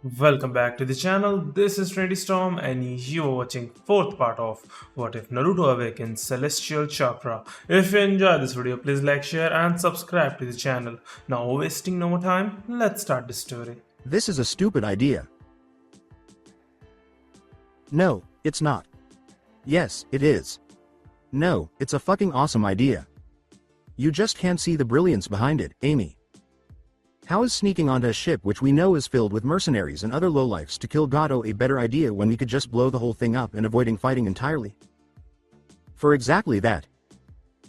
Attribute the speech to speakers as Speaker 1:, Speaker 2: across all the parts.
Speaker 1: Welcome back to the channel. This is Trinity Storm and you are watching fourth part of What If Naruto Awakens Celestial Chakra. If you enjoyed this video, please like, share and subscribe to the channel. Now wasting no more time, let's start the story.
Speaker 2: This is a stupid idea. No, it's not. Yes, it is. No, it's a fucking awesome idea. You just can't see the brilliance behind it, Amy. How is sneaking onto a ship which we know is filled with mercenaries and other lowlifes to kill Gato a better idea when we could just blow the whole thing up and avoiding fighting entirely? For exactly that.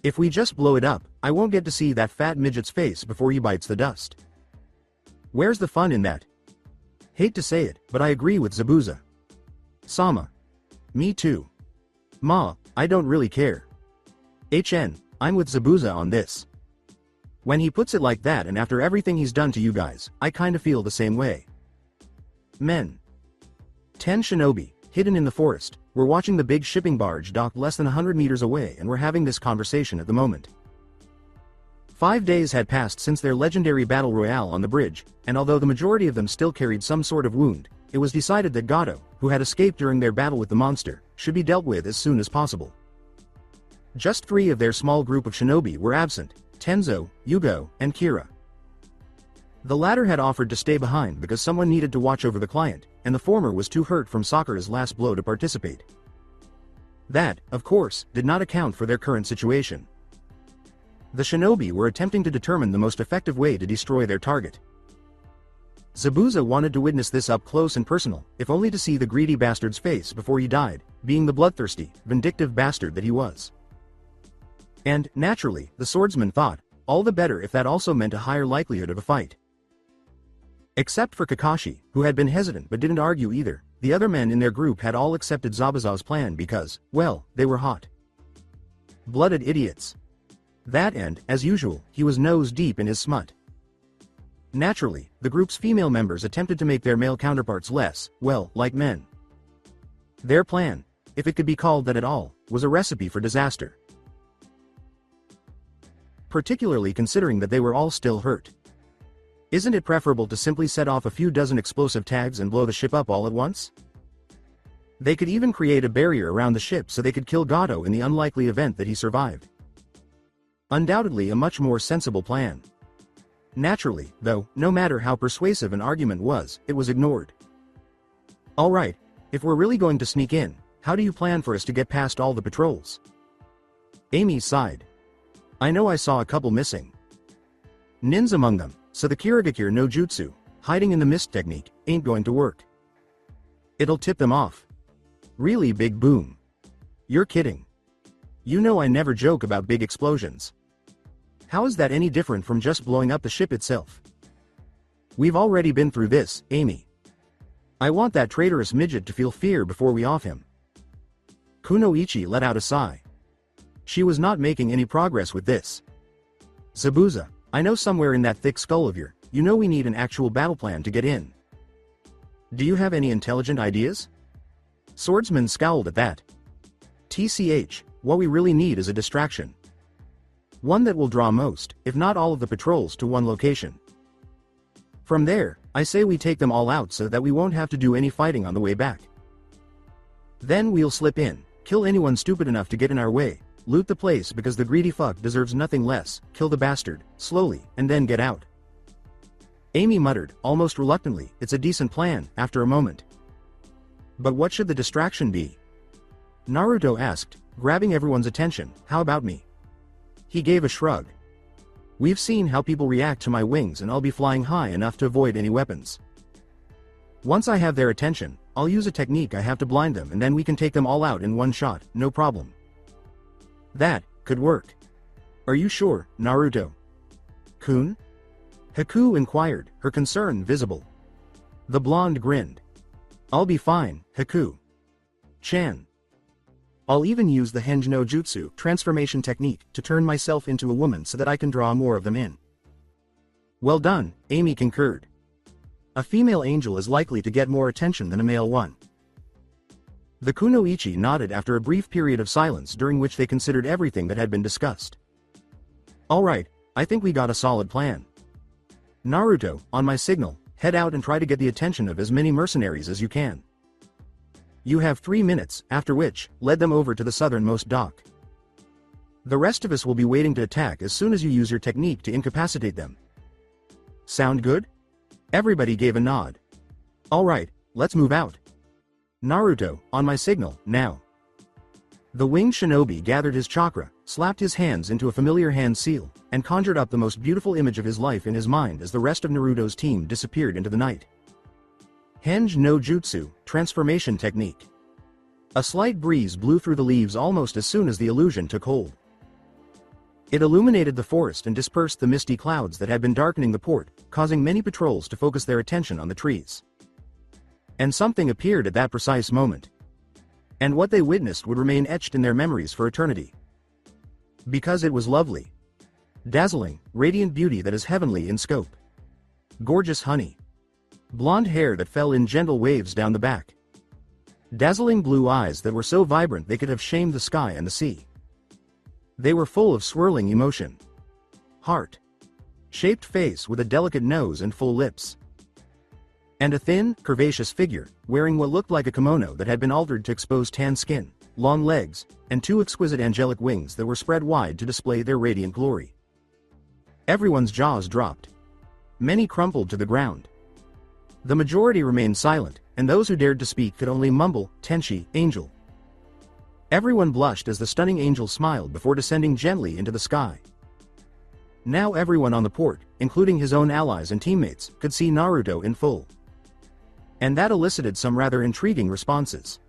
Speaker 2: If we just blow it up, I won't get to see that fat midget's face before he bites the dust. Where's the fun in that? Hate to say it, but I agree with Zabuza. Sama. Me too. Ma, I don't really care. I'm with Zabuza on this. When he puts it like that and after everything he's done to you guys, I kinda feel the same way. Men. 10 shinobi, hidden in the forest, we're watching the big shipping barge dock less than 100 meters away and we're having this conversation at the moment. 5 days had passed since their legendary battle royale on the bridge, and although the majority of them still carried some sort of wound, it was decided that Gato, who had escaped during their battle with the monster, should be dealt with as soon as possible. Just 3 of their small group of shinobi were absent: Tenzo, Yugo, and Kira. The latter had offered to stay behind because someone needed to watch over the client, and the former was too hurt from Sakura's last blow to participate. That, of course, did not account for their current situation. The shinobi were attempting to determine the most effective way to destroy their target. Zabuza wanted to witness this up close and personal, if only to see the greedy bastard's face before he died, being the bloodthirsty, vindictive bastard that he was. And, naturally, the swordsman thought, all the better if that also meant a higher likelihood of a fight. Except for Kakashi, who had been hesitant but didn't argue either, the other men in their group had all accepted Zabuza's plan because, well, they were hot. Blooded idiots. That and, as usual, he was nose deep in his smut. Naturally, the group's female members attempted to make their male counterparts less, well, like men. Their plan, if it could be called that at all, was a recipe for disaster. Particularly considering that they were all still hurt. Isn't it preferable to simply set off a few dozen explosive tags and blow the ship up all at once? They could even create a barrier around the ship so they could kill Gato in the unlikely event that he survived. Undoubtedly a much more sensible plan. Naturally, though, no matter how persuasive an argument was, it was ignored. Alright, if we're really going to sneak in, how do you plan for us to get past all the patrols? Amy sighed. I know I saw a couple missing. Nin's among them, so the Kirigakure no Jutsu, hiding in the mist technique, ain't going to work. It'll tip them off. Really big boom. You're kidding. You know I never joke about big explosions. How is that any different from just blowing up the ship itself? We've already been through this, Amy. I want that traitorous midget to feel fear before we off him. Kunoichi let out a sigh. She was not making any progress with this. Zabuza, I know somewhere in that thick skull of yours, you know we need an actual battle plan to get in. Do you have any intelligent ideas? Swordsman scowled at that. TCH, what we really need is a distraction. One that will draw most, if not all of the patrols to one location. From there, I say we take them all out so that we won't have to do any fighting on the way back. Then we'll slip in, kill anyone stupid enough to get in our way, loot the place because the greedy fuck deserves nothing less, kill the bastard, slowly, and then get out. Amy muttered, almost reluctantly, it's a decent plan, after a moment. But what should the distraction be? Naruto asked, grabbing everyone's attention, how about me? He gave a shrug. We've seen how people react to my wings and I'll be flying high enough to avoid any weapons. Once I have their attention, I'll use a technique I have to blind them and then we can take them all out in one shot, no problem. That could work. Are you sure, Naruto? Kun? Haku inquired, her concern visible. The blonde grinned. I'll be fine, Haku. Chan. I'll even use the Henge no Jutsu transformation technique to turn myself into a woman so that I can draw more of them in. Well done, Amy concurred. A female angel is likely to get more attention than a male one. The Kunoichi nodded after a brief period of silence during which they considered everything that had been discussed. Alright, I think we got a solid plan. Naruto, on my signal, head out and try to get the attention of as many mercenaries as you can. You have 3 minutes, after which, lead them over to the southernmost dock. The rest of us will be waiting to attack as soon as you use your technique to incapacitate them. Sound good? Everybody gave a nod. Alright, let's move out. Naruto, on my signal, now. The winged shinobi gathered his chakra, slapped his hands into a familiar hand seal, and conjured up the most beautiful image of his life in his mind as the rest of Naruto's team disappeared into the night. Henge no Jutsu, transformation technique. A slight breeze blew through the leaves almost as soon as the illusion took hold. It illuminated the forest and dispersed the misty clouds that had been darkening the port, causing many patrols to focus their attention on the trees. And something appeared at that precise moment. And what they witnessed would remain etched in their memories for eternity. Because it was lovely. Dazzling, radiant beauty that is heavenly in scope. Gorgeous honey. Blonde hair that fell in gentle waves down the back. Dazzling blue eyes that were so vibrant they could have shamed the sky and the sea. They were full of swirling emotion. Heart. Shaped face with a delicate nose and full lips. And a thin, curvaceous figure, wearing what looked like a kimono that had been altered to expose tan skin, long legs, and 2 exquisite angelic wings that were spread wide to display their radiant glory. Everyone's jaws dropped. Many crumpled to the ground. The majority remained silent, and those who dared to speak could only mumble, "Tenshi, angel." Everyone blushed as the stunning angel smiled before descending gently into the sky. Now everyone on the port, including his own allies and teammates, could see Naruto in full. And that elicited some rather intriguing responses.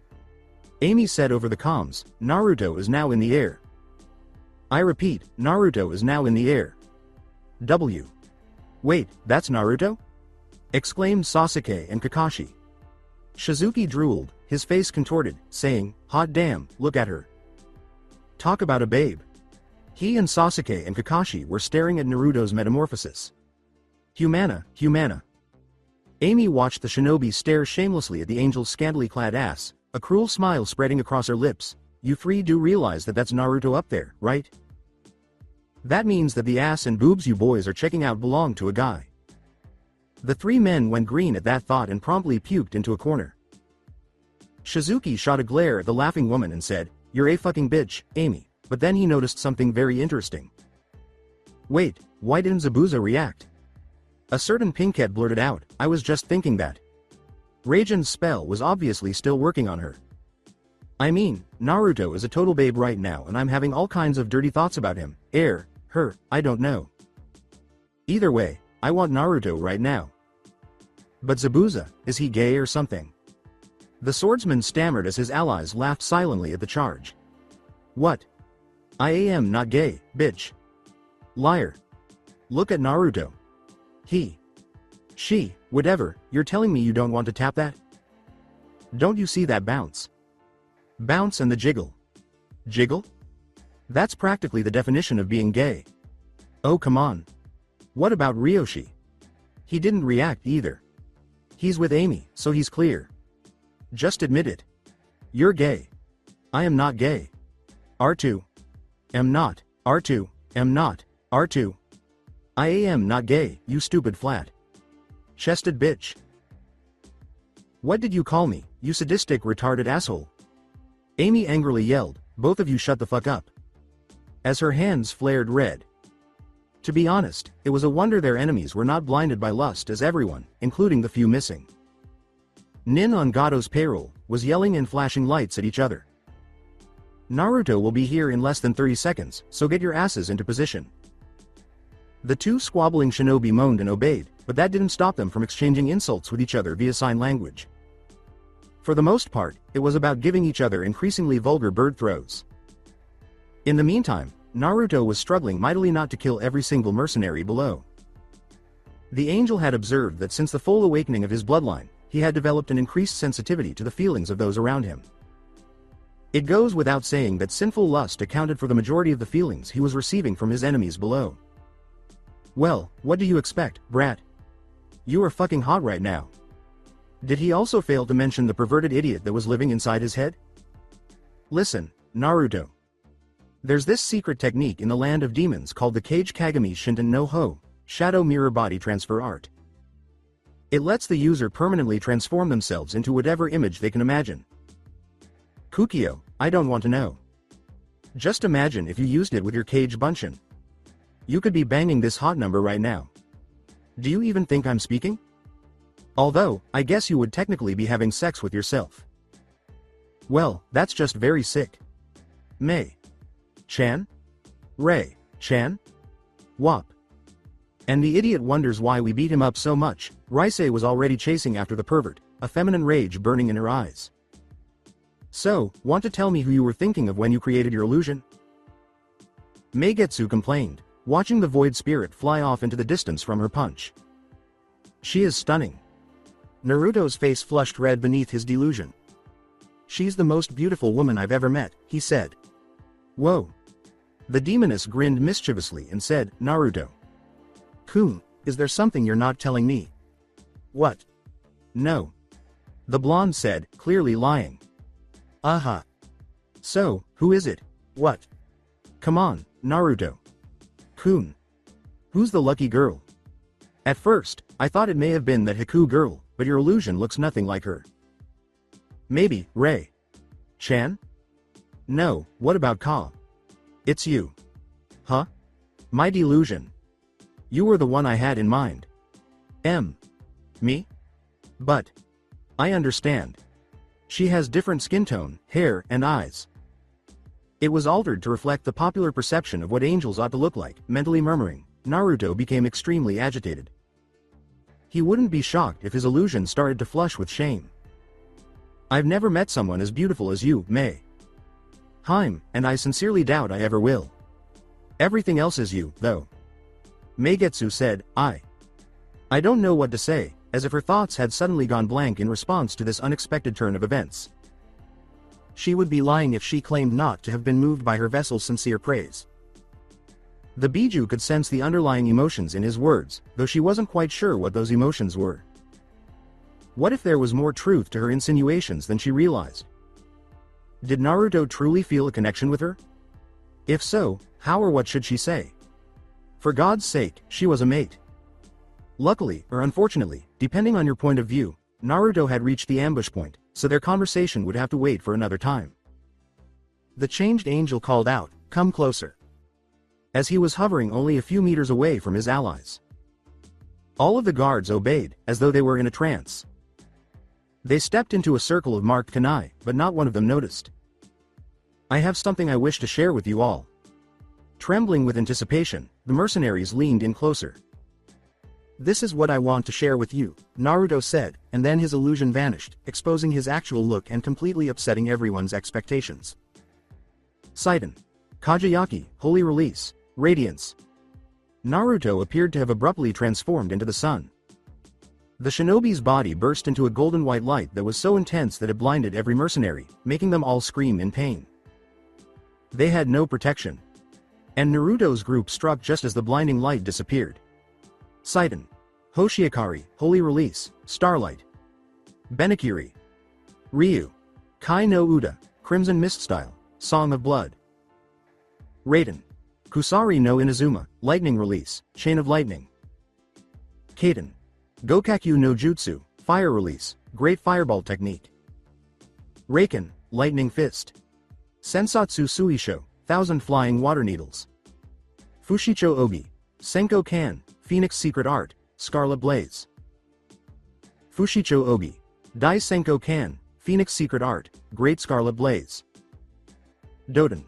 Speaker 2: Amy said over the comms, "Naruto is now in the air." I repeat, Naruto is now in the air. W. Wait, that's Naruto? Exclaimed Sasuke and Kakashi. Shizuki drooled, his face contorted, saying, "Hot damn, look at her. Talk about a babe." He and Sasuke and Kakashi were staring at Naruto's metamorphosis. Humana, Humana. Amy watched the shinobi stare shamelessly at the angel's scantily clad ass, a cruel smile spreading across her lips. You 3 do realize that that's Naruto up there, right? That means that the ass and boobs you boys are checking out belong to a guy. The 3 men went green at that thought and promptly puked into a corner. Shizuki shot a glare at the laughing woman and said, "You're a fucking bitch, Amy," but then he noticed something very interesting. Wait, why didn't Zabuza react? A certain pinkhead blurted out, "I was just thinking that." Raijin's spell was obviously still working on her. I mean, Naruto is a total babe right now and I'm having all kinds of dirty thoughts about him, her, I don't know. Either way, I want Naruto right now. But Zabuza, is he gay or something? The swordsman stammered as his allies laughed silently at the charge. What? I am not gay, bitch. Liar. Look at Naruto. He. She, whatever, you're telling me you don't want to tap that? Don't you see that bounce? Bounce and the jiggle. Jiggle? That's practically the definition of being gay. Oh come on. What about Ryoshi? He didn't react either. He's with Amy, so he's clear. Just admit it. You're gay. I am not gay. R2. Am not. R2. Am not. R2. I am not gay, you stupid flat chested bitch. What did you call me, you sadistic retarded asshole? Amy angrily yelled, "Both of you shut the fuck up." As her hands flared red. To be honest, it was a wonder their enemies were not blinded by lust as everyone, including the few missing. Nin on Gato's payroll, was yelling and flashing lights at each other. Naruto will be here in less than 30 seconds, so get your asses into position. The 2 squabbling shinobi moaned and obeyed, but that didn't stop them from exchanging insults with each other via sign language. For the most part, it was about giving each other increasingly vulgar bird throws. In the meantime, Naruto was struggling mightily not to kill every single mercenary below. The angel had observed that since the full awakening of his bloodline, he had developed an increased sensitivity to the feelings of those around him. It goes without saying that sinful lust accounted for the majority of the feelings he was receiving from his enemies below. Well, what do you expect, brat? You are fucking hot right now. Did he also fail to mention the perverted idiot that was living inside his head? Listen, Naruto. There's this secret technique in the land of demons called the Kage Kagami Shinten no Ho, Shadow Mirror Body Transfer Art. It lets the user permanently transform themselves into whatever image they can imagine. Kukio, I don't want to know. Just imagine if you used it with your Kage Bunshin. You could be banging this hot number right now. Do you even think I'm speaking? Although, I guess you would technically be having sex with yourself. Well, that's just very sick. Mei. Chan? Ray. Chan? Wop. And the idiot wonders why we beat him up so much. Rise was already chasing after the pervert, a feminine rage burning in her eyes. So, want to tell me who you were thinking of when you created your illusion? Meigetsu complained, watching the void spirit fly off into the distance from her punch. She is stunning. Naruto's face flushed red beneath his delusion. She's the most beautiful woman I've ever met, he said. Whoa. The demoness grinned mischievously and said, Naruto. Kun, is there something you're not telling me? What? No. The blonde said, clearly lying. Aha. So, who is it? What? Come on, Naruto. Kun. Who's the lucky girl? At first, I thought it may have been that Haku girl, but your illusion looks nothing like her. Maybe, Ray. Chan? No, what about Ka? It's you. Huh? My delusion. You were the one I had in mind. Me? But. I understand. She has different skin tone, hair, and eyes. It was altered to reflect the popular perception of what angels ought to look like. Mentally murmuring, Naruto became extremely agitated. He wouldn't be shocked if his illusion started to flush with shame. I've never met someone as beautiful as you, Mei. And I sincerely doubt I ever will. Everything else is you, though. Meigetsu said, I don't know what to say, as if her thoughts had suddenly gone blank in response to this unexpected turn of events. She would be lying if she claimed not to have been moved by her vessel's sincere praise. The Biju could sense the underlying emotions in his words, though she wasn't quite sure what those emotions were. What if there was more truth to her insinuations than she realized? Did Naruto truly feel a connection with her? If so, how or what should she say? For God's sake, she was a mate. Luckily, or unfortunately, depending on your point of view, Naruto had reached the ambush point, so their conversation would have to wait for another time. The changed angel called out, "Come closer," as he was hovering only a few meters away from his allies. All of the guards obeyed, as though they were in a trance. They stepped into a circle of marked kunai, but not one of them noticed. I have something I wish to share with you all. Trembling with anticipation, the mercenaries leaned in closer. This is what I want to share with you, Naruto said, and then his illusion vanished, exposing his actual look and completely upsetting everyone's expectations. Seiden. Kageyaki, Holy Release, Radiance. Naruto appeared to have abruptly transformed into the sun. The shinobi's body burst into a golden white light that was so intense that it blinded every mercenary, making them all scream in pain. They had no protection. And Naruto's group struck just as the blinding light disappeared. Seiden. Hoshiakari, Holy Release, Starlight. Benakiri. Ryu. Kai no Uda, Crimson Mist Style, Song of Blood. Raiden. Kusari no Inazuma, Lightning Release, Chain of Lightning. Kaden. Gokakyu no Jutsu, Fire Release, Great Fireball Technique. Reiken, Lightning Fist. Sensatsu Suisho, Thousand Flying Water Needles. Fushicho Ogi. Senko Kan, Phoenix Secret Art, Scarlet Blaze. Fushicho Ogi. Dai Senko Kan, Phoenix Secret Art, Great Scarlet Blaze. Doden.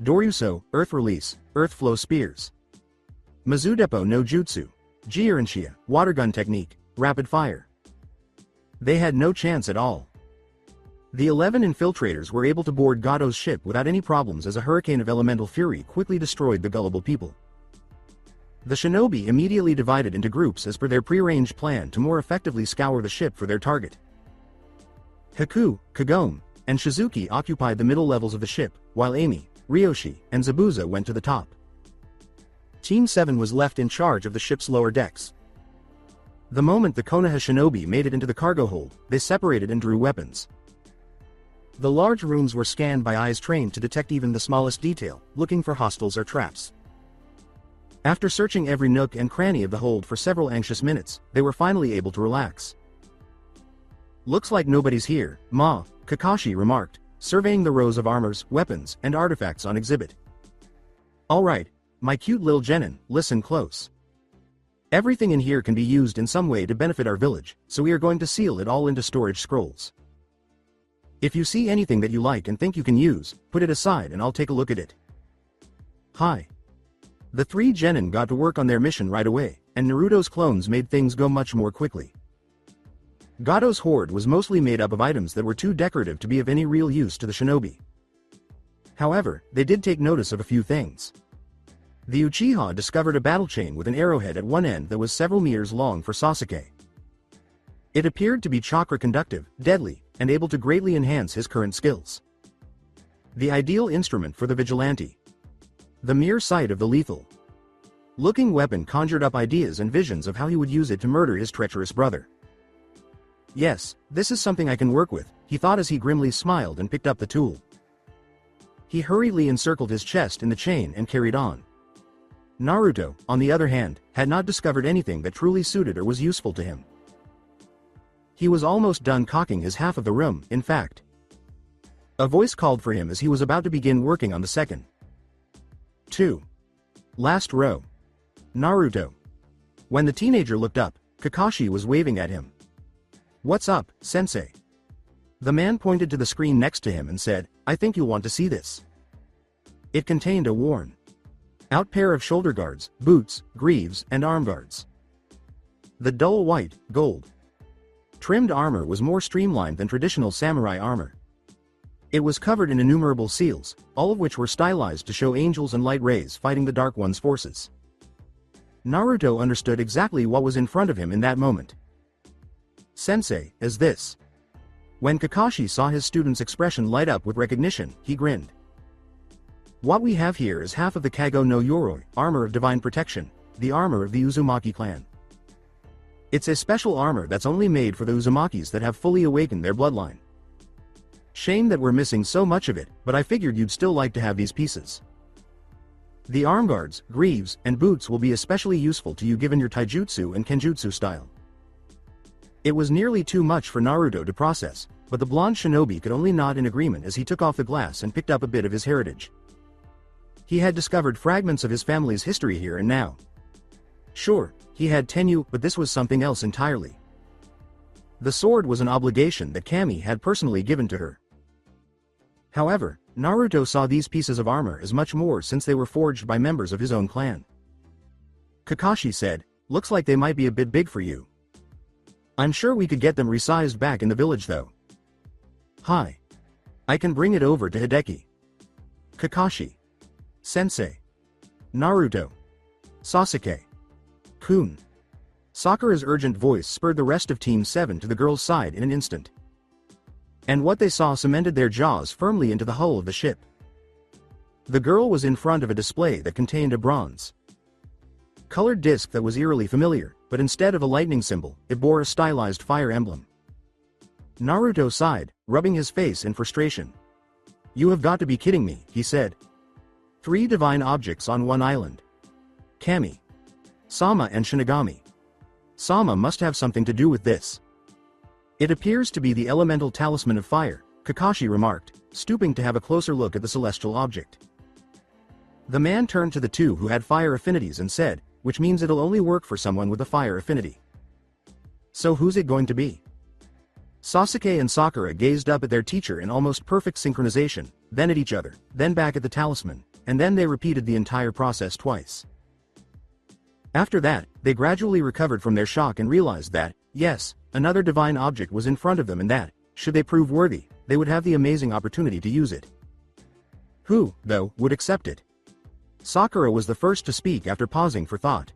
Speaker 2: Doryuso, Earth Release, Earth Flow Spears. Mizudepo no Jutsu. Jirinshia, Water Gun Technique, Rapid Fire. They had no chance at all. The 11 infiltrators were able to board Gado's ship without any problems as a hurricane of elemental fury quickly destroyed the gullible people. The shinobi immediately divided into groups as per their prearranged plan to more effectively scour the ship for their target. Haku, Kagome, and Shizuki occupied the middle levels of the ship, while Amy, Ryoshi, and Zabuza went to the top. Team 7 was left in charge of the ship's lower decks. The moment the Konoha shinobi made it into the cargo hold, they separated and drew weapons. The large rooms were scanned by eyes trained to detect even the smallest detail, looking for hostiles or traps. After searching every nook and cranny of the hold for several anxious minutes, they were finally able to relax. "Looks like nobody's here, Ma," Kakashi remarked, surveying the rows of armors, weapons, and artifacts on exhibit. "Alright, my cute little genin, listen close. Everything in here can be used in some way to benefit our village, so we are going to seal it all into storage scrolls. If you see anything that you like and think you can use, put it aside and I'll take a look at it." Hi. The three genin got to work on their mission right away, and Naruto's clones made things go much more quickly. Gato's horde was mostly made up of items that were too decorative to be of any real use to the shinobi. However, they did take notice of a few things. The Uchiha discovered a battle chain with an arrowhead at one end that was several meters long for Sasuke. It appeared to be chakra conductive, deadly, and able to greatly enhance his current skills. The ideal instrument for the vigilante. The mere sight of the lethal-looking weapon conjured up ideas and visions of how he would use it to murder his treacherous brother. "Yes, this is something I can work with," he thought as he grimly smiled and picked up the tool. He hurriedly encircled his chest in the chain and carried on. Naruto, on the other hand, had not discovered anything that truly suited or was useful to him. He was almost done caulking his half of the room, in fact. A voice called for him as he was about to begin working on the second. 2. Last row. Naruto. When the teenager looked up, Kakashi was waving at him. "What's up, sensei?" The man pointed to the screen next to him and said, "I think you'll want to see this." It contained a worn-out pair of shoulder guards, boots, greaves, and arm guards. The dull white, gold-trimmed armor was more streamlined than traditional samurai armor. It was covered in innumerable seals, all of which were stylized to show angels and light rays fighting the Dark One's forces. Naruto understood exactly what was in front of him in that moment. "Sensei, is this?" When Kakashi saw his student's expression light up with recognition, he grinned. "What we have here is half of the Kago no Yoroi, armor of divine protection, the armor of the Uzumaki clan. It's a special armor that's only made for the Uzumakis that have fully awakened their bloodline. Shame that we're missing so much of it, but I figured you'd still like to have these pieces. The arm guards, greaves, and boots will be especially useful to you given your taijutsu and kenjutsu style." It was nearly too much for Naruto to process, but the blonde shinobi could only nod in agreement as he took off the glass and picked up a bit of his heritage. He had discovered fragments of his family's history here and now. Sure, he had Tenyu, but this was something else entirely. The sword was an obligation that Kami had personally given to her. However, Naruto saw these pieces of armor as much more since they were forged by members of his own clan. Kakashi said, "Looks like they might be a bit big for you. I'm sure we could get them resized back in the village though." "Hi. I can bring it over to Hideki." Kakashi. "Sensei." Naruto. "Sasuke. Kun." Sakura's urgent voice spurred the rest of Team 7 to the girl's side in an instant. And what they saw cemented their jaws firmly into the hull of the ship. The girl was in front of a display that contained a bronze-colored disc that was eerily familiar, but instead of a lightning symbol, it bore a stylized fire emblem. Naruto sighed, rubbing his face in frustration. "You have got to be kidding me," he said. 3 divine objects on one island. Kami, Sama and Shinigami. Sama must have something to do with this. "It appears to be the elemental talisman of fire," Kakashi remarked, stooping to have a closer look at the celestial object. The man turned to the two who had fire affinities and said, "Which means it'll only work for someone with a fire affinity. So who's it going to be?" Sasuke and Sakura gazed up at their teacher in almost perfect synchronization, then at each other, then back at the talisman, and then they repeated the entire process twice. After that, they gradually recovered from their shock and realized that, yes, another divine object was in front of them and that, should they prove worthy, they would have the amazing opportunity to use it. Who, though, would accept it? Sakura was the first to speak after pausing for thought.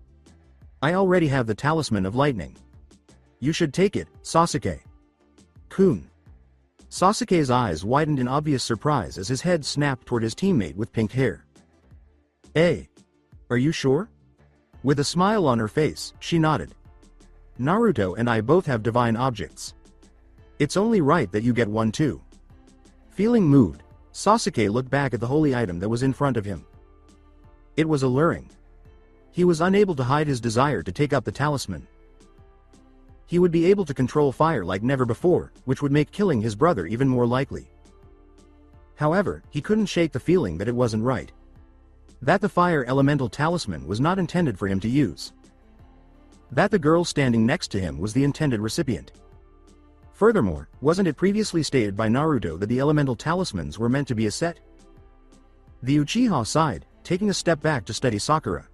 Speaker 2: "I already have the talisman of lightning. You should take it, Sasuke." "Kun." Sasuke's eyes widened in obvious surprise as his head snapped toward his teammate with pink hair. "Eh? Are you sure?" With a smile on her face, she nodded. "Naruto and I both have divine objects. It's only right that you get one too." Feeling moved, Sasuke looked back at the holy item that was in front of him. It was alluring. He was unable to hide his desire to take up the talisman. He would be able to control fire like never before, which would make killing his brother even more likely. However, he couldn't shake the feeling that it wasn't right. That the fire elemental talisman was not intended for him to use. That the girl standing next to him was the intended recipient. Furthermore, wasn't it previously stated by Naruto that the elemental talismans were meant to be a set? The Uchiha sighed, taking a step back to study Sakura.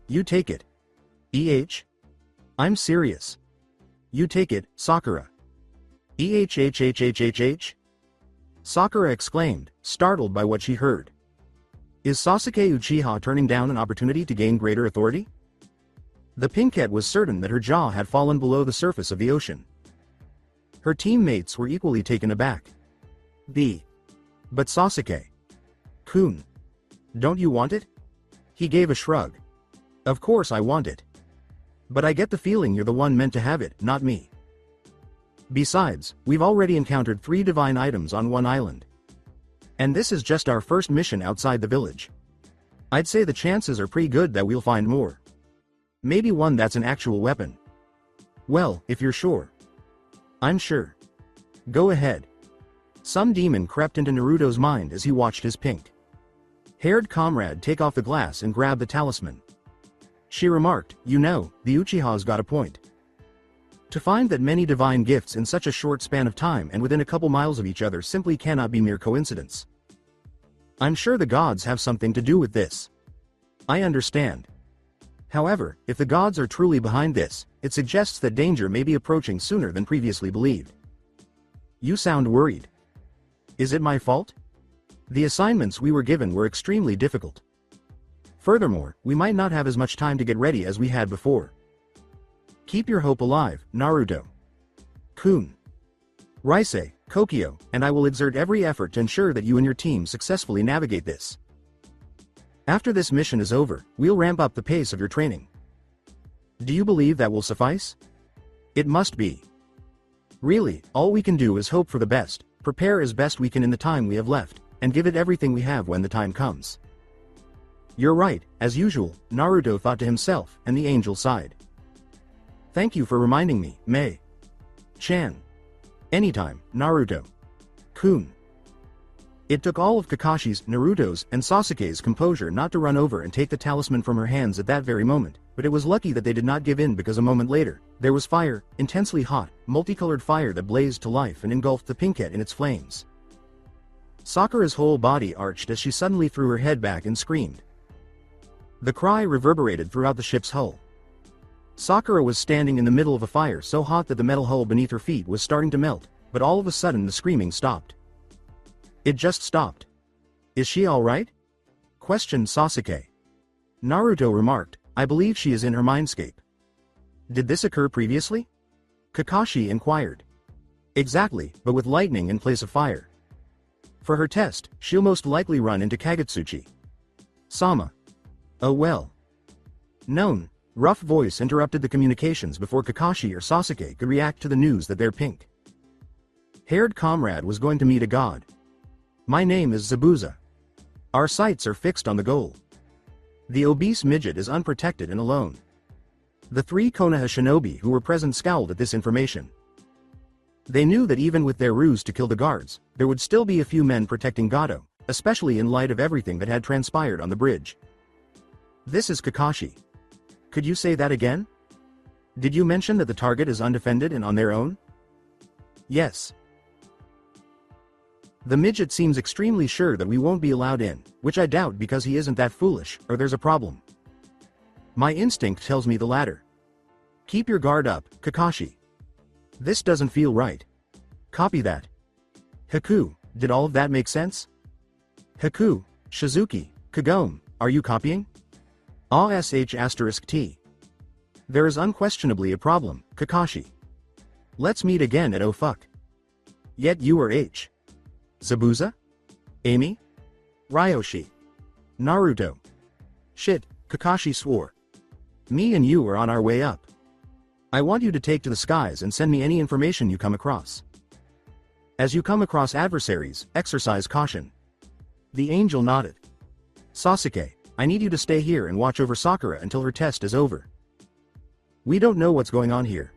Speaker 2: You take it. I'm serious. You take it, Sakura. Sakura exclaimed, startled by what she heard. Is Sasuke Uchiha turning down an opportunity to gain greater authority? The pinkette was certain that her jaw had fallen below the surface of the ocean. Her teammates were equally taken aback. But Sasuke-kun, don't you want it? He gave a shrug. Of course I want it. But I get the feeling you're the one meant to have it, not me. Besides, we've already encountered 3 divine items on one island. And this is just our first mission outside the village. I'd say the chances are pretty good that we'll find more. Maybe one that's an actual weapon. Well, if you're sure. I'm sure. Go ahead. Some demon crept into Naruto's mind as he watched his pink-haired comrade take off the glass and grab the talisman. She remarked, you know, the Uchiha's got a point. To find that many divine gifts in such a short span of time and within a couple miles of each other simply cannot be mere coincidence. I'm sure the gods have something to do with this. I understand. However, if the gods are truly behind this, it suggests that danger may be approaching sooner than previously believed. You sound worried. Is it my fault? The assignments we were given were extremely difficult. Furthermore, we might not have as much time to get ready as we had before. Keep your hope alive, Naruto-kun. Rise, Kokyo, and I will exert every effort to ensure that you and your team successfully navigate this. After this mission is over, we'll ramp up the pace of your training. Do you believe that will suffice? It must be. Really, all we can do is hope for the best, prepare as best we can in the time we have left, and give it everything we have when the time comes. You're right, as usual, Naruto thought to himself, and the angel sighed. Thank you for reminding me, Mei-chan. Anytime, Naruto-kun. It took all of Kakashi's, Naruto's, and Sasuke's composure not to run over and take the talisman from her hands at that very moment, but it was lucky that they did not give in because a moment later, there was fire, intensely hot, multicolored fire that blazed to life and engulfed the pinkette in its flames. Sakura's whole body arched as she suddenly threw her head back and screamed. The cry reverberated throughout the ship's hull. Sakura was standing in the middle of a fire so hot that the metal hull beneath her feet was starting to melt, but all of a sudden the screaming stopped. It just stopped. Is she alright? Questioned Sasuke. Naruto remarked, I believe she is in her mindscape. Did this occur previously? Kakashi inquired. Exactly, but with lightning in place of fire. For her test, she'll most likely run into Kagutsuchi Sama. Oh well. Known. Rough voice interrupted the communications before Kakashi or Sasuke could react to the news that their pink-haired comrade was going to meet a god. My name is Zabuza. Our sights are fixed on the goal. The obese midget is unprotected and alone. The 3 Konoha shinobi who were present scowled at this information. They knew that even with their ruse to kill the guards, there would still be a few men protecting Gato, especially in light of everything that had transpired on the bridge. This is Kakashi. Could you say that again? Did you mention that the target is undefended and on their own? Yes. The midget seems extremely sure that we won't be allowed in, which I doubt because he isn't that foolish, or there's a problem. My instinct tells me the latter. Keep your guard up, Kakashi. This doesn't feel right. Copy that. Haku, did all of that make sense? Haku, Shizuki, Kagome, are you copying? *T. There is unquestionably a problem, Kakashi. Let's meet again at oh fuck. Yet you are H. Zabuza? Amy? Ryoshi? Naruto? Shit, Kakashi swore. Me and you are on our way up. I want you to take to the skies and send me any information you come across. As you come across adversaries, exercise caution. The angel nodded. Sasuke, I need you to stay here and watch over Sakura until her test is over. We don't know what's going on here.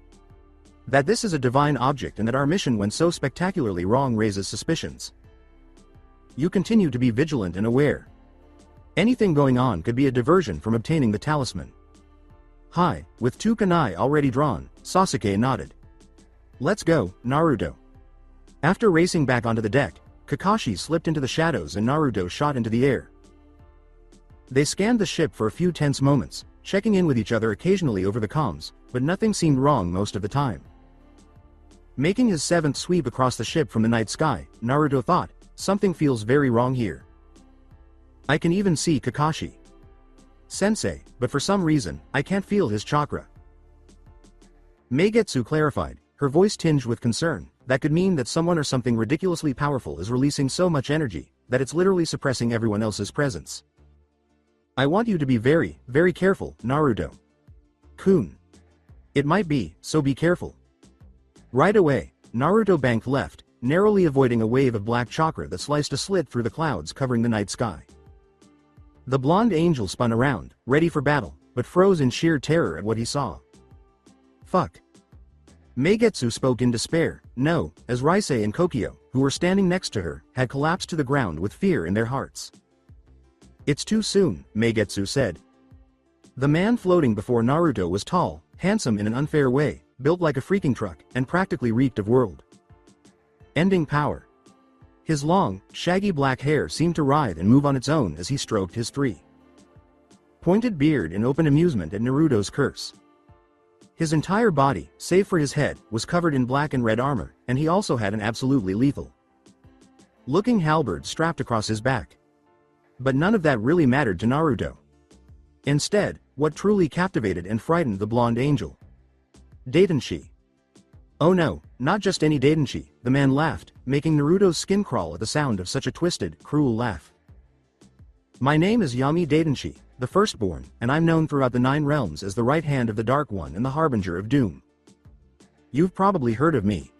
Speaker 2: That this is a divine object and that our mission went so spectacularly wrong raises suspicions. You continue to be vigilant and aware. Anything going on could be a diversion from obtaining the talisman. Hi, with 2 kunai already drawn, Sasuke nodded. Let's go, Naruto. After racing back onto the deck, Kakashi slipped into the shadows and Naruto shot into the air. They scanned the ship for a few tense moments, checking in with each other occasionally over the comms, but nothing seemed wrong most of the time. Making his 7th sweep across the ship from the night sky, Naruto thought, something feels very wrong here. I can even see Kakashi Sensei, but for some reason, I can't feel his chakra. Meigetsu clarified, her voice tinged with concern. That could mean that someone or something ridiculously powerful is releasing so much energy, that it's literally suppressing everyone else's presence. I want you to be very, very careful, Naruto. Kun. It might be, so be careful. Right away, Naruto banked left, narrowly avoiding a wave of black chakra that sliced a slit through the clouds covering the night sky. The blonde angel spun around, ready for battle, but froze in sheer terror at what he saw. Fuck. Meigetsu spoke in despair, no, as Raisei and Kokyo, who were standing next to her, had collapsed to the ground with fear in their hearts. It's too soon, Meigetsu said. The man floating before Naruto was tall, handsome in an unfair way, built like a freaking truck, and practically reeked of world ending power. His long, shaggy black hair seemed to writhe and move on its own as he stroked his pointed beard in open amusement at Naruto's curse. His entire body, save for his head, was covered in black and red armor, and he also had an absolutely lethal looking halberd strapped across his back. But none of that really mattered to Naruto. Instead, what truly captivated and frightened the blonde angel? Daidenshi. Oh no, not just any Daidenshi, the man laughed, making Naruto's skin crawl at the sound of such a twisted, cruel laugh. My name is Yami Daidenshi, the firstborn, and I'm known throughout the 9 realms as the right hand of the Dark One and the Harbinger of Doom. You've probably heard of me.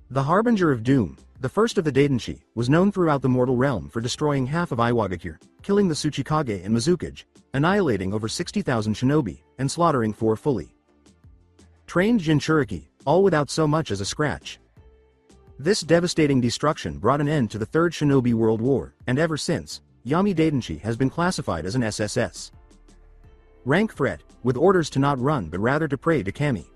Speaker 2: The Harbinger of Doom, the first of the Daidenshi, was known throughout the mortal realm for destroying half of Iwagakure, killing the Tsuchikage and Mizukage, annihilating over 60,000 shinobi, and slaughtering 4 fully trained Jinchuriki, all without so much as a scratch. This devastating destruction brought an end to the Third Shinobi World War, and ever since, Yami Daidenshi has been classified as an SSS rank threat, with orders to not run but rather to pray to Kami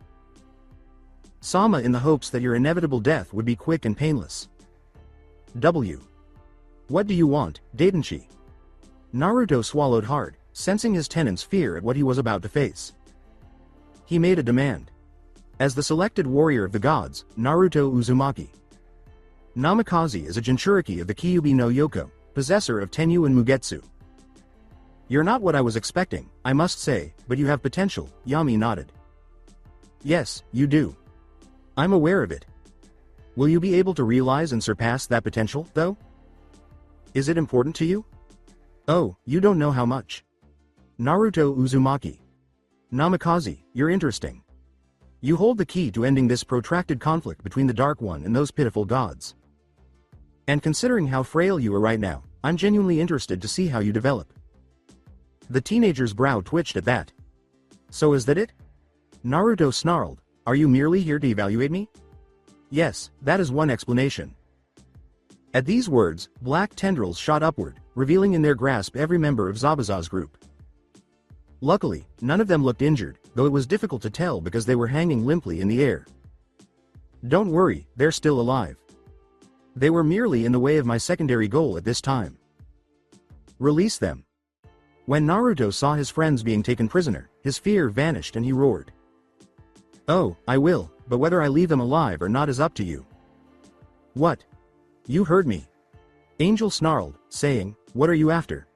Speaker 2: Sama in the hopes that your inevitable death would be quick and painless. W. What do you want, Daidenshi? Naruto swallowed hard, sensing his tenant's fear at what he was about to face. He made a demand. As the selected warrior of the gods, Naruto Uzumaki Namikaze is a Jinchuriki of the Kyuubi no Yoko, possessor of Tenyu and Mugetsu. You're not what I was expecting, I must say, but you have potential, Yami nodded. Yes, you do. I'm aware of it. Will you be able to realize and surpass that potential, though? Is it important to you? Oh, you don't know how much. Naruto Uzumaki Namikaze, you're interesting. You hold the key to ending this protracted conflict between the Dark One and those pitiful gods. And considering how frail you are right now, I'm genuinely interested to see how you develop. The teenager's brow twitched at that. So is that it? Naruto snarled, are you merely here to evaluate me? Yes, that is one explanation. At these words, black tendrils shot upward, revealing in their grasp every member of Zabuza's group. Luckily, none of them looked injured, though it was difficult to tell because they were hanging limply in the air. Don't worry, they're still alive. They were merely in the way of my secondary goal at this time. Release them. When Naruto saw his friends being taken prisoner, his fear vanished and he roared. Oh, I will, but whether I leave them alive or not is up to you. What? You heard me. Angel snarled, saying, what are you after?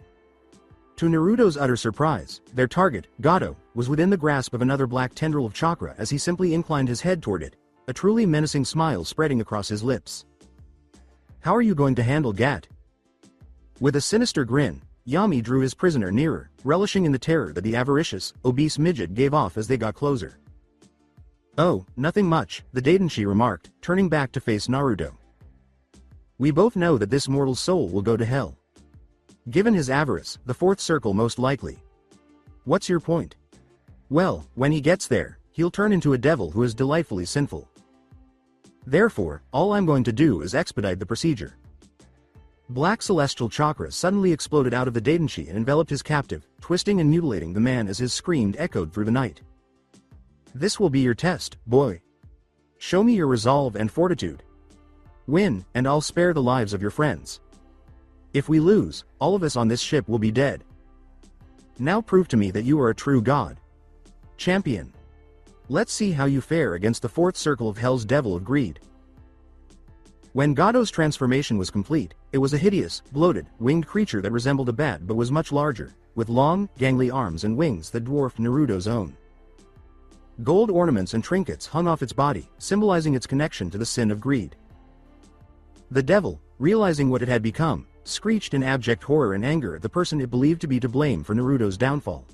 Speaker 2: To Naruto's utter surprise, their target, Gato, was within the grasp of another black tendril of chakra as he simply inclined his head toward it, a truly menacing smile spreading across his lips. How are you going to handle Gat? With a sinister grin, Yami drew his prisoner nearer, relishing in the terror that the avaricious, obese midget gave off as they got closer. Oh, nothing much, the Daidenshi remarked, turning back to face Naruto. We both know that this mortal soul will go to hell. Given his avarice, the fourth circle most likely. What's your point? Well, when he gets there, he'll turn into a devil who is delightfully sinful. Therefore, all I'm going to do is expedite the procedure. Black celestial chakra suddenly exploded out of the Daidenshi and enveloped his captive, twisting and mutilating the man as his scream echoed through the night. This will be your test, boy. Show me your resolve and fortitude. Win, and I'll spare the lives of your friends. If we lose, all of us on this ship will be dead. Now prove to me that you are a true god. Champion. Let's see how you fare against the fourth circle of Hell's Devil of Greed. When Gado's transformation was complete, it was a hideous, bloated, winged creature that resembled a bat but was much larger, with long, gangly arms and wings that dwarfed Naruto's own. Gold ornaments and trinkets hung off its body, symbolizing its connection to the sin of greed. The devil, realizing what it had become, screeched in abject horror and anger at the person it believed to be to blame for Naruto's downfall.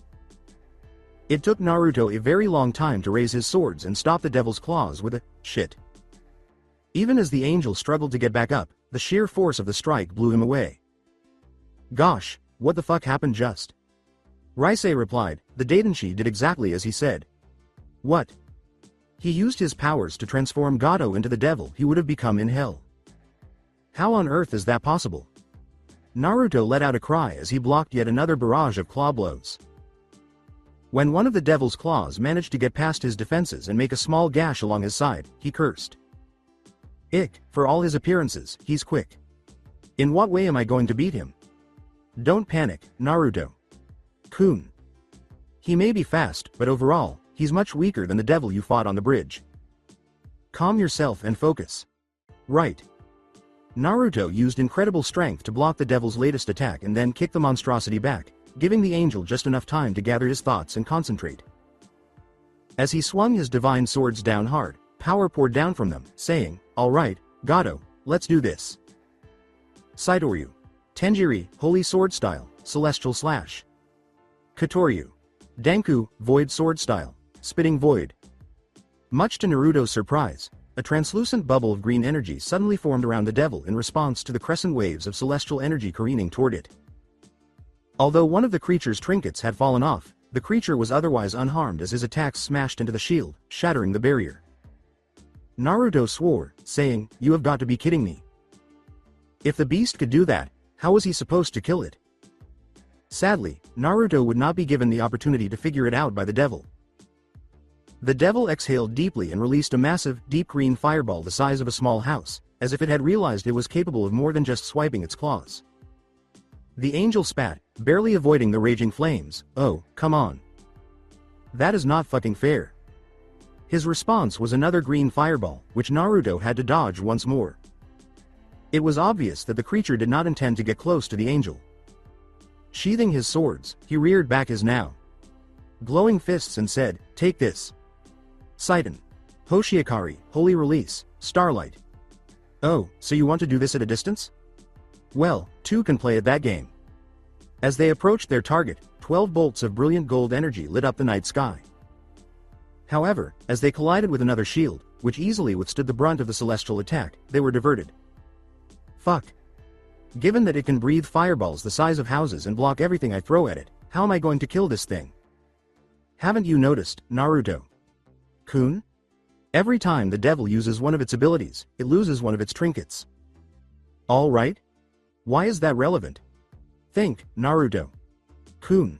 Speaker 2: It took Naruto a very long time to raise his swords and stop the devil's claws with a shit. Even as the angel struggled to get back up, the sheer force of the strike blew him away. Gosh, what the fuck happened just? Raisei replied, the Daidenshi did exactly as he said. What? He used his powers to transform Gado into the devil he would have become in hell. How on earth is that possible? Naruto let out a cry as he blocked yet another barrage of claw blows. When one of the devil's claws managed to get past his defenses and make a small gash along his side, he cursed. Ick, for all his appearances, he's quick. In what way am I going to beat him? Don't panic, Naruto. Kun. He may be fast, but overall, he's much weaker than the devil you fought on the bridge. Calm yourself and focus. Right. Naruto used incredible strength to block the devil's latest attack and then kick the monstrosity back, giving the angel just enough time to gather his thoughts and concentrate. As he swung his divine swords down hard, power poured down from them, saying, Alright, Gado, let's do this. Saitoryu. Tenjiri, Holy Sword Style, Celestial Slash. Katoryu. Denku, Void Sword Style, Spitting Void. Much to Naruto's surprise, a translucent bubble of green energy suddenly formed around the devil in response to the crescent waves of celestial energy careening toward it. Although one of the creature's trinkets had fallen off, the creature was otherwise unharmed as his attacks smashed into the shield, shattering the barrier. Naruto swore, saying, You have got to be kidding me. If the beast could do that, how was he supposed to kill it? Sadly, Naruto would not be given the opportunity to figure it out by the devil. The devil exhaled deeply and released a massive, deep green fireball the size of a small house, as if it had realized it was capable of more than just swiping its claws. The angel spat, barely avoiding the raging flames. Oh, come on. That is not fucking fair. His response was another green fireball, which Naruto had to dodge once more. It was obvious that the creature did not intend to get close to the angel. Sheathing his swords, he reared back his now glowing fists and said, Take this. Saiten. Hoshiakari, Holy Release, Starlight. Oh, so you want to do this at a distance? Well, two can play at that game. As they approached their target, 12 bolts of brilliant gold energy lit up the night sky. However, as they collided with another shield, which easily withstood the brunt of the celestial attack, they were diverted. Fuck. Given that it can breathe fireballs the size of houses and block everything I throw at it, how am I going to kill this thing? Haven't you noticed, Naruto? Kun? Every time the devil uses one of its abilities, it loses one of its trinkets. All right? Why is that relevant? Think, Naruto. Kun.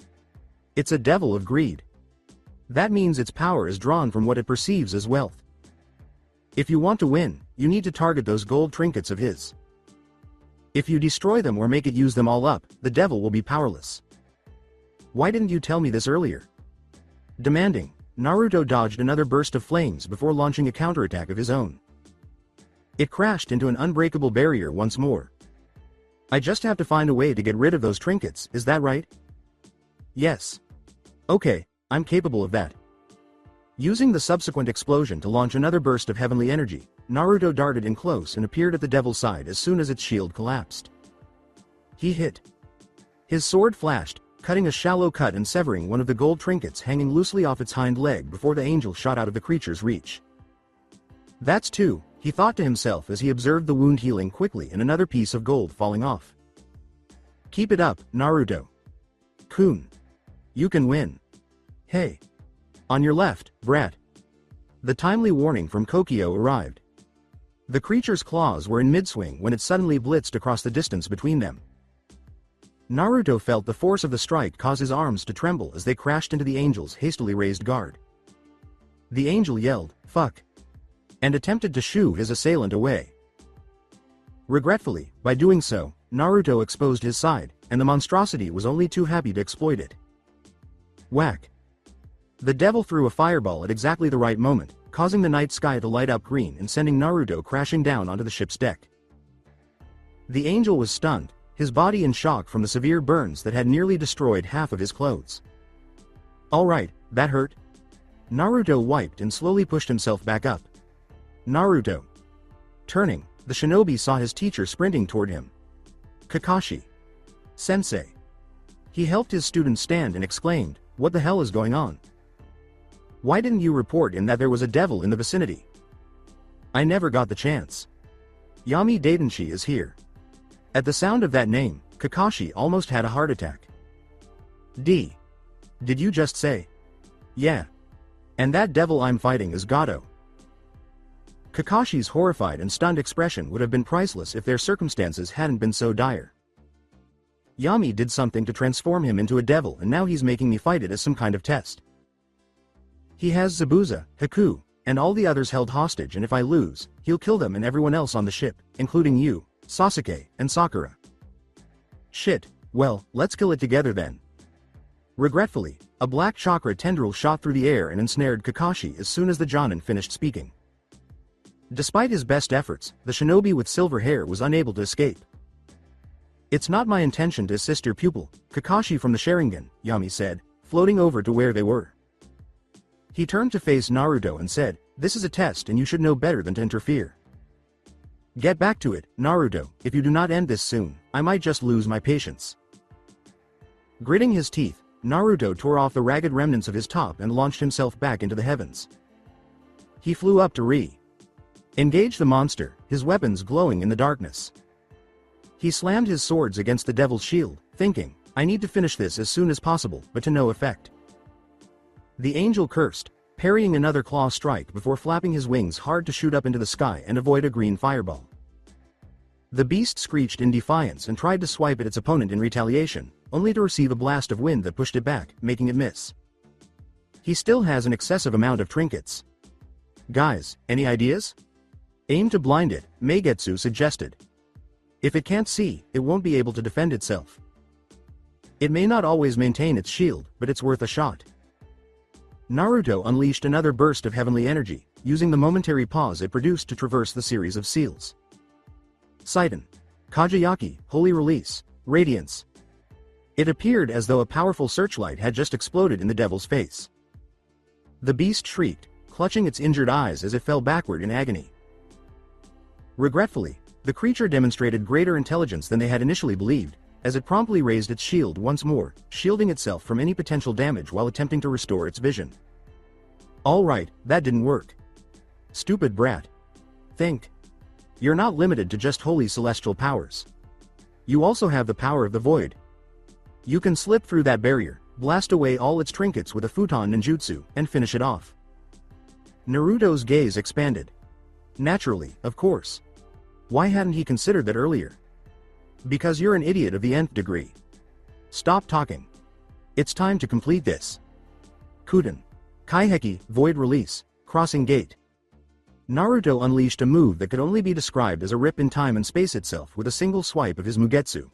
Speaker 2: It's a devil of greed. That means its power is drawn from what it perceives as wealth. If you want to win, you need to target those gold trinkets of his. If you destroy them or make it use them all up, the devil will be powerless. Why didn't you tell me this earlier? Demanding, Naruto dodged another burst of flames before launching a counterattack of his own. It crashed into an unbreakable barrier once more. I just have to find a way to get rid of those trinkets, is that right? Yes. Okay, I'm capable of that. Using the subsequent explosion to launch another burst of heavenly energy, Naruto darted in close and appeared at the devil's side as soon as its shield collapsed. He hit. His sword flashed, cutting a shallow cut and severing one of the gold trinkets hanging loosely off its hind leg before the angel shot out of the creature's reach. That's two, he thought to himself as he observed the wound healing quickly and another piece of gold falling off. Keep it up, Naruto. Kun. You can win. Hey. On your left, brat. The timely warning from Kokio arrived. The creature's claws were in mid-swing when it suddenly blitzed across the distance between them. Naruto felt the force of the strike cause his arms to tremble as they crashed into the angel's hastily raised guard. The angel yelled, "Fuck!" and attempted to shoo his assailant away. Regretfully, by doing so, Naruto exposed his side, and the monstrosity was only too happy to exploit it. Whack! The devil threw a fireball at exactly the right moment, causing the night sky to light up green and sending Naruto crashing down onto the ship's deck. The angel was stunned, his body in shock from the severe burns that had nearly destroyed half of his clothes. Alright, that hurt? Naruto wiped and slowly pushed himself back up. Naruto. Turning, the shinobi saw his teacher sprinting toward him. Kakashi. Sensei. He helped his student stand and exclaimed, "What the hell is going on? Why didn't you report in that there was a devil in the vicinity?" "I never got the chance. Yami Daidenshi is here." At the sound of that name, Kakashi almost had a heart attack. Did you just say? Yeah. And that devil I'm fighting is Gato. Kakashi's horrified and stunned expression would have been priceless if their circumstances hadn't been so dire. Yami did something to transform him into a devil and now he's making me fight it as some kind of test. He has Zabuza, Haku, and all the others held hostage, and if I lose, he'll kill them and everyone else on the ship, including you, Sasuke, and Sakura. Shit, well, let's kill it together then. Regretfully, a black chakra tendril shot through the air and ensnared Kakashi as soon as the Jonin finished speaking. Despite his best efforts, the shinobi with silver hair was unable to escape. "It's not my intention to assist your pupil, Kakashi from the Sharingan," Yami said, floating over to where they were. He turned to face Naruto and said, "This is a test and you should know better than to interfere. Get back to it, Naruto. If you do not end this soon, I might just lose my patience." Gritting his teeth, Naruto tore off the ragged remnants of his top and launched himself back into the heavens. He flew up to engage the monster, his weapons glowing in the darkness. He slammed his swords against the devil's shield, thinking, "I need to finish this as soon as possible," but to no effect. The angel cursed, parrying another claw strike before flapping his wings hard to shoot up into the sky and avoid a green fireball. The beast screeched in defiance and tried to swipe at its opponent in retaliation, only to receive a blast of wind that pushed it back, making it miss. He still has an excessive amount of trinkets. "Guys, any ideas?" "Aim to blind it," Meigetsu suggested. "If it can't see, it won't be able to defend itself. It may not always maintain its shield, but it's worth a shot." Naruto unleashed another burst of heavenly energy, using the momentary pause it produced to traverse the series of seals. Saiden. Kageyaki, Holy Release, Radiance. It appeared as though a powerful searchlight had just exploded in the devil's face. The beast shrieked, clutching its injured eyes as it fell backward in agony. Regretfully, the creature demonstrated greater intelligence than they had initially believed, as it promptly raised its shield once more, shielding itself from any potential damage while attempting to restore its vision. "Alright, that didn't work. Stupid brat. Think. You're not limited to just holy celestial powers. You also have the power of the void. You can slip through that barrier, blast away all its trinkets with a futon ninjutsu, and finish it off." Naruto's gaze expanded. Naturally, of course. Why hadn't he considered that earlier? Because you're an idiot of the nth degree. Stop talking. It's time to complete this. Kuden. Kaiheki, Void Release, Crossing Gate. Naruto unleashed a move that could only be described as a rip in time and space itself with a single swipe of his Mugetsu.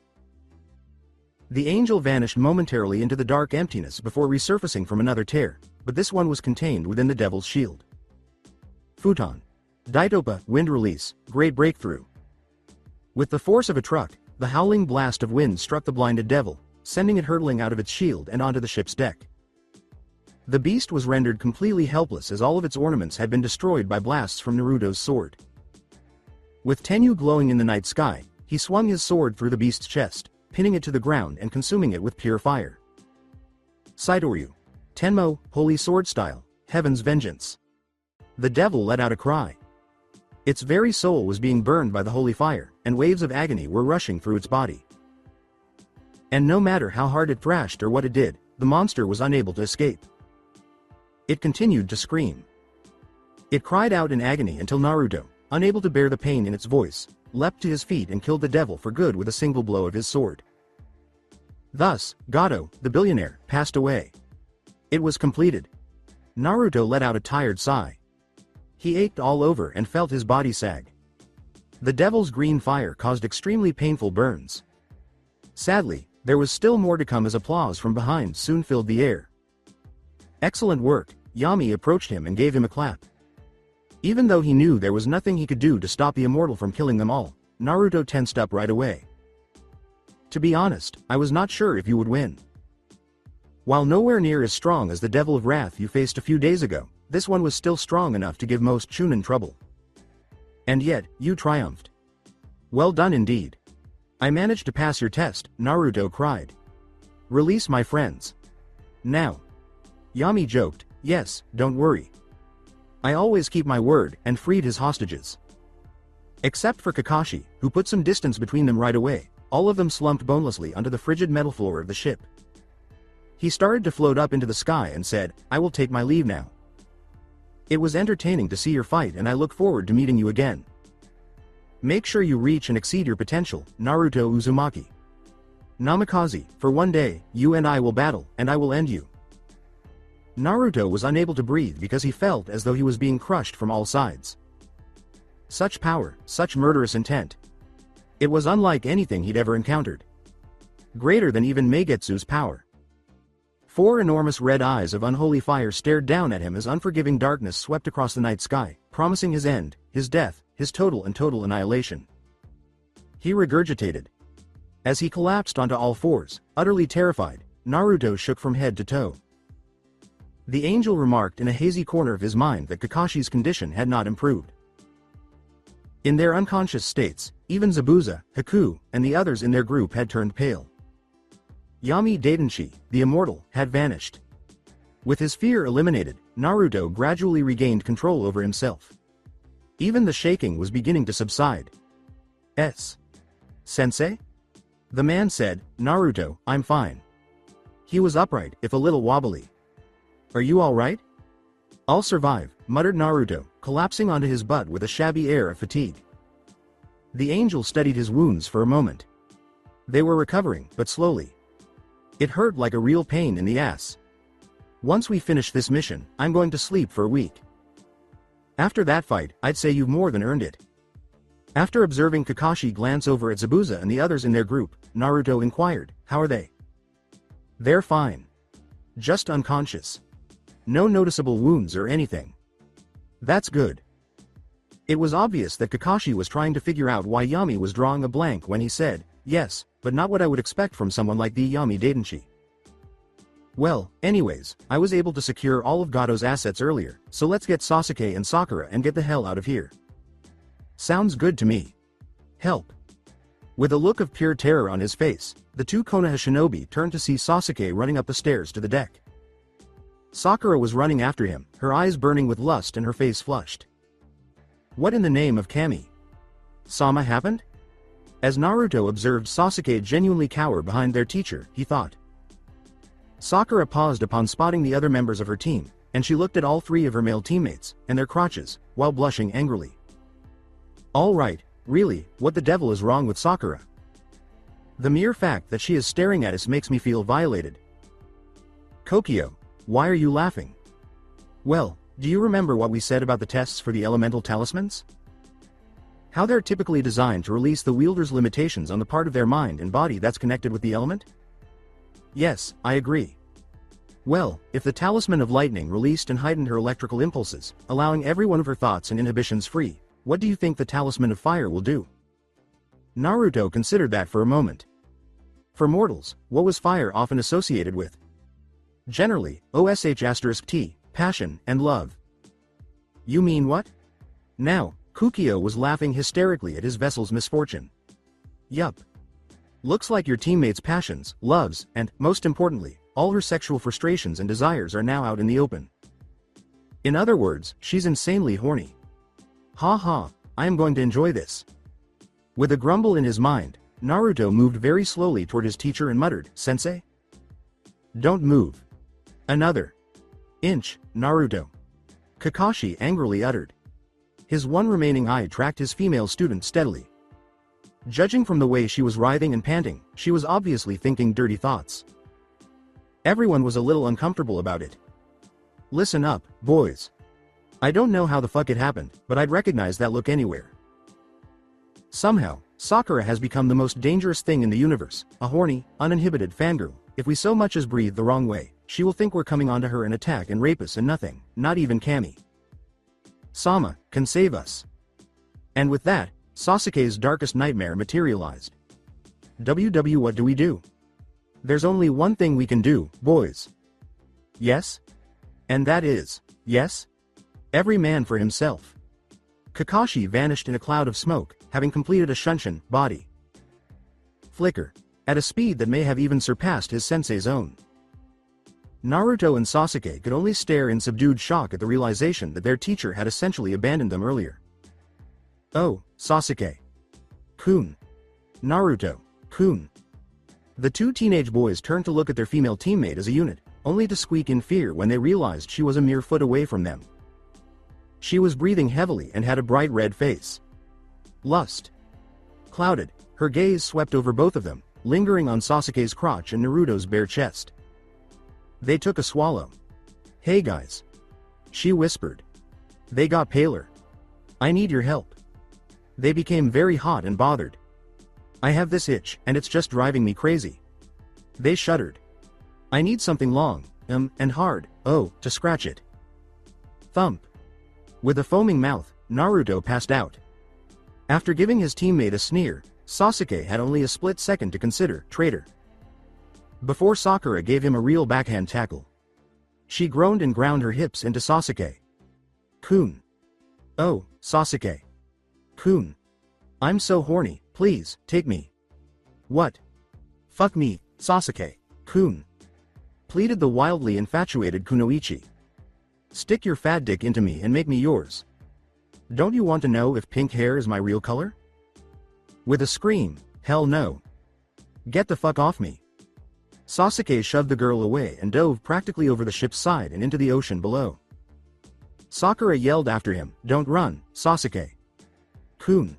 Speaker 2: The angel vanished momentarily into the dark emptiness before resurfacing from another tear, but this one was contained within the devil's shield. Futon. Daitopa, Wind Release, Great Breakthrough. With the force of a truck, the howling blast of wind struck the blinded devil, sending it hurtling out of its shield and onto the ship's deck. The beast was rendered completely helpless as all of its ornaments had been destroyed by blasts from Naruto's sword. With Tenyu glowing in the night sky, he swung his sword through the beast's chest, pinning it to the ground and consuming it with pure fire. Saidoryu. Tenmo, Holy Sword Style, Heaven's Vengeance. The devil let out a cry. Its very soul was being burned by the holy fire, and waves of agony were rushing through its body. And no matter how hard it thrashed or what it did, the monster was unable to escape. It continued to scream. It cried out in agony until Naruto, unable to bear the pain in its voice, leapt to his feet and killed the devil for good with a single blow of his sword. Thus, Gato, the billionaire, passed away. It was completed. Naruto let out a tired sigh. He ached all over and felt his body sag. The devil's green fire caused extremely painful burns. Sadly, there was still more to come as applause from behind soon filled the air. Excellent work, Yami approached him and gave him a clap. Even though he knew there was nothing he could do to stop the immortal from killing them all, Naruto tensed up right away. To be honest, I was not sure if you would win. While nowhere near as strong as the Devil of Wrath you faced a few days ago, this one was still strong enough to give most Chunin trouble. And yet, you triumphed. Well done indeed. I managed to pass your test, Naruto cried. Release my friends. Now. Yami joked, yes, don't worry. I always keep my word, and freed his hostages. Except for Kakashi, who put some distance between them right away, all of them slumped bonelessly onto the frigid metal floor of the ship. He started to float up into the sky and said, I will take my leave now. It was entertaining to see your fight and I look forward to meeting you again. Make sure you reach and exceed your potential, Naruto Uzumaki. Namikaze, for one day, you and I will battle, and I will end you. Naruto was unable to breathe because he felt as though he was being crushed from all sides. Such power, such murderous intent. It was unlike anything he'd ever encountered. Greater than even Meigetsu's power. 4 enormous red eyes of unholy fire stared down at him as unforgiving darkness swept across the night sky, promising his end, his death, his total annihilation. He regurgitated. As he collapsed onto all fours, utterly terrified, Naruto shook from head to toe. The angel remarked in a hazy corner of his mind that Kakashi's condition had not improved. In their unconscious states, even Zabuza, Haku, and the others in their group had turned pale. Yami Daidenshi, the immortal, had vanished. With his fear eliminated, Naruto gradually regained control over himself. Even the shaking was beginning to subside. Sensei? The man said, Naruto, I'm fine. He was upright, if a little wobbly. Are you alright? I'll survive, muttered Naruto, collapsing onto his butt with a shabby air of fatigue. The angel studied his wounds for a moment. They were recovering, but slowly. It hurt like a real pain in the ass. Once we finish this mission, I'm going to sleep for a week. After that fight, I'd say you've more than earned it. After observing Kakashi glance over at Zabuza and the others in their group, Naruto inquired, how are they? They're fine. Just unconscious. No noticeable wounds or anything. That's good. It was obvious that Kakashi was trying to figure out why Yami was drawing a blank when he said, yes, but not what I would expect from someone like the Yami Daidenshi. Well, anyways, I was able to secure all of Gato's assets earlier, so let's get Sasuke and Sakura and get the hell out of here. Sounds good to me. Help. With a look of pure terror on his face, the 2 Konoha shinobi turned to see Sasuke running up the stairs to the deck. Sakura was running after him, her eyes burning with lust and her face flushed. What in the name of Kami? Sama happened? As Naruto observed Sasuke genuinely cower behind their teacher, he thought. Sakura paused upon spotting the other members of her team, and she looked at all 3 of her male teammates, and their crotches, while blushing angrily. Alright, really, what the devil is wrong with Sakura? The mere fact that she is staring at us makes me feel violated. Kokyo, why are you laughing? Well, do you remember what we said about the tests for the elemental talismans? How they're typically designed to release the wielder's limitations on the part of their mind and body that's connected with the element? Yes, I agree. Well, if the talisman of lightning released and heightened her electrical impulses, allowing every one of her thoughts and inhibitions free, what do you think the talisman of fire will do? Naruto considered that for a moment. For mortals, what was fire often associated with? Generally, OSH*T, passion, and love. You mean what? Now, Kukio was laughing hysterically at his vessel's misfortune. Yup. Looks like your teammate's passions, loves, and, most importantly, all her sexual frustrations and desires are now out in the open. In other words, she's insanely horny. Ha ha, I am going to enjoy this. With a grumble in his mind, Naruto moved very slowly toward his teacher and muttered, "Sensei? Don't move. Another inch, Naruto." Kakashi angrily uttered. His one remaining eye tracked his female student steadily. Judging from the way she was writhing and panting, she was obviously thinking dirty thoughts. Everyone was a little uncomfortable about it. "Listen up, boys. I don't know how the fuck it happened, but I'd recognize that look anywhere. Somehow, Sakura has become the most dangerous thing in the universe, a horny, uninhibited fangirl. If we so much as breathe the wrong way, she will think we're coming onto her and attack and rape us, and nothing, not even Kami Sama, can save us." And with that, Sasuke's darkest nightmare materialized. What do we do? There's only one thing we can do, boys. Yes? And that is, yes? Every man for himself. Kakashi vanished in a cloud of smoke, having completed a Shunshin body flicker, at a speed that may have even surpassed his sensei's own. Naruto and Sasuke could only stare in subdued shock at the realization that their teacher had essentially abandoned them earlier. "Oh, Sasuke-kun. Naruto-kun." The two teenage boys turned to look at their female teammate as a unit, only to squeak in fear when they realized she was a mere foot away from them. She was breathing heavily and had a bright red face. Lust clouded, her gaze swept over both of them, lingering on Sasuke's crotch and Naruto's bare chest. They took a swallow. "Hey guys," she whispered. They got paler. "I need your help." They became very hot and bothered. "I have this itch, and it's just driving me crazy." They shuddered. "I need something long, and hard, to scratch it." Thump. With a foaming mouth, Naruto passed out. After giving his teammate a sneer, Sasuke had only a split second to consider, traitor, before Sakura gave him a real backhand tackle. She groaned and ground her hips into Sasuke-kun. "Oh, Sasuke-kun. I'm so horny, please, take me." "What? Fuck me, Sasuke-kun," pleaded the wildly infatuated Kunoichi. "Stick your fat dick into me and make me yours. Don't you want to know if pink hair is my real color?" With a scream, "Hell no. Get the fuck off me." Sasuke shoved the girl away and dove practically over the ship's side and into the ocean below. Sakura yelled after him, "Don't run, Sasuke-kun.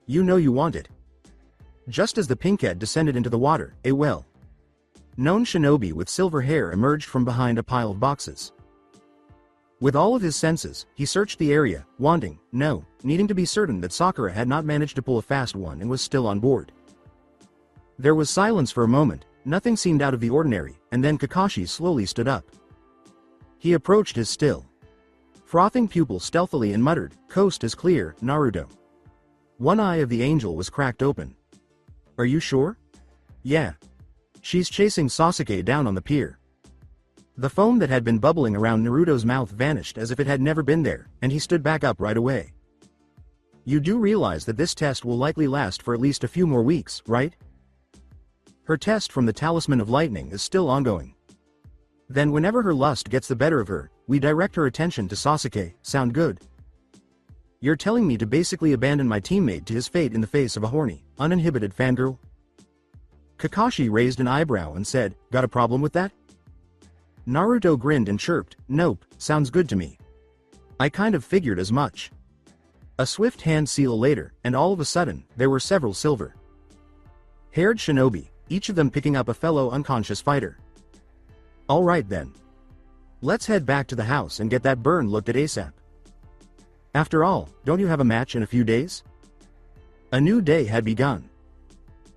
Speaker 2: You know you want it." Just as the pinkhead descended into the water, a well-known shinobi with silver hair emerged from behind a pile of boxes. With all of his senses, he searched the area, needing to be certain that Sakura had not managed to pull a fast one and was still on board. There was silence for a moment, nothing seemed out of the ordinary, and then Kakashi slowly stood up. He approached his still frothing pupil stealthily and muttered, "Coast is clear, Naruto." One eye of the angel was cracked open. "Are you sure?" "Yeah. She's chasing Sasuke down on the pier." The foam that had been bubbling around Naruto's mouth vanished as if it had never been there, and he stood back up right away. "You do realize that this test will likely last for at least a few more weeks, right?" "Her test from the Talisman of Lightning is still ongoing. Then whenever her lust gets the better of her, we direct her attention to Sasuke, sound good?" "You're telling me to basically abandon my teammate to his fate in the face of a horny, uninhibited fangirl?" Kakashi raised an eyebrow and said, "Got a problem with that?" Naruto grinned and chirped, "Nope, sounds good to me. I kind of figured as much." A swift hand seal later, and all of a sudden, there were several silver-haired shinobi, each of them picking up a fellow unconscious fighter. "All right then. Let's head back to the house and get that burn looked at ASAP. After all, don't you have a match in a few days?" A new day had begun.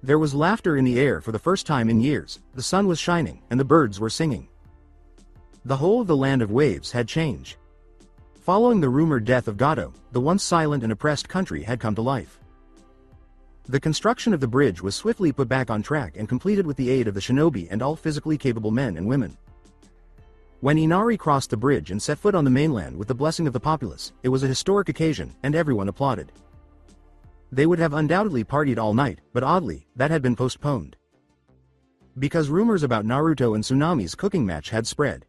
Speaker 2: There was laughter in the air for the first time in years, the sun was shining, and the birds were singing. The whole of the land of waves had changed. Following the rumored death of Gato, the once silent and oppressed country had come to life. The construction of the bridge was swiftly put back on track and completed with the aid of the shinobi and all physically capable men and women. When Inari crossed the bridge and set foot on the mainland with the blessing of the populace, it was a historic occasion, and everyone applauded. They would have undoubtedly partied all night, but oddly, that had been postponed. Because rumors about Naruto and Tsunami's cooking match had spread.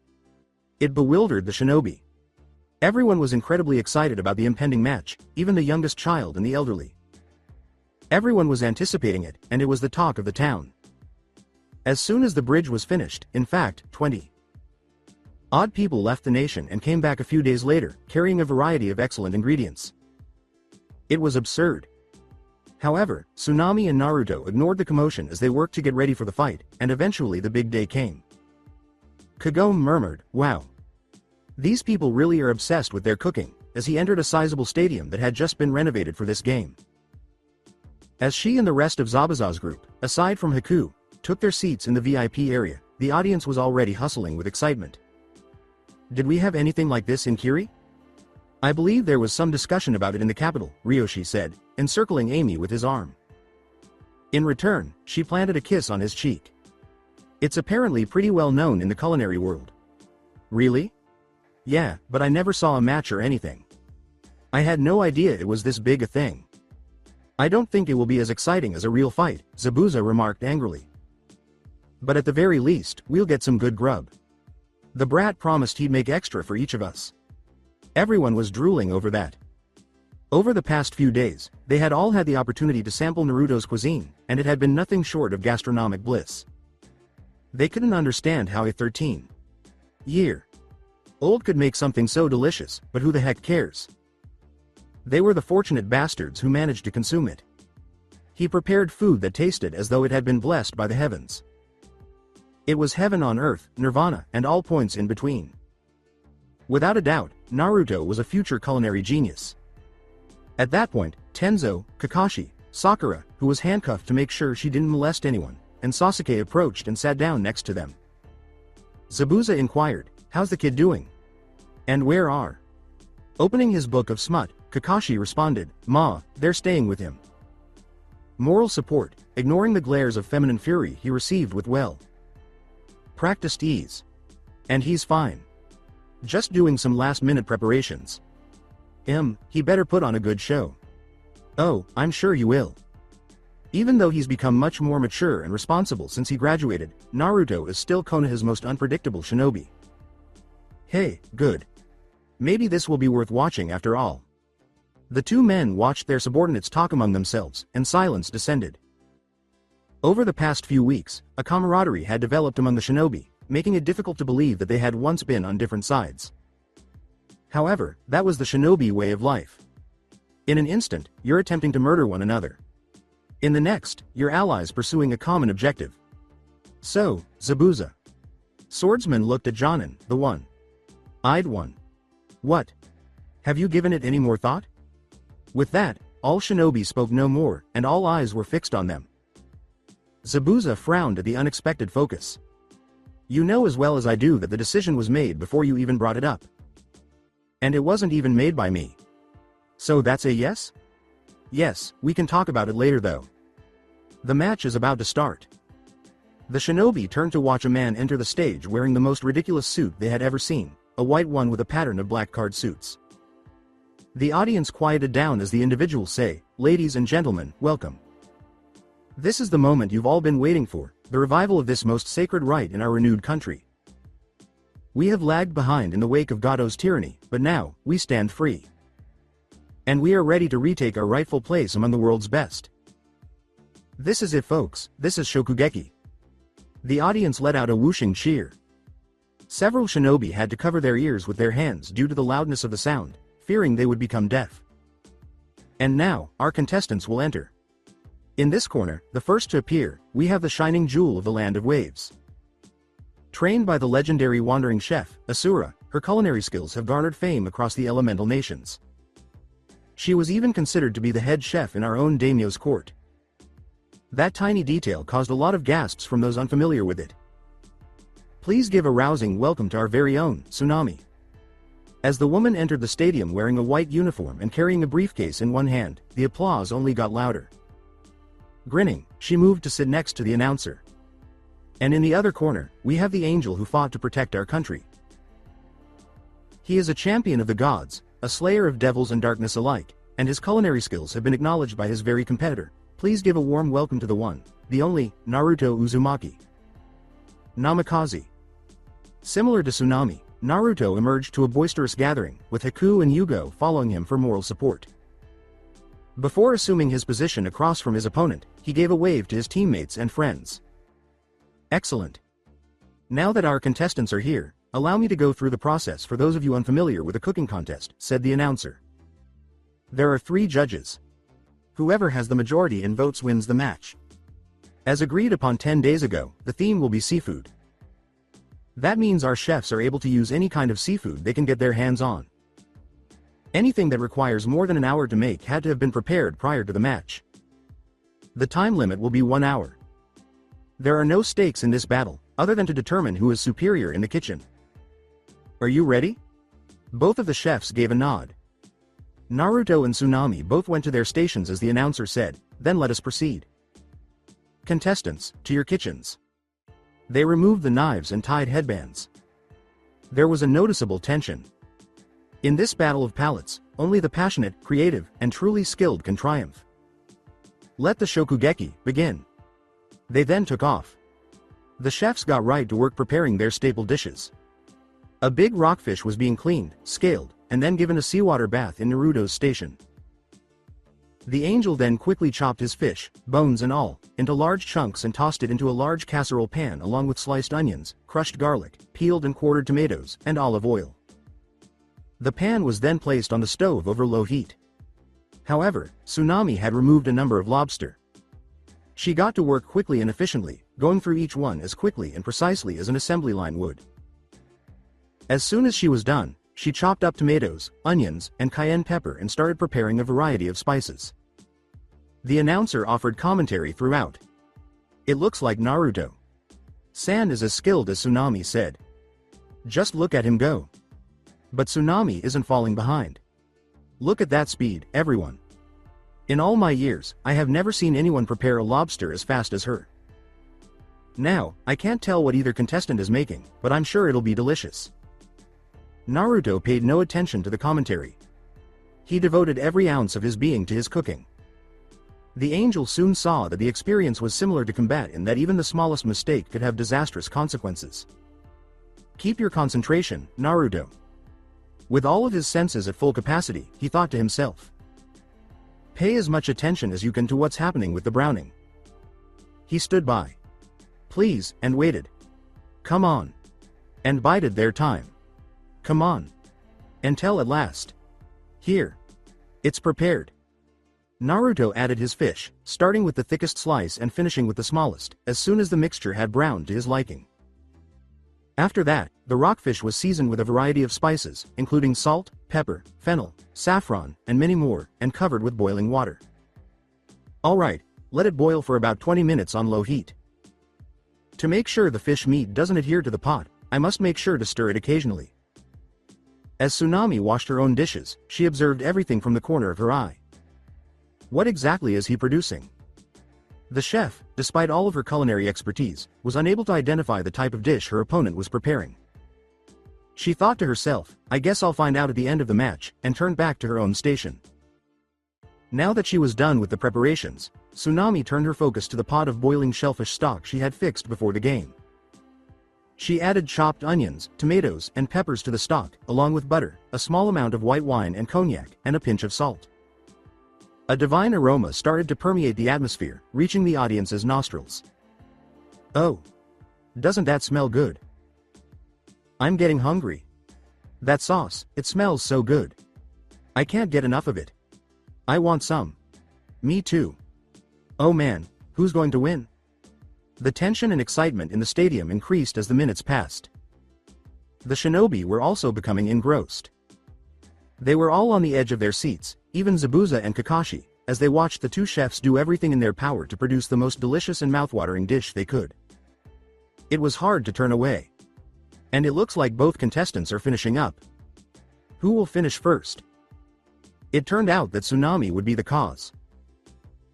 Speaker 2: It bewildered the shinobi. Everyone was incredibly excited about the impending match, even the youngest child and the elderly. Everyone was anticipating it, and it was the talk of the town. As soon as the bridge was finished, in fact, 20 odd people left the nation and came back a few days later, carrying a variety of excellent ingredients. It was absurd. However, Tsunami and Naruto ignored the commotion as they worked to get ready for the fight, and eventually the big day came. Kagome murmured, "Wow. These people really are obsessed with their cooking," as he entered a sizable stadium that had just been renovated for this game. As she and the rest of Zabuza's group, aside from Haku, took their seats in the VIP area, the audience was already hustling with excitement. Did we have anything like this in Kiri? I believe there was some discussion about it in the capital, Ryoshi said, encircling Amy with his arm. In return, she planted a kiss on his cheek. It's apparently pretty well known in the culinary world. Really? Yeah, but I never saw a match or anything. I had no idea it was this big a thing. I don't think it will be as exciting as a real fight, Zabuza remarked angrily. But at the very least, we'll get some good grub. The brat promised he'd make extra for each of us. Everyone was drooling over that. Over the past few days, they had all had the opportunity to sample Naruto's cuisine, and it had been nothing short of gastronomic bliss. They couldn't understand how a 13-year-old could make something so delicious, but who the heck cares? They were the fortunate bastards who managed to consume it. He prepared food that tasted as though it had been blessed by the heavens. It was heaven on earth, nirvana, and all points in between. Without a doubt, Naruto was a future culinary genius. At that point, Tenzo, Kakashi, Sakura, who was handcuffed to make sure she didn't molest anyone, and Sasuke approached and sat down next to them. Zabuza inquired, "How's the kid doing? And where are?" Opening his book of smut, Kakashi responded, "Ma, they're staying with him." Moral support, ignoring the glares of feminine fury he received with practiced ease. And he's fine. Just doing some last-minute preparations. He better put on a good show. Oh, I'm sure you will. Even though he's become much more mature and responsible since he graduated, Naruto is still Konoha's most unpredictable shinobi. Hey, good. Maybe this will be worth watching after all. The two men watched their subordinates talk among themselves, and silence descended. Over the past few weeks, a camaraderie had developed among the shinobi, making it difficult to believe that they had once been on different sides. However, that was the shinobi way of life. In an instant, you're attempting to murder one another. In the next, you're allies pursuing a common objective. So, Zabuza. Swordsman looked at Jonin, the one-eyed one. What? Have you given it any more thought? With that, all shinobi spoke no more, and all eyes were fixed on them. Zabuza frowned at the unexpected focus. You know as well as I do that the decision was made before you even brought it up. And it wasn't even made by me. So that's a yes? Yes, we can talk about it later though. The match is about to start. The shinobi turned to watch a man enter the stage wearing the most ridiculous suit they had ever seen, a white one with a pattern of black card suits. The audience quieted down as the individuals say, "Ladies and gentlemen, welcome. This is the moment you've all been waiting for, the revival of this most sacred rite in our renewed country. We have lagged behind in the wake of Gado's tyranny, but now, we stand free. And we are ready to retake our rightful place among the world's best. This is it folks, this is Shokugeki." The audience let out a whooshing cheer. Several shinobi had to cover their ears with their hands due to the loudness of the sound, fearing they would become deaf. And now, our contestants will enter. In this corner, the first to appear, we have the shining jewel of the land of waves. Trained by the legendary wandering chef, Asura, her culinary skills have garnered fame across the elemental nations. She was even considered to be the head chef in our own daimyo's court. That tiny detail caused a lot of gasps from those unfamiliar with it. Please give a rousing welcome to our very own, Tsunami. As the woman entered the stadium wearing a white uniform and carrying a briefcase in one hand, the applause only got louder. Grinning, she moved to sit next to the announcer. And in the other corner, we have the angel who fought to protect our country. He is a champion of the gods, a slayer of devils and darkness alike, and his culinary skills have been acknowledged by his very competitor. Please give a warm welcome to the one, the only, Naruto Uzumaki. Namikaze. Similar to Tsunami, Naruto emerged to a boisterous gathering, with Haku and Yugo following him for moral support. Before assuming his position across from his opponent, he gave a wave to his teammates and friends. Excellent. Now that our contestants are here, allow me to go through the process for those of you unfamiliar with a cooking contest, said the announcer. There are 3 judges. Whoever has the majority in votes wins the match. As agreed upon 10 days ago, the theme will be seafood. That means our chefs are able to use any kind of seafood they can get their hands on. Anything that requires more than an hour to make had to have been prepared prior to the match. The time limit will be 1 hour. There are no stakes in this battle, other than to determine who is superior in the kitchen. Are you ready? Both of the chefs gave a nod. Naruto and Tsunami both went to their stations as the announcer said, then let us proceed. Contestants, to your kitchens. They removed the knives and tied headbands. There was a noticeable tension. In this battle of palates, only the passionate, creative, and truly skilled can triumph. Let the shokugeki begin. They then took off. The chefs got right to work preparing their staple dishes. A big rockfish was being cleaned, scaled, and then given a seawater bath in Naruto's station. The angel then quickly chopped his fish, bones and all, into large chunks and tossed it into a large casserole pan along with sliced onions, crushed garlic, peeled and quartered tomatoes, and olive oil. The pan was then placed on the stove over low heat. However, Tsunami had removed a number of lobster. She got to work quickly and efficiently, going through each one as quickly and precisely as an assembly line would. As soon as she was done, she chopped up tomatoes, onions, and cayenne pepper and started preparing a variety of spices. The announcer offered commentary throughout. It looks like Naruto. San is as skilled as Tsunami said. Just look at him go. But Tsunami isn't falling behind. Look at that speed, everyone. In all my years, I have never seen anyone prepare a lobster as fast as her. Now, I can't tell what either contestant is making, but I'm sure it'll be delicious. Naruto paid no attention to the commentary. He devoted every ounce of his being to his cooking. The angel soon saw that the experience was similar to combat in that even the smallest mistake could have disastrous consequences. Keep your concentration, Naruto. With all of his senses at full capacity, he thought to himself. Pay as much attention as you can to what's happening with the browning. He stood by. Please, and waited. Come on. And bided their time. Come on. Until at last. Here. It's prepared. Naruto added his fish, starting with the thickest slice and finishing with the smallest, as soon as the mixture had browned to his liking. After that, the rockfish was seasoned with a variety of spices, including salt, pepper, fennel, saffron, and many more, and covered with boiling water. Alright, let it boil for about 20 minutes on low heat. To make sure the fish meat doesn't adhere to the pot, I must make sure to stir it occasionally. As Tsunami washed her own dishes, she observed everything from the corner of her eye. What exactly is he producing? The chef, despite all of her culinary expertise, was unable to identify the type of dish her opponent was preparing. She thought to herself, I guess I'll find out at the end of the match, and turned back to her own station. Now that she was done with the preparations, Tsunami turned her focus to the pot of boiling shellfish stock she had fixed before the game. She added chopped onions, tomatoes, and peppers to the stock, along with butter, a small amount of white wine and cognac, and a pinch of salt. A divine aroma started to permeate the atmosphere, reaching the audience's nostrils. Oh! Doesn't that smell good? I'm getting hungry. That sauce, it smells so good. I can't get enough of it. I want some. Me too. Oh man, who's going to win? The tension and excitement in the stadium increased as the minutes passed. The shinobi were also becoming engrossed. They were all on the edge of their seats, even Zabuza and Kakashi, as they watched the two chefs do everything in their power to produce the most delicious and mouthwatering dish they could. It was hard to turn away. And it looks like both contestants are finishing up. Who will finish first? It turned out that Tsunami would be the cause.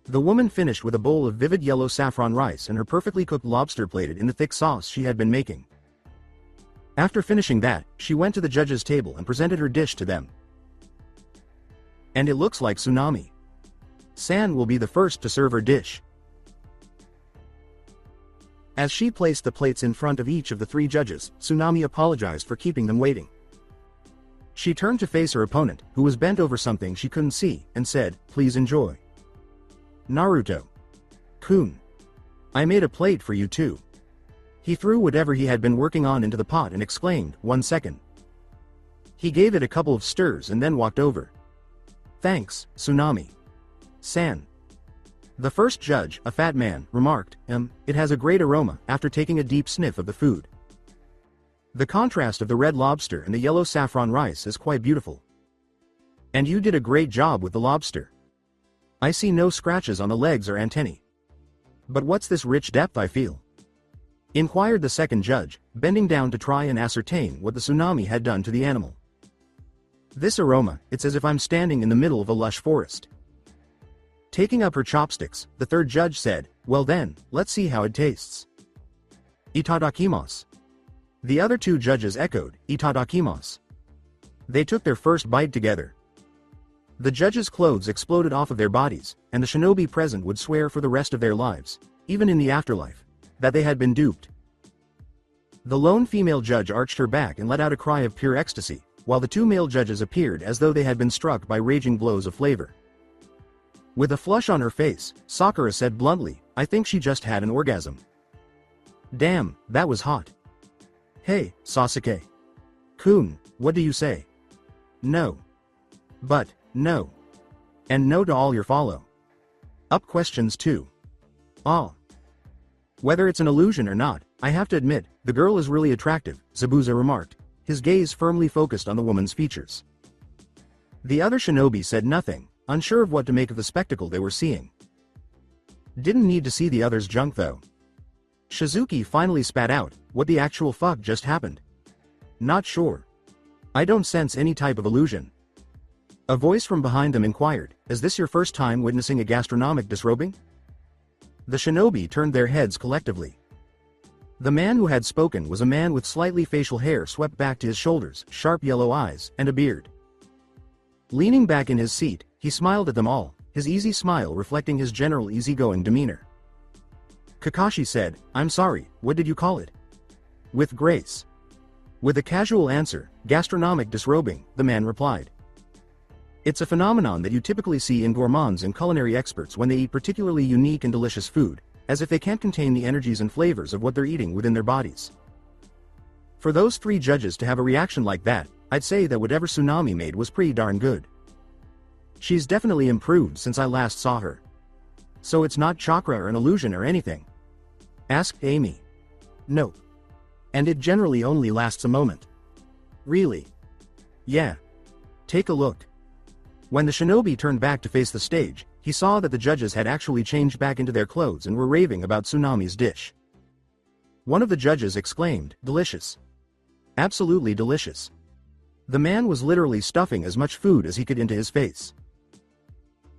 Speaker 2: The woman finished with a bowl of vivid yellow saffron rice and her perfectly cooked lobster plated in the thick sauce she had been making. After finishing that, she went to the judges' table and presented her dish to them. And it looks like Tsunami. San will be the first to serve her dish. As she placed the plates in front of each of the three judges, Tsunami apologized for keeping them waiting. She turned to face her opponent, who was bent over something she couldn't see, and said, "Please enjoy." Naruto-kun. I made a plate for you too. He threw whatever he had been working on into the pot and exclaimed, "1 second." He gave it a couple of stirs and then walked over. "Thanks, Tsunami-san." The first judge, a fat man, remarked, "It has a great aroma," after taking a deep sniff of the food. The contrast of the red lobster and the yellow saffron rice is quite beautiful. And you did a great job with the lobster. I see no scratches on the legs or antennae. But what's this rich depth I feel? Inquired the second judge, bending down to try and ascertain what the tsunami had done to the animal. This aroma, it's as if I'm standing in the middle of a lush forest. Taking up her chopsticks, the third judge said, "Well then, let's see how it tastes." "Itadakimasu." The other two judges echoed, "Itadakimasu." They took their first bite together. The judges' clothes exploded off of their bodies, and the shinobi present would swear for the rest of their lives, even in the afterlife, that they had been duped. The lone female judge arched her back and let out a cry of pure ecstasy, while the two male judges appeared as though they had been struck by raging blows of flavor. With a flush on her face, Sakura said bluntly, "I think she just had an orgasm." "Damn, that was hot." "Hey, Sasuke-kun, what do you say?" "No. But, no. And no to all your follow-up questions too." "Ah. Whether it's an illusion or not, I have to admit, the girl is really attractive," Zabuza remarked, his gaze firmly focused on the woman's features. The other shinobi said nothing, unsure of what to make of the spectacle they were seeing. Didn't need to see the other's junk though. Shizuki finally spat out, "What the actual fuck just happened?" "Not sure. I don't sense any type of illusion." A voice from behind them inquired, "Is this your first time witnessing a gastronomic disrobing?" The shinobi turned their heads collectively. The man who had spoken was a man with slightly facial hair swept back to his shoulders, sharp yellow eyes, and a beard. Leaning back in his seat, he smiled at them all, his easy smile reflecting his general easygoing demeanor. Kakashi said, "I'm sorry, what did you call it?" "With grace." With a casual answer, "Gastronomic disrobing," the man replied. It's a phenomenon that you typically see in gourmands and culinary experts when they eat particularly unique and delicious food, as if they can't contain the energies and flavors of what they're eating within their bodies. For those three judges to have a reaction like that, I'd say that whatever Tsunami made was pretty darn good. She's definitely improved since I last saw her. "So it's not chakra or an illusion or anything?" asked Amy. "No. And it generally only lasts a moment." "Really?" "Yeah. Take a look." When the shinobi turned back to face the stage, he saw that the judges had actually changed back into their clothes and were raving about Tsunami's dish. One of the judges exclaimed, "Delicious. Absolutely delicious." The man was literally stuffing as much food as he could into his face.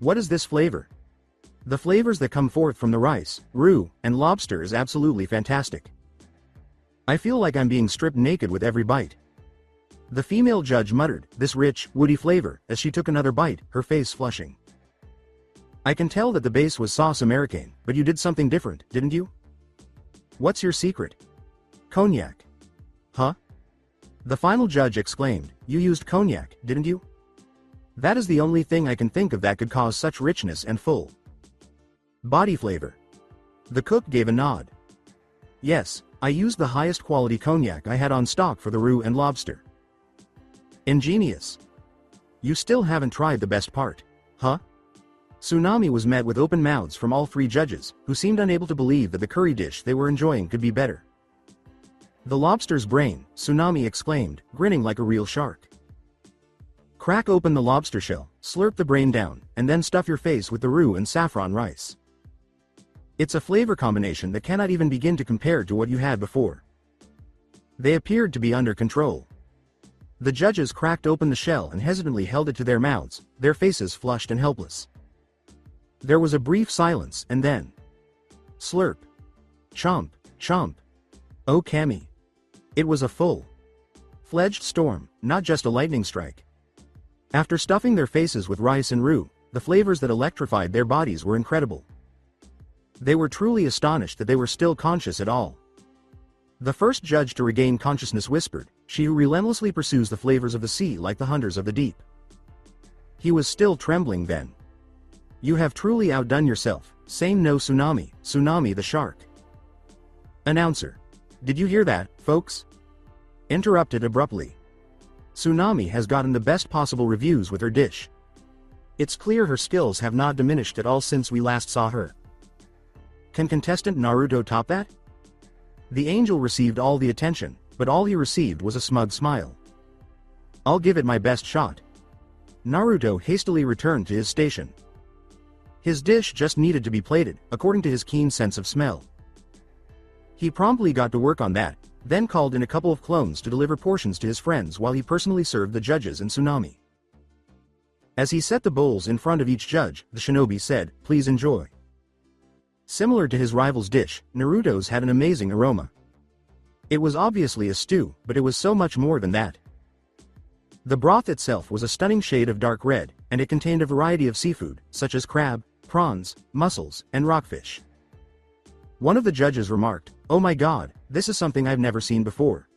Speaker 2: "What is this flavor?" "The flavors that come forth from the rice, roux, and lobster is absolutely fantastic. I feel like I'm being stripped naked with every bite." The female judge muttered, "This rich, woody flavor," as she took another bite, her face flushing. "I can tell that the base was sauce Americaine, but you did something different, didn't you?" "What's your secret?" "Cognac." "Huh?" The final judge exclaimed, "You used cognac, didn't you?" "That is the only thing I can think of that could cause such richness and full body flavor." The cook gave a nod. "Yes, I used the highest quality cognac I had on stock for the roux and lobster." "Ingenious. You still haven't tried the best part, huh?" Tsunami was met with open mouths from all three judges, who seemed unable to believe that the curry dish they were enjoying could be better. "The lobster's brain," Tsunami exclaimed, grinning like a real shark. "Crack open the lobster shell, slurp the brain down, and then stuff your face with the roux and saffron rice. It's a flavor combination that cannot even begin to compare to what you had before." They appeared to be under control. The judges cracked open the shell and hesitantly held it to their mouths, their faces flushed and helpless. There was a brief silence, and then, slurp. Chomp, chomp. Oh Cammy. It was a full-fledged storm, not just a lightning strike. After stuffing their faces with rice and roux, the flavors that electrified their bodies were incredible. They were truly astonished that they were still conscious at all. The first judge to regain consciousness whispered, she who relentlessly pursues the flavors of the sea like the hunters of the deep. He was still trembling then. You have truly outdone yourself, same no Tsunami, Tsunami the shark. Announcer. Did you hear that, folks? Interrupted abruptly. Tsunami has gotten the best possible reviews with her dish. It's clear her skills have not diminished at all since we last saw her. Can contestant Naruto top that? The angel received all the attention, but all he received was a smug smile. I'll give it my best shot. Naruto hastily returned to his station. His dish just needed to be plated, according to his keen sense of smell. He promptly got to work on that, then called in a couple of clones to deliver portions to his friends while he personally served the judges and Tsunami. As he set the bowls in front of each judge, the shinobi said, "Please enjoy." Similar to his rival's dish, Naruto's had an amazing aroma. It was obviously a stew, but it was so much more than that. The broth itself was a stunning shade of dark red, and it contained a variety of seafood, such as crab, prawns, mussels, and rockfish. One of the judges remarked, "Oh my god, this is something I've never seen before.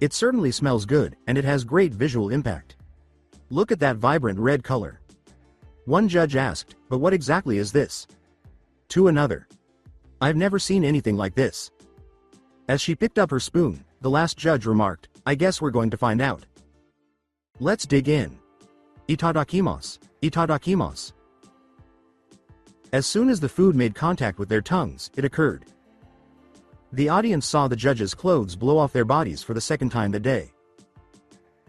Speaker 2: It certainly smells good, and it has great visual impact. Look at that vibrant red color." One judge asked, "But what exactly is this?" To another, "I've never seen anything like this." As she picked up her spoon, the last judge remarked, "I guess we're going to find out. Let's dig in. Itadakimasu, itadakimasu." As soon as the food made contact with their tongues, it occurred. The audience saw the judges' clothes blow off their bodies for the second time that day.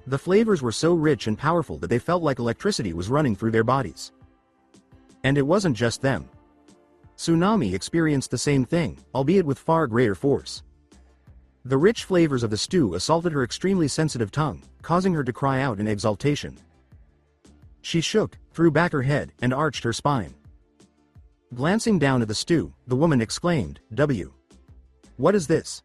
Speaker 2: The flavors were so rich and powerful that they felt like electricity was running through their bodies. And it wasn't just them. Tsunami experienced the same thing, albeit with far greater force. The rich flavors of the stew assaulted her extremely sensitive tongue, causing her to cry out in exultation. She shook, threw back her head, and arched her spine. Glancing down at the stew, the woman exclaimed, "W. What is this?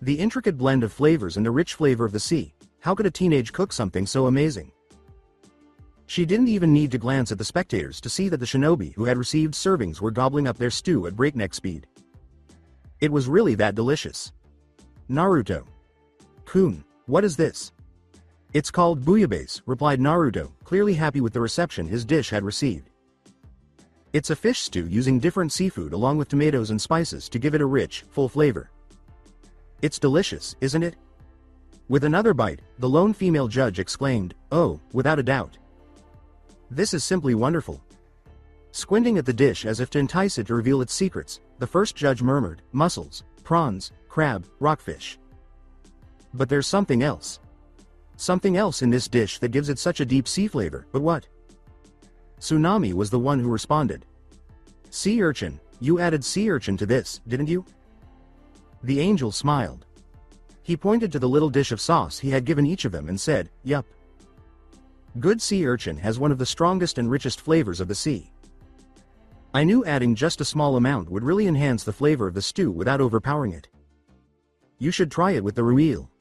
Speaker 2: The intricate blend of flavors and the rich flavor of the sea. How could a teenage cook something so amazing?" She didn't even need to glance at the spectators to see that the shinobi who had received servings were gobbling up their stew at breakneck speed. It was really that delicious. Naruto. "Kun, what is this?" "It's called bouillabaisse," replied Naruto, clearly happy with the reception his dish had received. It's a fish stew using different seafood along with tomatoes and spices to give it a rich, full flavor. It's delicious, isn't it? With another bite, the lone female judge exclaimed, "Oh, without a doubt. This is simply wonderful." Squinting at the dish as if to entice it to reveal its secrets, the first judge murmured, "Mussels, prawns, crab, rockfish. But there's something else. Something else in this dish that gives it such a deep sea flavor, but what?" Tsunami was the one who responded. "Sea urchin, you added sea urchin to this, didn't you?" The angel smiled. He pointed to the little dish of sauce he had given each of them and said, "Yup. Good sea urchin has one of the strongest and richest flavors of the sea. I knew adding just a small amount would really enhance the flavor of the stew without overpowering it. You should try it with the ruil.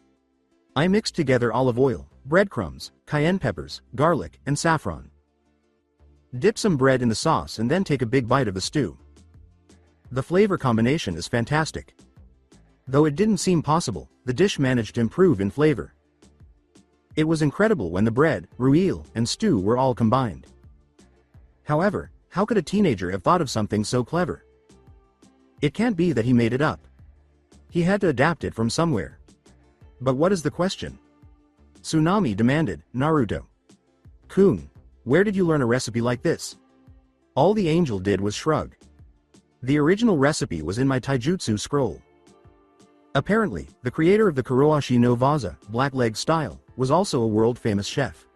Speaker 2: I mixed together olive oil, breadcrumbs, cayenne peppers, garlic, and saffron. Dip some bread in the sauce and then take a big bite of the stew. The flavor combination is fantastic." Though it didn't seem possible, the dish managed to improve in flavor. It was incredible when the bread, ruil, and stew were all combined. However, how could a teenager have thought of something so clever? It can't be that he made it up. He had to adapt it from somewhere. But what is the question? Tsunami demanded, "Naruto. Kun, where did you learn a recipe like this?" All the angel did was shrug. "The original recipe was in my taijutsu scroll." Apparently, the creator of the Kuroashi no Vaza, blackleg style, was also a world-famous chef.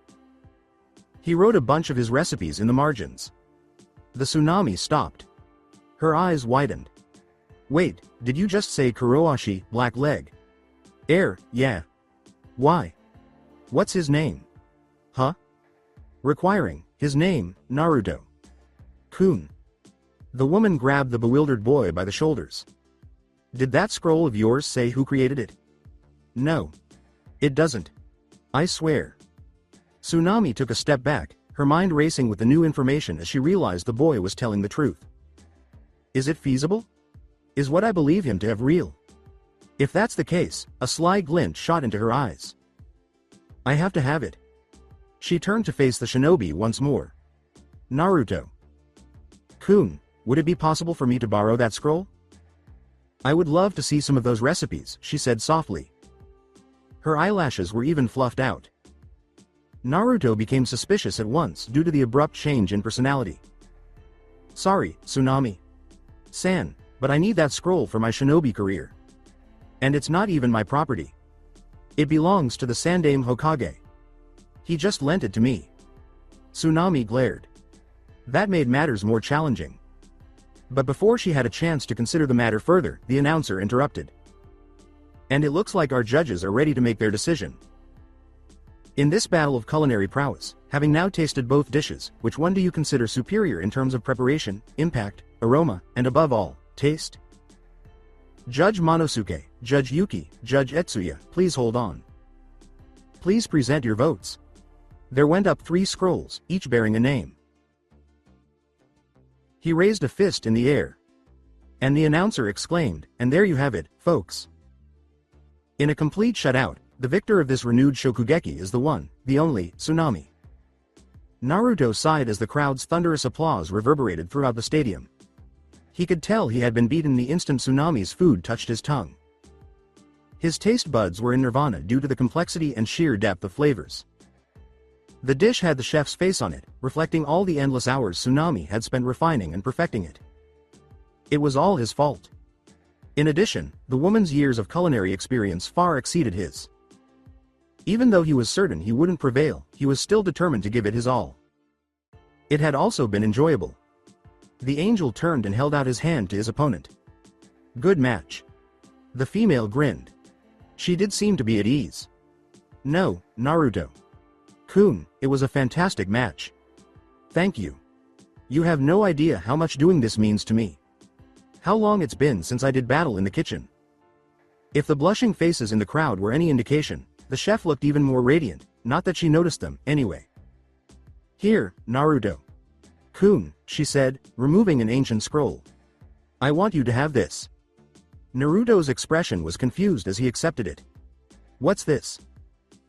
Speaker 2: He wrote a bunch of his recipes in the margins. The Tsunami stopped. Her eyes widened. "Wait, did you just say Kuroashi, blackleg?" Yeah. Why? What's his name?" "Huh?" "Requiring, his name, Naruto. Kun." The woman grabbed the bewildered boy by the shoulders. "Did that scroll of yours say who created it?" "No. It doesn't. I swear." Tsunami took a step back, her mind racing with the new information as she realized the boy was telling the truth. "Is it feasible? Is what I believe him to have real? If that's the case, a sly glint shot into her eyes. I have to have it. She turned to face the shinobi once more. Naruto. Kun, would it be possible for me to borrow that scroll? I would love to see some of those recipes, she said softly. Her eyelashes were even fluffed out. Naruto became suspicious at once due to the abrupt change in personality. Sorry, Tsunami-san, but I need that scroll for my shinobi career. And it's not even my property. It belongs to the Sandaime Hokage. He just lent it to me. Tsunami glared. That made matters more challenging. But before she had a chance to consider the matter further, the announcer interrupted. And it looks like our judges are ready to make their decision. In this battle of culinary prowess, having now tasted both dishes, which one do you consider superior in terms of preparation, impact, aroma, and above all, taste? Judge Monosuke, Judge Yuki, Judge Etsuya, please hold on. Please present your votes. There went up 3 scrolls, each bearing a name. He raised a fist in the air. And the announcer exclaimed, and there you have it, folks. In a complete shutout, the victor of this renewed Shokugeki is the one, the only, Tsunami. Naruto sighed as the crowd's thunderous applause reverberated throughout the stadium. He could tell he had been beaten the instant Tsunami's food touched his tongue. His taste buds were in nirvana due to the complexity and sheer depth of flavors. The dish had the chef's face on it, reflecting all the endless hours Tsunami had spent refining and perfecting it. It was all his fault. In addition, the woman's years of culinary experience far exceeded his. Even though he was certain he wouldn't prevail, he was still determined to give it his all. It had also been enjoyable. The angel turned and held out his hand to his opponent. Good match. The female grinned. She did seem to be at ease. No, Naruto-kun, it was a fantastic match. Thank you. You have no idea how much doing this means to me. How long it's been since I did battle in the kitchen. If the blushing faces in the crowd were any indication, the chef looked even more radiant, not that she noticed them, anyway. Here, Naruto-kun, she said, removing an ancient scroll. I want you to have this. Naruto's expression was confused as he accepted it. What's this?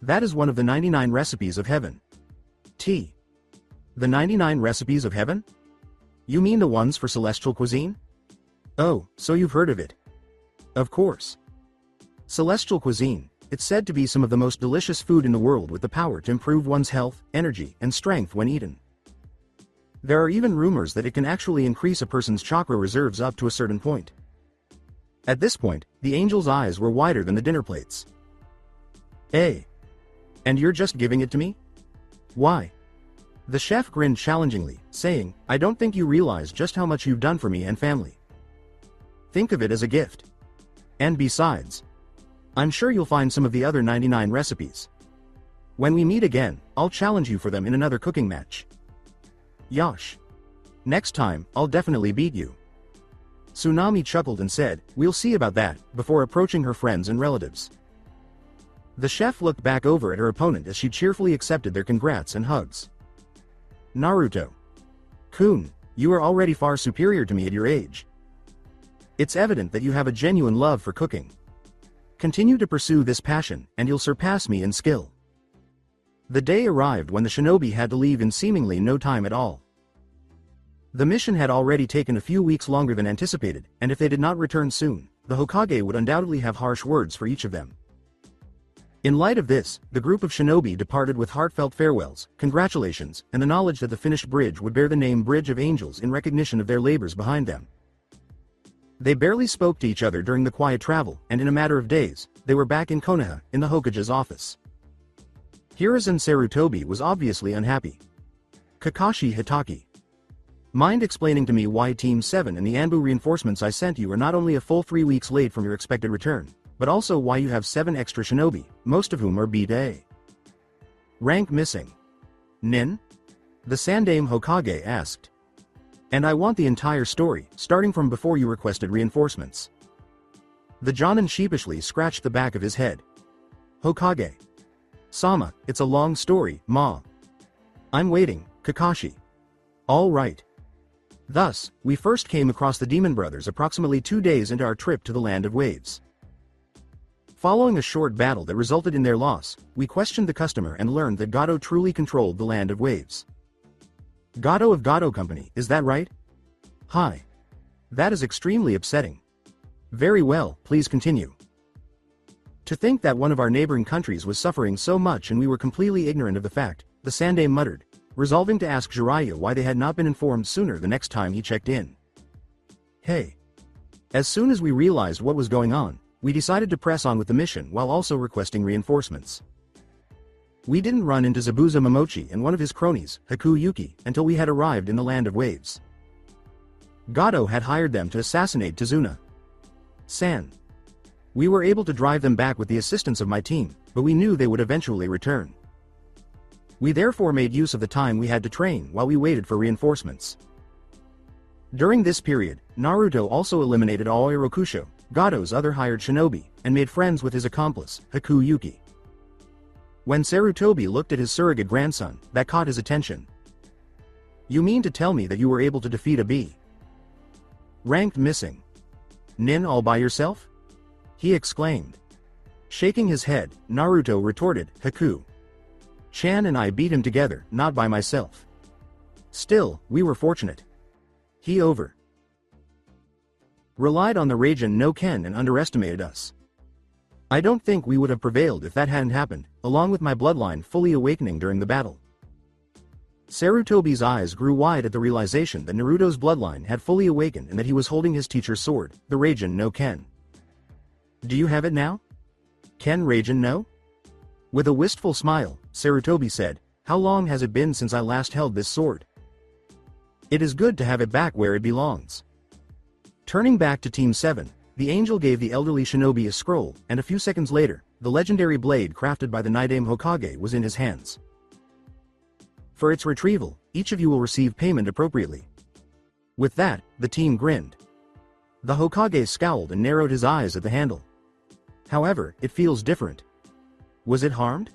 Speaker 2: That is one of the 99 recipes of heaven. Tea. The 99 recipes of heaven? You mean the ones for celestial cuisine? Oh, so you've heard of it. Of course. Celestial cuisine, it's said to be some of the most delicious food in the world with the power to improve one's health, energy, and strength when eaten. There are even rumors that it can actually increase a person's chakra reserves up to a certain point. At this point, the angel's eyes were wider than the dinner plates. Hey. And you're just giving it to me? Why? The chef grinned challengingly, saying, I don't think you realize just how much you've done for me and family. Think of it as a gift. And besides, I'm sure you'll find some of the other 99 recipes. When we meet again, I'll challenge you for them in another cooking match. Yosh. Next time, I'll definitely beat you. Tsunami chuckled and said, we'll see about that, before approaching her friends and relatives. The chef looked back over at her opponent as she cheerfully accepted their congrats and hugs. Naruto-kun, you are already far superior to me at your age. It's evident that you have a genuine love for cooking. Continue to pursue this passion, and you'll surpass me in skill. The day arrived when the shinobi had to leave in seemingly no time at all. The mission had already taken a few weeks longer than anticipated, and if they did not return soon, the Hokage would undoubtedly have harsh words for each of them. In light of this, the group of shinobi departed with heartfelt farewells, congratulations, and the knowledge that the finished bridge would bear the name Bridge of Angels in recognition of their labors behind them. They barely spoke to each other during the quiet travel, and in a matter of days, they were back in Konoha, in the Hokage's office. Hiruzen Sarutobi was obviously unhappy. Kakashi Hitaki. Mind explaining to me why Team 7 and the Anbu reinforcements I sent you are not only a full 3 weeks late from your expected return, but also why you have 7 extra shinobi, most of whom are B-A. Rank missing. Nin? The Sandaime Hokage asked. And I want the entire story, starting from before you requested reinforcements. The Jonin sheepishly scratched the back of his head. Hokage. Sama, it's a long story, Ma. I'm waiting, Kakashi. All right. Thus, we first came across the Demon Brothers approximately 2 days into our trip to the Land of Waves. Following a short battle that resulted in their loss, we questioned the customer and learned that Gato truly controlled the land of waves. Gato of Gato Company, is that right? Hi. That is extremely upsetting. Very well, please continue. To think that one of our neighboring countries was suffering so much and we were completely ignorant of the fact, the Sandaime muttered, resolving to ask Jiraiya why they had not been informed sooner the next time he checked in. Hey. As soon as we realized what was going on, we decided to press on with the mission while also requesting reinforcements. We didn't run into Zabuza Momochi and one of his cronies, Haku Yuki, until we had arrived in the land of waves. Gato had hired them to assassinate Tazuna-san. We were able to drive them back with the assistance of my team, but we knew they would eventually return. We therefore made use of the time we had to train while we waited for reinforcements. During this period, Naruto also eliminated Aoi Rokusho, Gato's other hired shinobi, and made friends with his accomplice, Haku Yuki. When Sarutobi looked at his surrogate grandson, that caught his attention. You mean to tell me that you were able to defeat a B? Ranked missing. Nin all by yourself? He exclaimed. Shaking his head, Naruto retorted, Haku-chan and I beat him together, not by myself. Still, we were fortunate. He relied on the Raijin no Ken and underestimated us. I don't think we would have prevailed if that hadn't happened, along with my bloodline fully awakening during the battle. Sarutobi's eyes grew wide at the realization that Naruto's bloodline had fully awakened and that he was holding his teacher's sword, the Raijin no Ken. Do you have it now? Ken Raijin no? With a wistful smile, Sarutobi said, how long has it been since I last held this sword? It is good to have it back where it belongs. Turning back to Team 7, the angel gave the elderly shinobi a scroll, and a few seconds later, the legendary blade crafted by the Nidaime Hokage was in his hands. For its retrieval, each of you will receive payment appropriately. With that, the team grinned. The Hokage scowled and narrowed his eyes at the handle. However, it feels different. Was it harmed?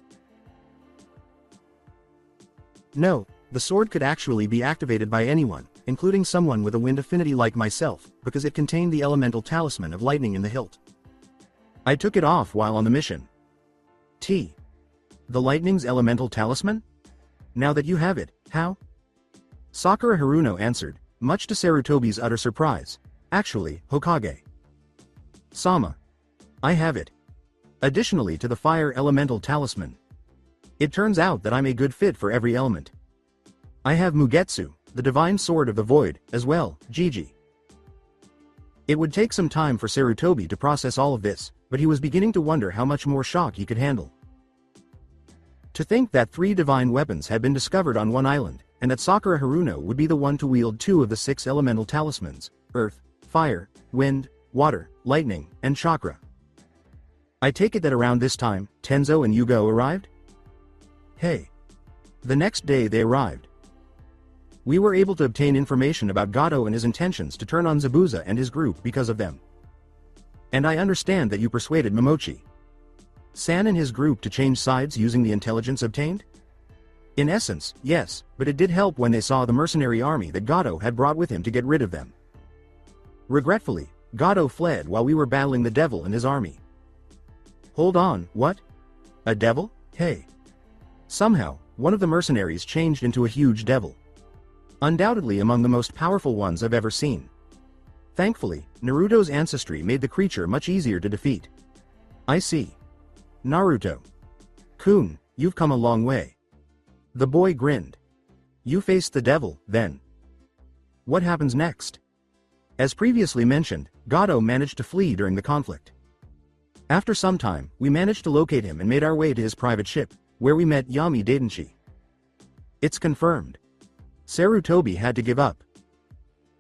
Speaker 2: No, the sword could actually be activated by anyone, including someone with a wind affinity like myself, because it contained the elemental talisman of lightning in the hilt. I took it off while on the mission. The lightning's elemental talisman? Now that you have it, how? Sakura Haruno answered, much to Sarutobi's utter surprise. Actually, Hokage Sama. I have it. Additionally to the fire elemental talisman. It turns out that I'm a good fit for every element. I have Mugetsu, the divine sword of the void, as well, Gigi. It would take some time for Sarutobi to process all of this, but he was beginning to wonder how much more shock he could handle. To think that 3 divine weapons had been discovered on one island, and that Sakura Haruno would be the one to wield 2 of the 6 elemental talismans, earth, fire, wind, water, lightning, and chakra. I take it that around this time, Tenzo and Yugo arrived? Hey. The next day they arrived. We were able to obtain information about Gato and his intentions to turn on Zabuza and his group because of them. And I understand that you persuaded Momochi-san and his group to change sides using the intelligence obtained? In essence, yes, but it did help when they saw the mercenary army that Gato had brought with him to get rid of them. Regretfully, Gato fled while we were battling the devil and his army. Hold on, what? A devil? Hey. Somehow, one of the mercenaries changed into a huge devil. Undoubtedly among the most powerful ones I've ever seen. Thankfully, Naruto's ancestry made the creature much easier to defeat. I see. Naruto-kun, you've come a long way. The boy grinned. You faced the devil, then. What happens next? As previously mentioned, Gato managed to flee during the conflict. After some time, we managed to locate him and made our way to his private ship, where we met Yami Daidenshi. It's confirmed. Sarutobi had to give up.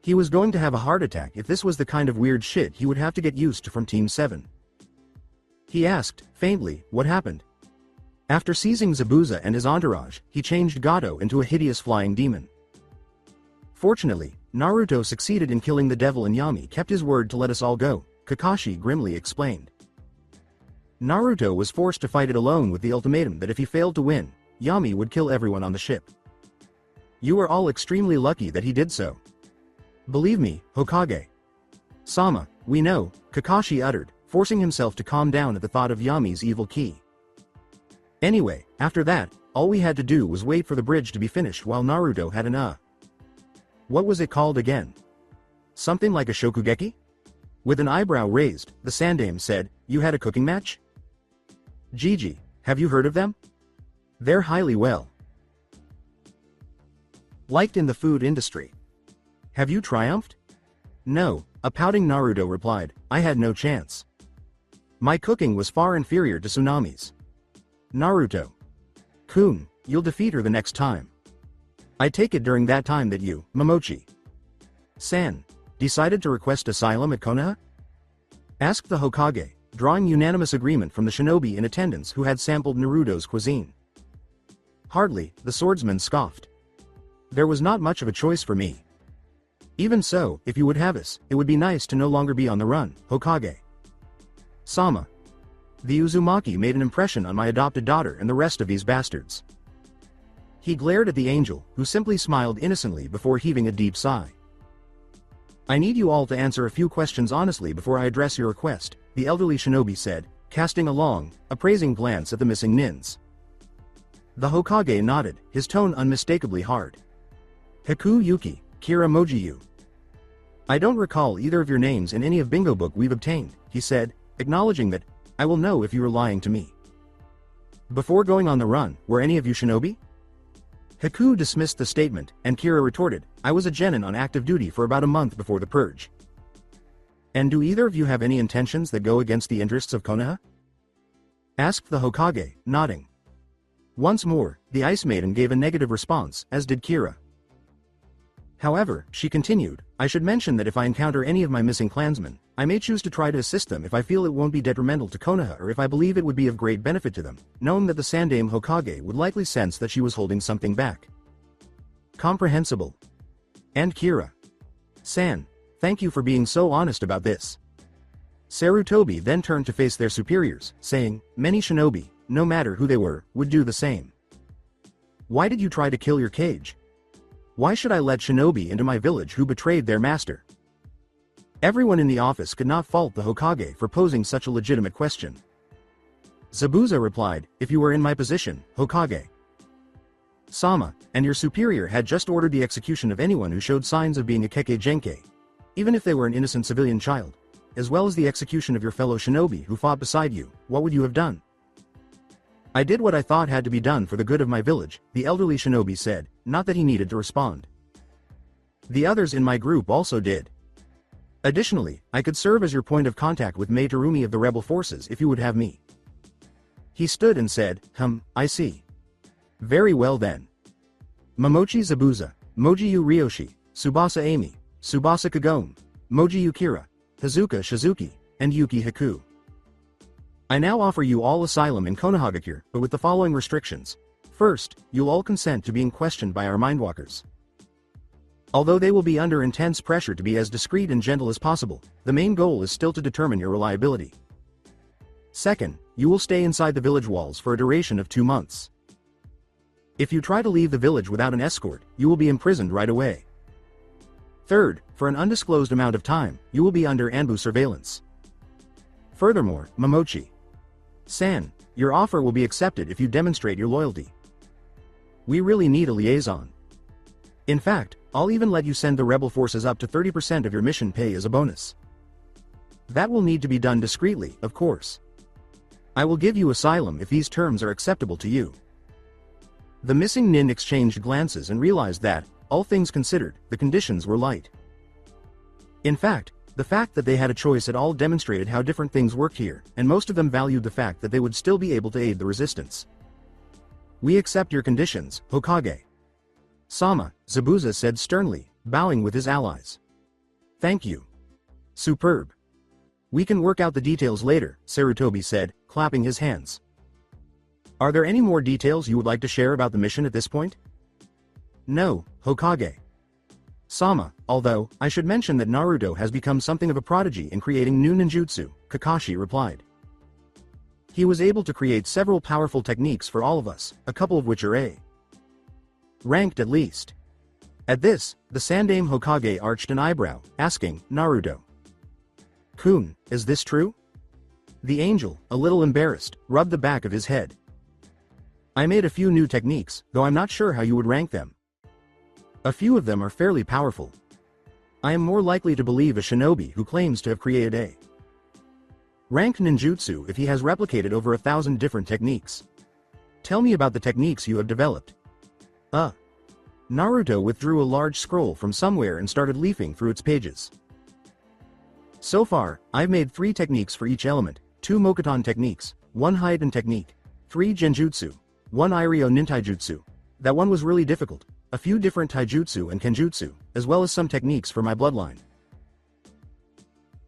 Speaker 2: He was going to have a heart attack if this was the kind of weird shit he would have to get used to from Team 7. He asked, faintly, what happened? After seizing Zabuza and his entourage, he changed Gato into a hideous flying demon. Fortunately, Naruto succeeded in killing the devil and Yami kept his word to let us all go, Kakashi grimly explained. Naruto was forced to fight it alone with the ultimatum that if he failed to win, Yami would kill everyone on the ship. You are all extremely lucky that he did so. Believe me, Hokage Sama, we know, Kakashi uttered, forcing himself to calm down at the thought of Yami's evil key. Anyway, after that, all we had to do was wait for the bridge to be finished while Naruto had an what was it called again? Something like a shokugeki? With an eyebrow raised, the Sandaime said, "You had a cooking match? Gigi, have you heard of them? They're highly well liked in the food industry. Have you triumphed?" "No," a pouting Naruto replied, "I had no chance. My cooking was far inferior to Tsunami's." Naruto-kun, you'll defeat her the next time. I take it during that time that you, Momochi-san, decided to request asylum at Konoha? Asked the Hokage, drawing unanimous agreement from the shinobi in attendance who had sampled Naruto's cuisine. Hardly, the swordsman scoffed. There was not much of a choice for me. Even so, if you would have us, it would be nice to no longer be on the run, Hokage. Sama. The Uzumaki made an impression on my adopted daughter and the rest of these bastards. He glared at the angel, who simply smiled innocently before heaving a deep sigh. I need you all to answer a few questions honestly before I address your request, the elderly shinobi said, casting a long, appraising glance at the missing nins. The Hokage nodded, his tone unmistakably hard. Haku Yuki, Kira Mojiyu. I don't recall either of your names in any of bingo book we've obtained, he said, acknowledging that, I will know if you are lying to me. Before going on the run, were any of you shinobi? Haku dismissed the statement, and Kira retorted, I was a genin on active duty for about a month before the purge. And do either of you have any intentions that go against the interests of Konoha? Asked the Hokage, nodding. Once more, the Ice Maiden gave a negative response, as did Kira. However, she continued, I should mention that if I encounter any of my missing clansmen, I may choose to try to assist them if I feel it won't be detrimental to Konoha or if I believe it would be of great benefit to them, knowing that the Sandaime Hokage would likely sense that she was holding something back. Comprehensible. And Kira-san, thank you for being so honest about this. Sarutobi then turned to face their superiors, saying, many shinobi, no matter who they were, would do the same. Why did you try to kill your Kage? Why should I let shinobi into my village who betrayed their master? Everyone in the office could not fault the Hokage for posing such a legitimate question. Zabuza replied, if you were in my position, Hokage Sama, and your superior had just ordered the execution of anyone who showed signs of being a Kekkei Genkei, even if they were an innocent civilian child, as well as the execution of your fellow shinobi who fought beside you, what would you have done? I did what I thought had to be done for the good of my village, the elderly shinobi said, not that he needed to respond. The others in my group also did. Additionally, I could serve as your point of contact with Mei Terumi of the rebel forces if you would have me. He stood and said, I see. Very well then. Momochi Zabuza, Mojiyu Ryoshi, Tsubasa Amy, Tsubasa Kagome, Mojiyu Kira, Hazuka Shizuki, and Yuki Haku. I now offer you all asylum in Konohagakure, but with the following restrictions. First, you'll all consent to being questioned by our mindwalkers. Although they will be under intense pressure to be as discreet and gentle as possible, the main goal is still to determine your reliability. Second, you will stay inside the village walls for a duration of 2 months. If you try to leave the village without an escort, you will be imprisoned right away. Third, for an undisclosed amount of time, you will be under Anbu surveillance. Furthermore, Momochi-san, your offer will be accepted if you demonstrate your loyalty. We really need a liaison. In fact, I'll even let you send the rebel forces up to 30% of your mission pay as a bonus. That will need to be done discreetly, of course. I will give you asylum if these terms are acceptable to you. The missing nin exchanged glances and realized that, all things considered, the conditions were light. In fact, the fact that they had a choice at all demonstrated how different things worked here, and most of them valued the fact that they would still be able to aid the resistance. We accept your conditions, Hokage. Sama, Zabuza said sternly, bowing with his allies. Thank you. Superb. We can work out the details later, Sarutobi said, clapping his hands. Are there any more details you would like to share about the mission at this point? No, Hokage. Sama, although, I should mention that Naruto has become something of a prodigy in creating new ninjutsu, Kakashi replied. He was able to create several powerful techniques for all of us, a couple of which are A. ranked at least. At this, the Sandaime Hokage arched an eyebrow, asking, Naruto-kun, is this true? The angel, a little embarrassed, rubbed the back of his head. I made a few new techniques, though I'm not sure how you would rank them. A few of them are fairly powerful. I am more likely to believe a shinobi who claims to have created a ranked ninjutsu if he has replicated over 1,000 different techniques. Tell me about the techniques you have developed. Naruto withdrew a large scroll from somewhere and started leafing through its pages. So far, I've made 3 techniques for each element, 2 Mokuton techniques, 1 Haiden technique, 3 Genjutsu, 1 Iryo Nintaijutsu. That one was really difficult, a few different taijutsu and kenjutsu, as well as some techniques for my bloodline.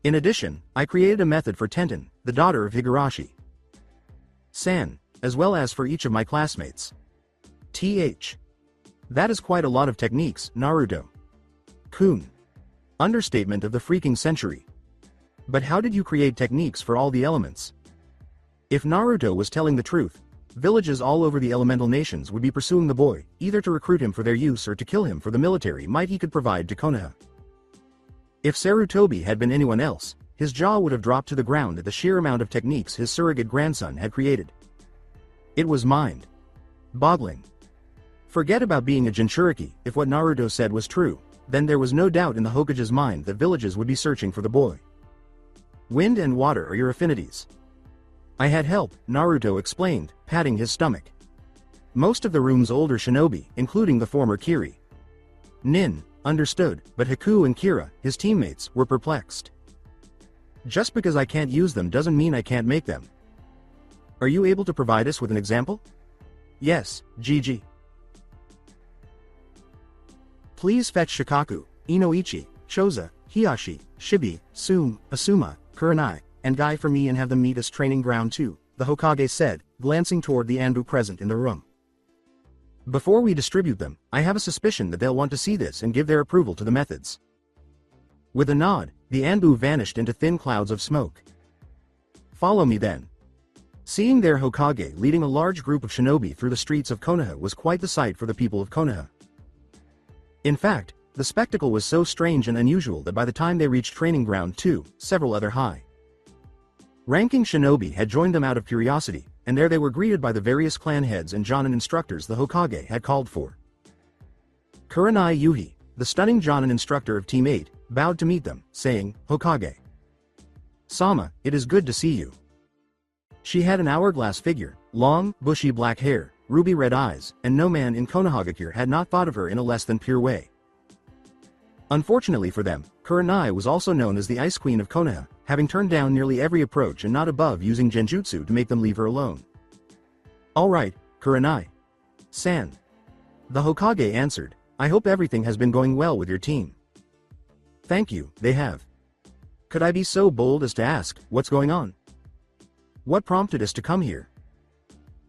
Speaker 2: In addition, I created a method for Tenten, the daughter of Higurashi-san, as well as for each of my classmates. That is quite a lot of techniques, Naruto-kun. Understatement of the freaking century. But how did you create techniques for all the elements? If Naruto was telling the truth, villages all over the elemental nations would be pursuing the boy, either to recruit him for their use or to kill him for the military might he could provide to Konoha. If Sarutobi had been anyone else, his jaw would have dropped to the ground at the sheer amount of techniques his surrogate grandson had created. It was mind-boggling. Forget about being a Jinchuriki. If what Naruto said was true, then there was no doubt in the Hokage's mind that villages would be searching for the boy. Wind and water are your affinities. I had help, Naruto explained, patting his stomach. Most of the room's older shinobi, including the former Kiri Nin, understood, but Haku and Kira, his teammates, were perplexed. Just because I can't use them doesn't mean I can't make them. Are you able to provide us with an example? Yes, Gigi. Please fetch Shikaku, Inoichi, Choza, Hiyashi, Shibi, Sum, Asuma, Kurenai, and Guy for me and have them meet us training ground too, the Hokage said, glancing toward the Anbu present in the room. Before we distribute them, I have a suspicion that they'll want to see this and give their approval to the methods. With a nod, the Anbu vanished into thin clouds of smoke. Follow me then. Seeing their Hokage leading a large group of shinobi through the streets of Konoha was quite the sight for the people of Konoha. In fact, the spectacle was so strange and unusual that by the time they reached training ground 2, several other high-ranking shinobi had joined them out of curiosity, and there they were greeted by the various clan heads and Jonin instructors the Hokage had called for. Kurenai Yuhi, the stunning Jonin instructor of Team 8, bowed to meet them, saying, "Hokage Sama, it is good to see you." She had an hourglass figure, long, bushy black hair, ruby red eyes, and no man in Konohagakure had not thought of her in a less than pure way. Unfortunately for them, Kurenai was also known as the Ice Queen of Konoha, having turned down nearly every approach and not above using genjutsu to make them leave her alone. "Alright, Kurenai-san." The Hokage answered, "I hope everything has been going well with your team." "Thank you, they have." "Could I be so bold as to ask, what's going on? What prompted us to come here?"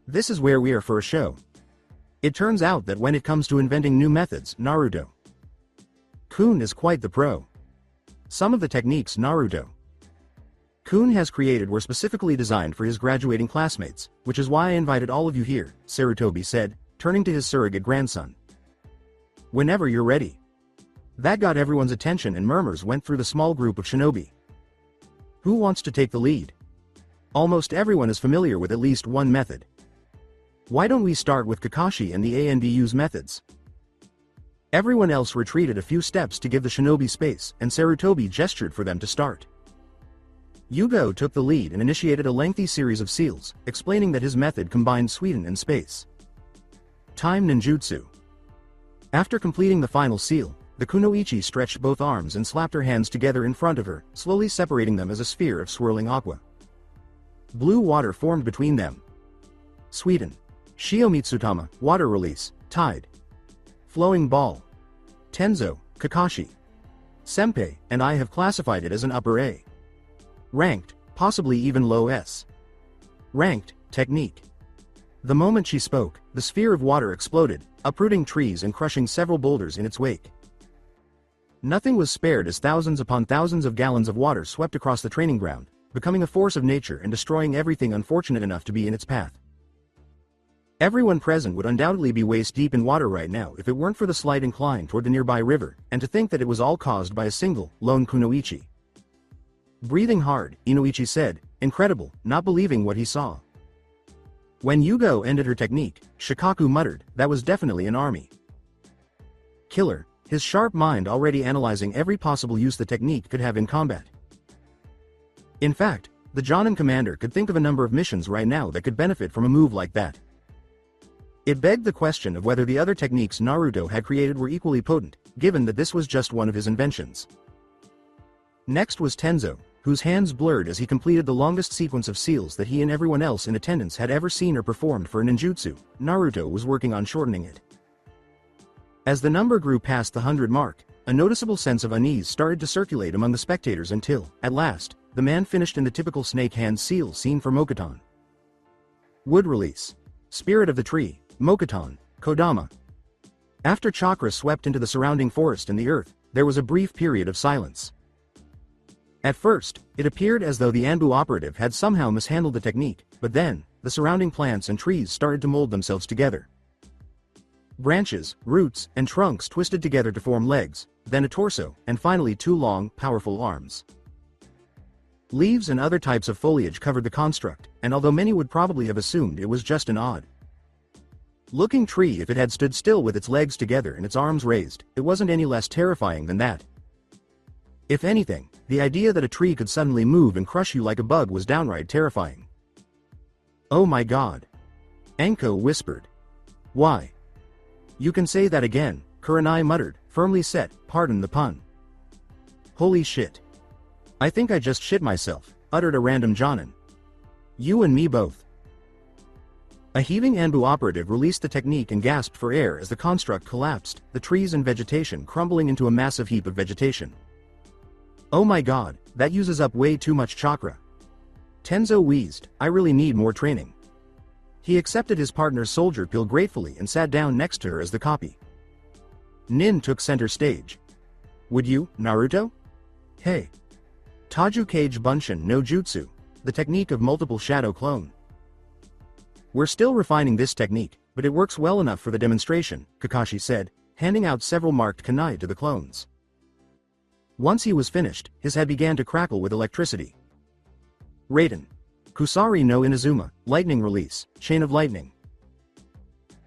Speaker 2: "This is where we are for a show. It turns out that when it comes to inventing new methods, Naruto-kun is quite the pro. Some of the techniques Naruto-kun has created were specifically designed for his graduating classmates, which is why I invited all of you here," Sarutobi said, turning to his surrogate grandson. "Whenever you're ready." That got everyone's attention and murmurs went through the small group of shinobi. Who wants to take the lead? Almost everyone is familiar with at least one method. Why don't we start with Kakashi and the ANBU's methods? Everyone else retreated a few steps to give the shinobi space, and Sarutobi gestured for them to start. Yugo took the lead and initiated a lengthy series of seals, explaining that his method combined Sweden and space time ninjutsu. After completing the final seal, the kunoichi stretched both arms and slapped her hands together in front of her, slowly separating them as a sphere of swirling aqua. Blue water formed between them. Sweden. Shiomitsutama, water release, tide. Flowing ball. Tenzo, Kakashi. Senpai, and I have classified it as an upper A. Ranked, possibly even low S. Ranked, technique. The moment she spoke, the sphere of water exploded, uprooting trees and crushing several boulders in its wake. Nothing was spared as thousands upon thousands of gallons of water swept across the training ground, becoming a force of nature and destroying everything unfortunate enough to be in its path. Everyone present would undoubtedly be waist-deep in water right now if it weren't for the slight incline toward the nearby river, and to think that it was all caused by a single, lone kunoichi. Breathing hard, Inoichi said, incredible, not believing what he saw. When Yugo ended her technique, Shikaku muttered, that was definitely an army killer, his sharp mind already analyzing every possible use the technique could have in combat. In fact, the Jonin commander could think of a number of missions right now that could benefit from a move like that. It begged the question of whether the other techniques Naruto had created were equally potent, given that this was just one of his inventions. Next was Tenzo, whose hands blurred as he completed the longest sequence of seals that he and everyone else in attendance had ever seen or performed for a ninjutsu. Naruto was working on shortening it. As the number grew past the 100 mark, a noticeable sense of unease started to circulate among the spectators until, at last, the man finished in the typical snake hand seal seen for Mokuton. Wood release. Spirit of the tree, Mokuton, Kodama. After Chakra swept into the surrounding forest and the earth, there was a brief period of silence. At first, it appeared as though the Anbu operative had somehow mishandled the technique, but then, the surrounding plants and trees started to mold themselves together. Branches, roots, and trunks twisted together to form legs, then a torso, and finally 2 long, powerful arms. Leaves and other types of foliage covered the construct, and although many would probably have assumed it was just an odd-looking tree if it had stood still with its legs together and its arms raised, it wasn't any less terrifying than that. If anything, the idea that a tree could suddenly move and crush you like a bug was downright terrifying. Oh my god. Anko whispered. Why? You can say that again, Kurenai muttered, firmly set, pardon the pun. Holy shit. I think I just shit myself, uttered a random Jonin. You and me both. A heaving Anbu operative released the technique and gasped for air as the construct collapsed, the trees and vegetation crumbling into a massive heap of vegetation. Oh my god, that uses up way too much chakra. Tenzo wheezed, I really need more training. He accepted his partner's soldier pill gratefully and sat down next to her as the copy. Nin took center stage. Would you, Naruto? Hey. Taju Kage Bunshin no Jutsu, the technique of multiple shadow clone. We're still refining this technique, but it works well enough for the demonstration, Kakashi said, handing out several marked kunai to the clones. Once he was finished, his head began to crackle with electricity. Raiden. Kusari no Inazuma, lightning release, chain of lightning.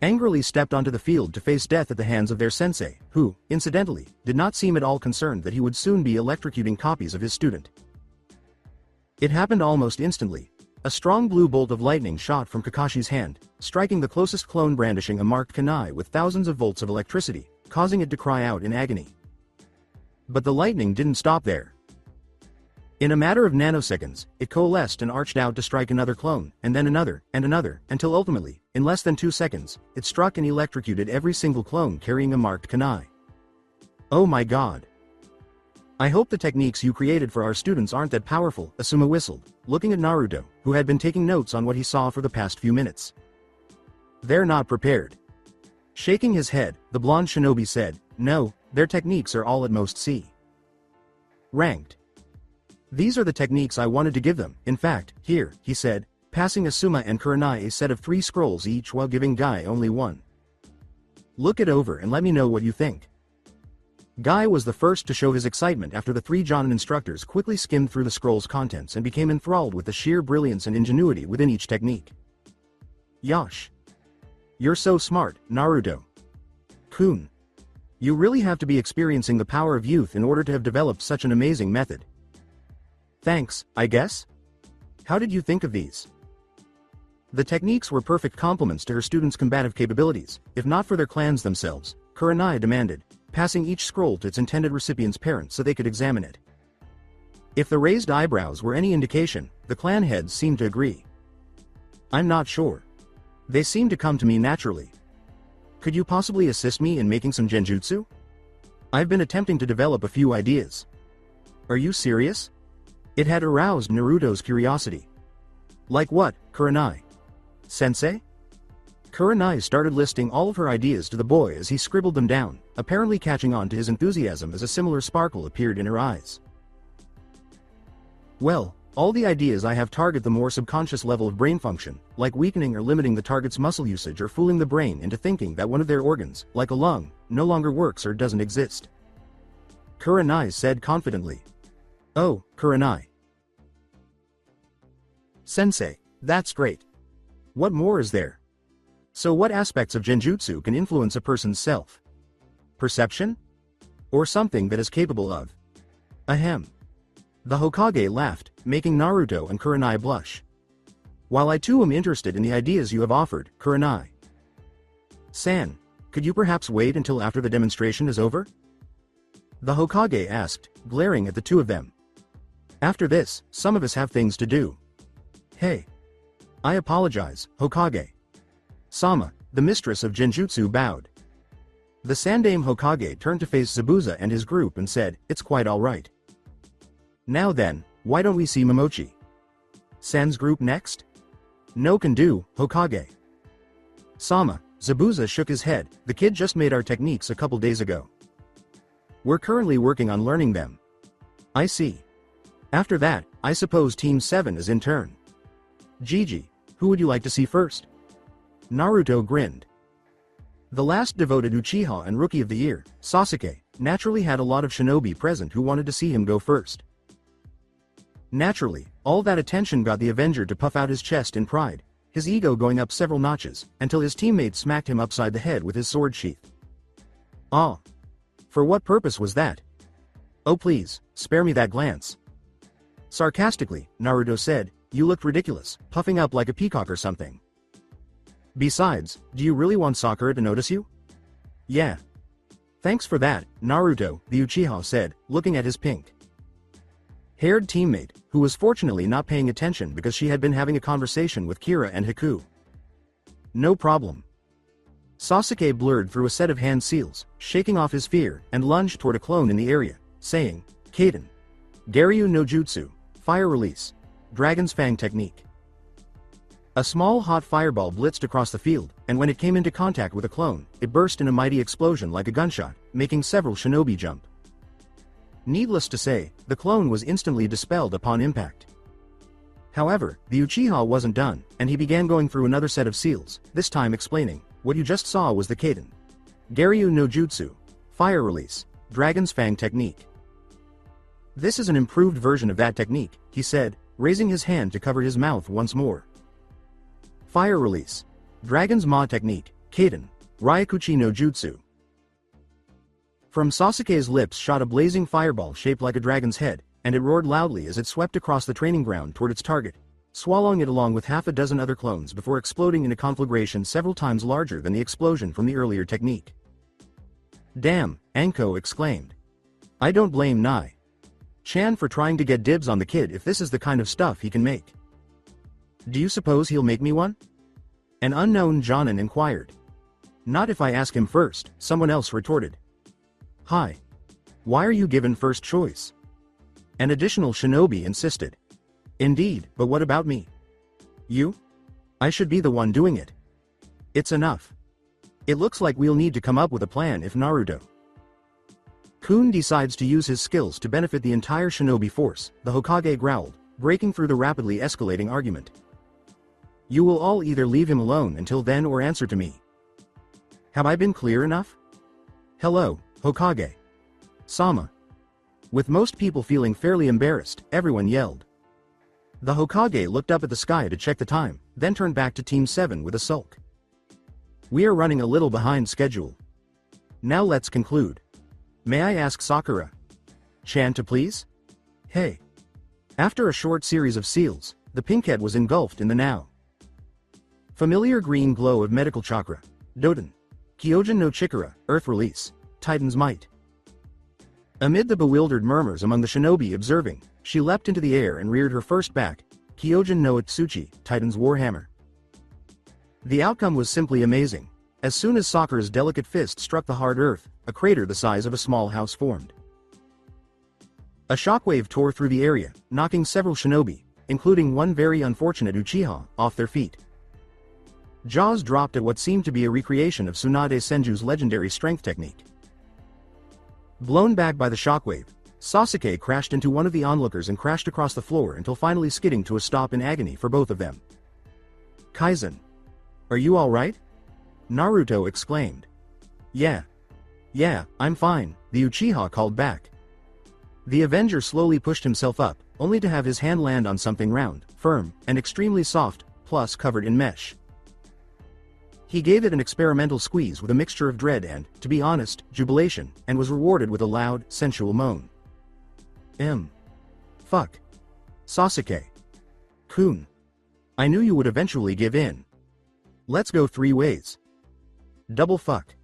Speaker 2: Angrily stepped onto the field to face death at the hands of their sensei, who, incidentally, did not seem at all concerned that he would soon be electrocuting copies of his student. It happened almost instantly. A strong blue bolt of lightning shot from Kakashi's hand, striking the closest clone brandishing a marked kunai with thousands of volts of electricity, causing it to cry out in agony. But the lightning didn't stop there. In a matter of nanoseconds, it coalesced and arched out to strike another clone, and then another, until ultimately, in less than 2 seconds, it struck and electrocuted every single clone carrying a marked kunai. Oh my god. I hope the techniques you created for our students aren't that powerful, Asuma whistled, looking at Naruto, who had been taking notes on what he saw for the past few minutes. They're not prepared. Shaking his head, the blonde shinobi said, no, their techniques are all at most C. Ranked. These are the techniques I wanted to give them, in fact, here, he said, passing Asuma and Kurenai a set of 3 scrolls each while giving Guy only one. Look it over and let me know what you think. Guy was the first to show his excitement after the 3 Jonin instructors quickly skimmed through the scroll's contents and became enthralled with the sheer brilliance and ingenuity within each technique. Yosh. You're so smart, Naruto. Kun. You really have to be experiencing the power of youth in order to have developed such an amazing method. Thanks, I guess? How did you think of these? The techniques were perfect complements to her students' combative capabilities, if not for their clans themselves, Kurenai demanded, passing each scroll to its intended recipient's parents so they could examine it. If the raised eyebrows were any indication, the clan heads seemed to agree. I'm not sure. They seem to come to me naturally. Could you possibly assist me in making some genjutsu? I've been attempting to develop a few ideas. Are you serious? It had aroused Naruto's curiosity. Like what, Kurenai? Sensei? Kurenai started listing all of her ideas to the boy as he scribbled them down, apparently catching on to his enthusiasm as a similar sparkle appeared in her eyes. Well, all the ideas I have target the more subconscious level of brain function, like weakening or limiting the target's muscle usage or fooling the brain into thinking that one of their organs, like a lung, no longer works or doesn't exist. Kurenai said confidently. Oh, Kurenai. Sensei, that's great. What more is there? So what aspects of genjutsu can influence a person's self? Perception? Or something that is capable of? Ahem. The Hokage laughed, making Naruto and Kurenai blush. While I too am interested in the ideas you have offered, Kurenai. San, could you perhaps wait until after the demonstration is over? The Hokage asked, glaring at the two of them. After this, some of us have things to do. Hey. I apologize, Hokage. Sama, the mistress of Genjutsu bowed. The Sandaime Hokage turned to face Zabuza and his group and said, it's quite alright. Now then, why don't we see Momochi? San's group next? No can do, Hokage. Sama, Zabuza shook his head, the kid just made our techniques a couple days ago. We're currently working on learning them. I see. After that, I suppose Team 7 is in turn. Gigi, who would you like to see first? Naruto grinned. The last devoted Uchiha and Rookie of the Year, Sasuke, naturally had a lot of shinobi present who wanted to see him go first. Naturally, all that attention got the Avenger to puff out his chest in pride, his ego going up several notches, until his teammate smacked him upside the head with his sword sheath. Ah. For what purpose was that? Oh please, spare me that glance. Sarcastically, Naruto said, you looked ridiculous, puffing up like a peacock or something. Besides, do you really want Sakura to notice you? Yeah. Thanks for that, Naruto, the Uchiha said, looking at his pink-haired teammate, who was fortunately not paying attention because she had been having a conversation with Kira and Haku. No problem. Sasuke blurred through a set of hand seals, shaking off his fear, and lunged toward a clone in the area, saying, Kaden. Garyu no Jutsu, Fire Release. Dragon's Fang Technique. A small hot fireball blitzed across the field, and when it came into contact with a clone, it burst in a mighty explosion like a gunshot, making several shinobi jump. Needless to say, the clone was instantly dispelled upon impact. However, the Uchiha wasn't done, and he began going through another set of seals, this time explaining, what you just saw was the Kaden. Garyu no Jutsu, Fire Release, Dragon's Fang Technique. This is an improved version of that technique, he said, raising his hand to cover his mouth once more. Fire Release, Dragon's Maw Technique, Kaden, Ryakuchi no Jutsu. From Sasuke's lips shot a blazing fireball shaped like a dragon's head, and it roared loudly as it swept across the training ground toward its target, swallowing it along with half a dozen other clones before exploding in a conflagration several times larger than the explosion from the earlier technique. Damn, Anko exclaimed. I don't blame Chan for trying to get dibs on the kid if this is the kind of stuff he can make. Do you suppose he'll make me one? An unknown Jonin inquired. Not if I ask him first, someone else retorted. Hi. Why are you given first choice? An additional shinobi insisted. Indeed, but what about me? You? I should be the one doing it. It's enough. It looks like we'll need to come up with a plan if Naruto-kun decides to use his skills to benefit the entire shinobi force, the Hokage growled, breaking through the rapidly escalating argument. You will all either leave him alone until then or answer to me. Have I been clear enough? Hello, Hokage. Sama. With most people feeling fairly embarrassed, everyone yelled. The Hokage looked up at the sky to check the time, then turned back to Team 7 with a sulk. We are running a little behind schedule. Now let's conclude. May I ask Sakura-chan to please? Hey. After a short series of seals, the pinkhead was engulfed in the now familiar green glow of medical chakra, Doden. Kyojin no Chikara, Earth Release, Titan's Might. Amid the bewildered murmurs among the shinobi observing, she leapt into the air and reared her first back, Kyojin no Itsuchi, Titan's Warhammer. The outcome was simply amazing. As soon as Sakura's delicate fist struck the hard earth, a crater the size of a small house formed. A shockwave tore through the area, knocking several shinobi, including one very unfortunate Uchiha, off their feet. Jaws dropped at what seemed to be a recreation of Tsunade Senju's legendary strength technique. Blown back by the shockwave, Sasuke crashed into one of the onlookers and crashed across the floor until finally skidding to a stop in agony for both of them. Kaizen. Are you alright? Naruto exclaimed. Yeah, I'm fine, the Uchiha called back. The Avenger slowly pushed himself up, only to have his hand land on something round, firm, and extremely soft, plus covered in mesh. He gave it an experimental squeeze with a mixture of dread and, to be honest, jubilation, and was rewarded with a loud, sensual moan. Fuck. Sasuke. Kun. I knew you would eventually give in. Let's go 3 ways. Double fuck.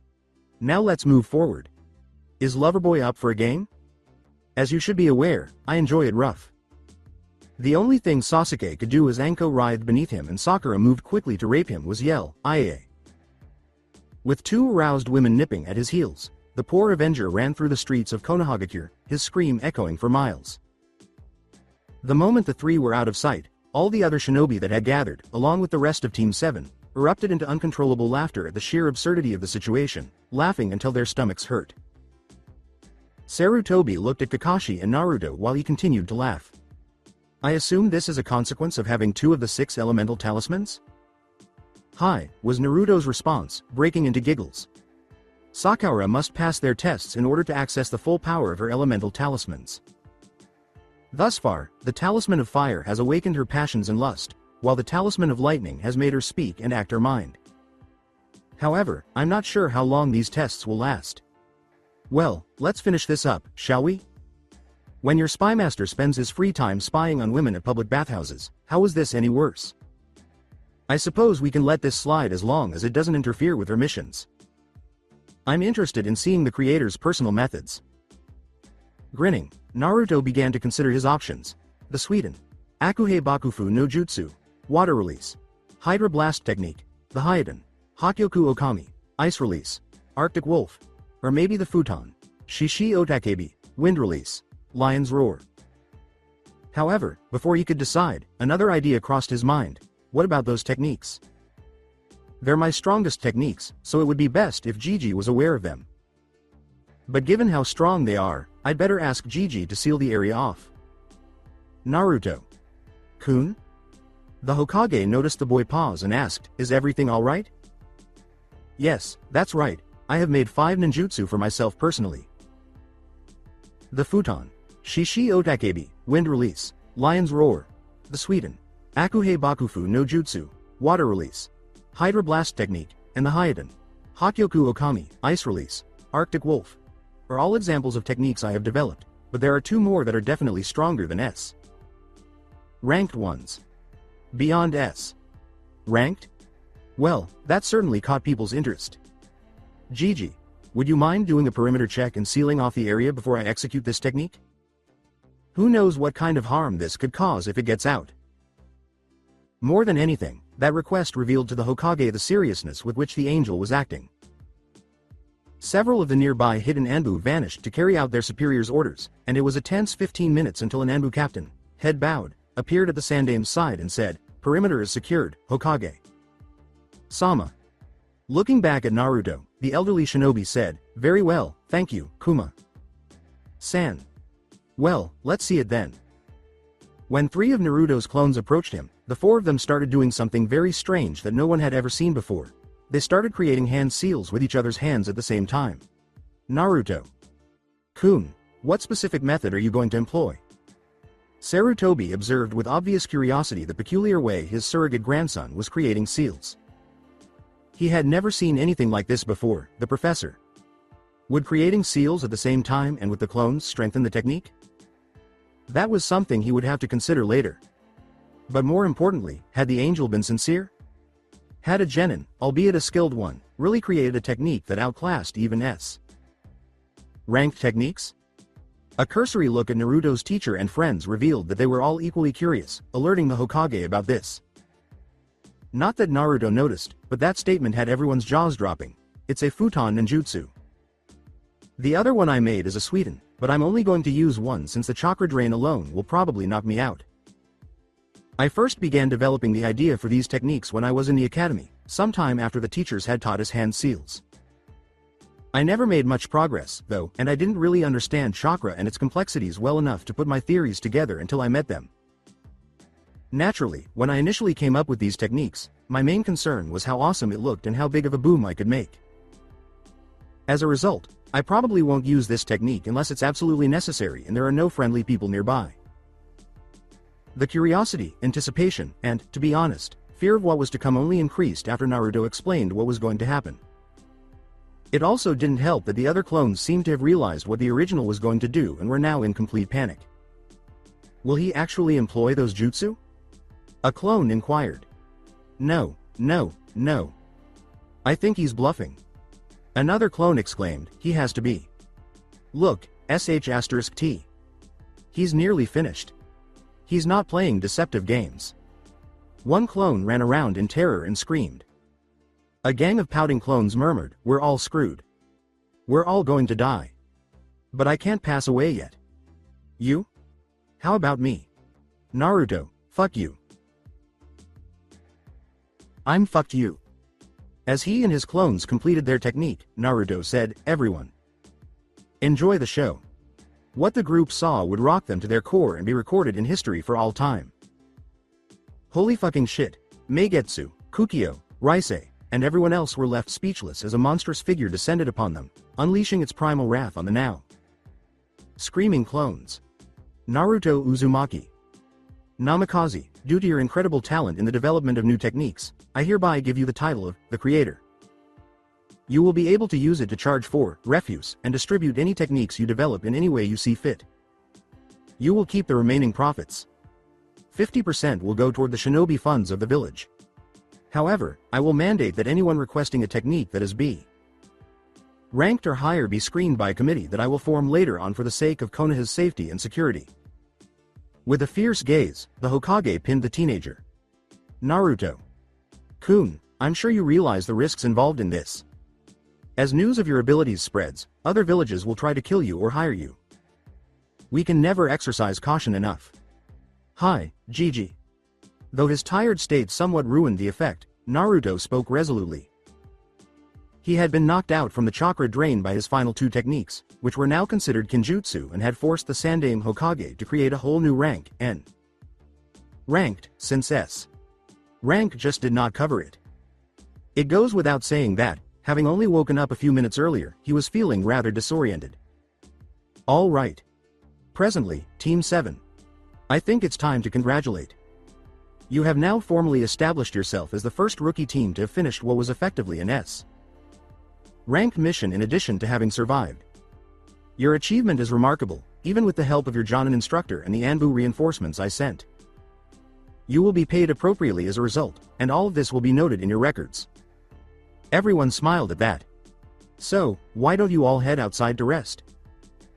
Speaker 2: Now let's move forward. Is Loverboy up for a game? As you should be aware, I enjoy it rough. The only thing Sasuke could do as Anko writhed beneath him and Sakura moved quickly to rape him was yell, "Aye." With 2 aroused women nipping at his heels, the poor Avenger ran through the streets of Konohagakure, his scream echoing for miles. The moment the 3 were out of sight, all the other shinobi that had gathered, along with the rest of Team 7, erupted into uncontrollable laughter at the sheer absurdity of the situation, laughing until their stomachs hurt. Sarutobi looked at Kakashi and Naruto while he continued to laugh. I assume this is a consequence of having 2 of the 6 elemental talismans? Hi, was Naruto's response, breaking into giggles. Sakura must pass their tests in order to access the full power of her elemental talismans. Thus far, the Talisman of Fire has awakened her passions and lust, while the Talisman of Lightning has made her speak and act her mind. However, I'm not sure how long these tests will last. Well, let's finish this up, shall we? When your spymaster spends his free time spying on women at public bathhouses, how is this any worse? I suppose we can let this slide as long as it doesn't interfere with her missions. I'm interested in seeing the creator's personal methods. Grinning, Naruto began to consider his options. The Suiden. Akuhei Bakufu no Jutsu. Water Release. Hydra Blast Technique. The Hyuden. Hakyoku Okami. Ice Release. Arctic Wolf. Or maybe the Futon. Shishi Otakebi. Wind Release. Lion's Roar. However, before he could decide, another idea crossed his mind. What about those techniques? They're my strongest techniques, so it would be best if Gigi was aware of them. But given how strong they are, I'd better ask Gigi to seal the area off. Naruto. Kun? The Hokage noticed the boy pause and asked, is everything alright? Yes, that's right, I have made 5 ninjutsu for myself personally. The Futon. Shishi Otakebi, Wind Release. Lion's Roar. The Suiden. Akuhei Bakufu no Jutsu. Water Release. Hydra Blast Technique, and the Hyuden. Hakyoku Okami, Ice Release. Arctic Wolf. Are all examples of techniques I have developed, but there are 2 more that are definitely stronger than S. Ranked ones. Beyond S. Ranked? Well, that certainly caught people's interest. Gigi, would you mind doing a perimeter check and sealing off the area before I execute this technique? Who knows what kind of harm this could cause if it gets out? More than anything, that request revealed to the Hokage the seriousness with which the angel was acting. Several of the nearby hidden Anbu vanished to carry out their superior's orders, and it was a tense 15 minutes until an Anbu captain, head bowed, appeared at the Sandame's side and said, "Perimeter is secured, Hokage." Sama. Looking back at Naruto, the elderly shinobi said, "Very well, thank you, Kuma-san. Well, let's see it then." When 3 of Naruto's clones approached him, the 4 of them started doing something very strange that no one had ever seen before. They started creating hand seals with each other's hands at the same time. Naruto. Kun, what specific method are you going to employ? Sarutobi observed with obvious curiosity the peculiar way his surrogate grandson was creating seals. He had never seen anything like this before, the professor. Would creating seals at the same time and with the clones strengthen the technique? That was something he would have to consider later. But more importantly, had the angel been sincere? Had a genin, albeit a skilled one, really created a technique that outclassed even S. Ranked techniques? A cursory look at Naruto's teacher and friends revealed that they were all equally curious, alerting the Hokage about this. Not that Naruto noticed, but that statement had everyone's jaws dropping. It's a futon ninjutsu. The other one I made is a Suiden, but I'm only going to use one since the chakra drain alone will probably knock me out. I first began developing the idea for these techniques when I was in the academy, sometime after the teachers had taught us hand seals. I never made much progress, though, and I didn't really understand chakra and its complexities well enough to put my theories together until I met them. Naturally, when I initially came up with these techniques, my main concern was how awesome it looked and how big of a boom I could make. As a result, I probably won't use this technique unless it's absolutely necessary and there are no friendly people nearby. The curiosity, anticipation, and, to be honest, fear of what was to come only increased after Naruto explained what was going to happen. It also didn't help that the other clones seemed to have realized what the original was going to do and were now in complete panic. Will he actually employ those jutsu? A clone inquired. No, no, no. I think he's bluffing. Another clone exclaimed, he has to be. Look, *T. He's nearly finished. He's not playing deceptive games. One clone ran around in terror and screamed. A gang of pouting clones murmured, we're all screwed. We're all going to die. But I can't pass away yet. You? How about me? Naruto, fuck you. I'm fucked you. As he and his clones completed their technique, Naruto said, everyone, enjoy the show. What the group saw would rock them to their core and be recorded in history for all time. Holy fucking shit, Meigetsu, Kukio, Raisei, and everyone else were left speechless as a monstrous figure descended upon them, unleashing its primal wrath on the now screaming clones. Naruto Uzumaki. Namikaze, due to your incredible talent in the development of new techniques, I hereby give you the title of the Creator. You will be able to use it to charge for, refuse, and distribute any techniques you develop in any way you see fit. You will keep the remaining profits. 50% will go toward the shinobi funds of the village. However, I will mandate that anyone requesting a technique that is B ranked or higher be screened by a committee that I will form later on for the sake of Konoha's safety and security. With a fierce gaze, the Hokage pinned the teenager. Naruto. Kun, I'm sure you realize the risks involved in this. As news of your abilities spreads, other villages will try to kill you or hire you. We can never exercise caution enough. Hi, Gigi. Though his tired state somewhat ruined the effect, Naruto spoke resolutely. He had been knocked out from the chakra drain by his final two techniques, which were now considered kinjutsu and had forced the Sandaime Hokage to create a whole new rank, N. Ranked, since S. Rank just did not cover it. It goes without saying that, having only woken up a few minutes earlier, he was feeling rather disoriented. All right. Presently, Team 7. I think it's time to congratulate. You have now formally established yourself as the first rookie team to have finished what was effectively an S. Ranked mission in addition to having survived. Your achievement is remarkable, even with the help of your Jonin instructor and the Anbu reinforcements I sent. You will be paid appropriately as a result, and all of this will be noted in your records. Everyone smiled at that. So, why don't you all head outside to rest?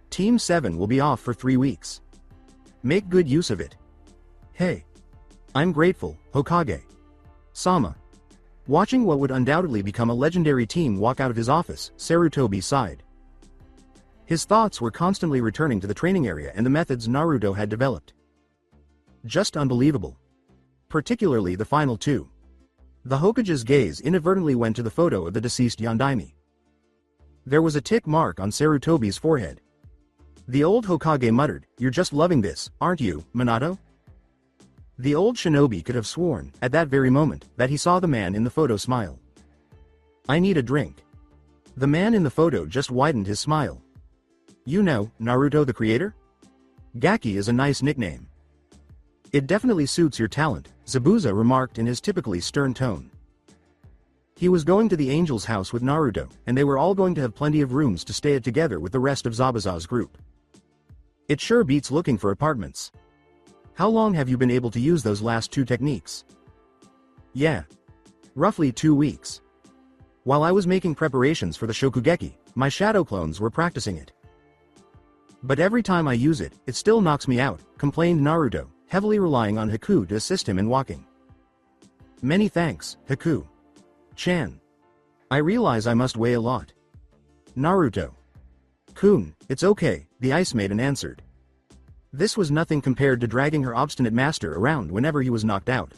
Speaker 2: Team 7 will be off for 3 weeks. Make good use of it. Hey. I'm grateful, Hokage. Sama. Watching what would undoubtedly become a legendary team walk out of his office, Sarutobi sighed. His thoughts were constantly returning to the training area and the methods Naruto had developed. Just unbelievable. Particularly the final two. The Hokage's gaze inadvertently went to the photo of the deceased Yondaime. There was a tick mark on Sarutobi's forehead. The old Hokage muttered, "You're just loving this, aren't you, Minato?" The old shinobi could have sworn, at that very moment, that he saw the man in the photo smile. I need a drink. The man in the photo just widened his smile. You know, Naruto the Creator? Gaki is a nice nickname. It definitely suits your talent, Zabuza remarked in his typically stern tone. He was going to the Angel's house with Naruto, and they were all going to have plenty of rooms to stay at together with the rest of Zabuza's group. It sure beats looking for apartments. How long have you been able to use those last two techniques? Yeah. Roughly 2 weeks. While I was making preparations for the Shokugeki, my shadow clones were practicing it. But every time I use it, it still knocks me out, complained Naruto, heavily relying on Haku to assist him in walking. Many thanks, Haku. Chan. I realize I must weigh a lot. Naruto. Kun, it's okay, the Ice Maiden answered. This was nothing compared to dragging her obstinate master around whenever he was knocked out.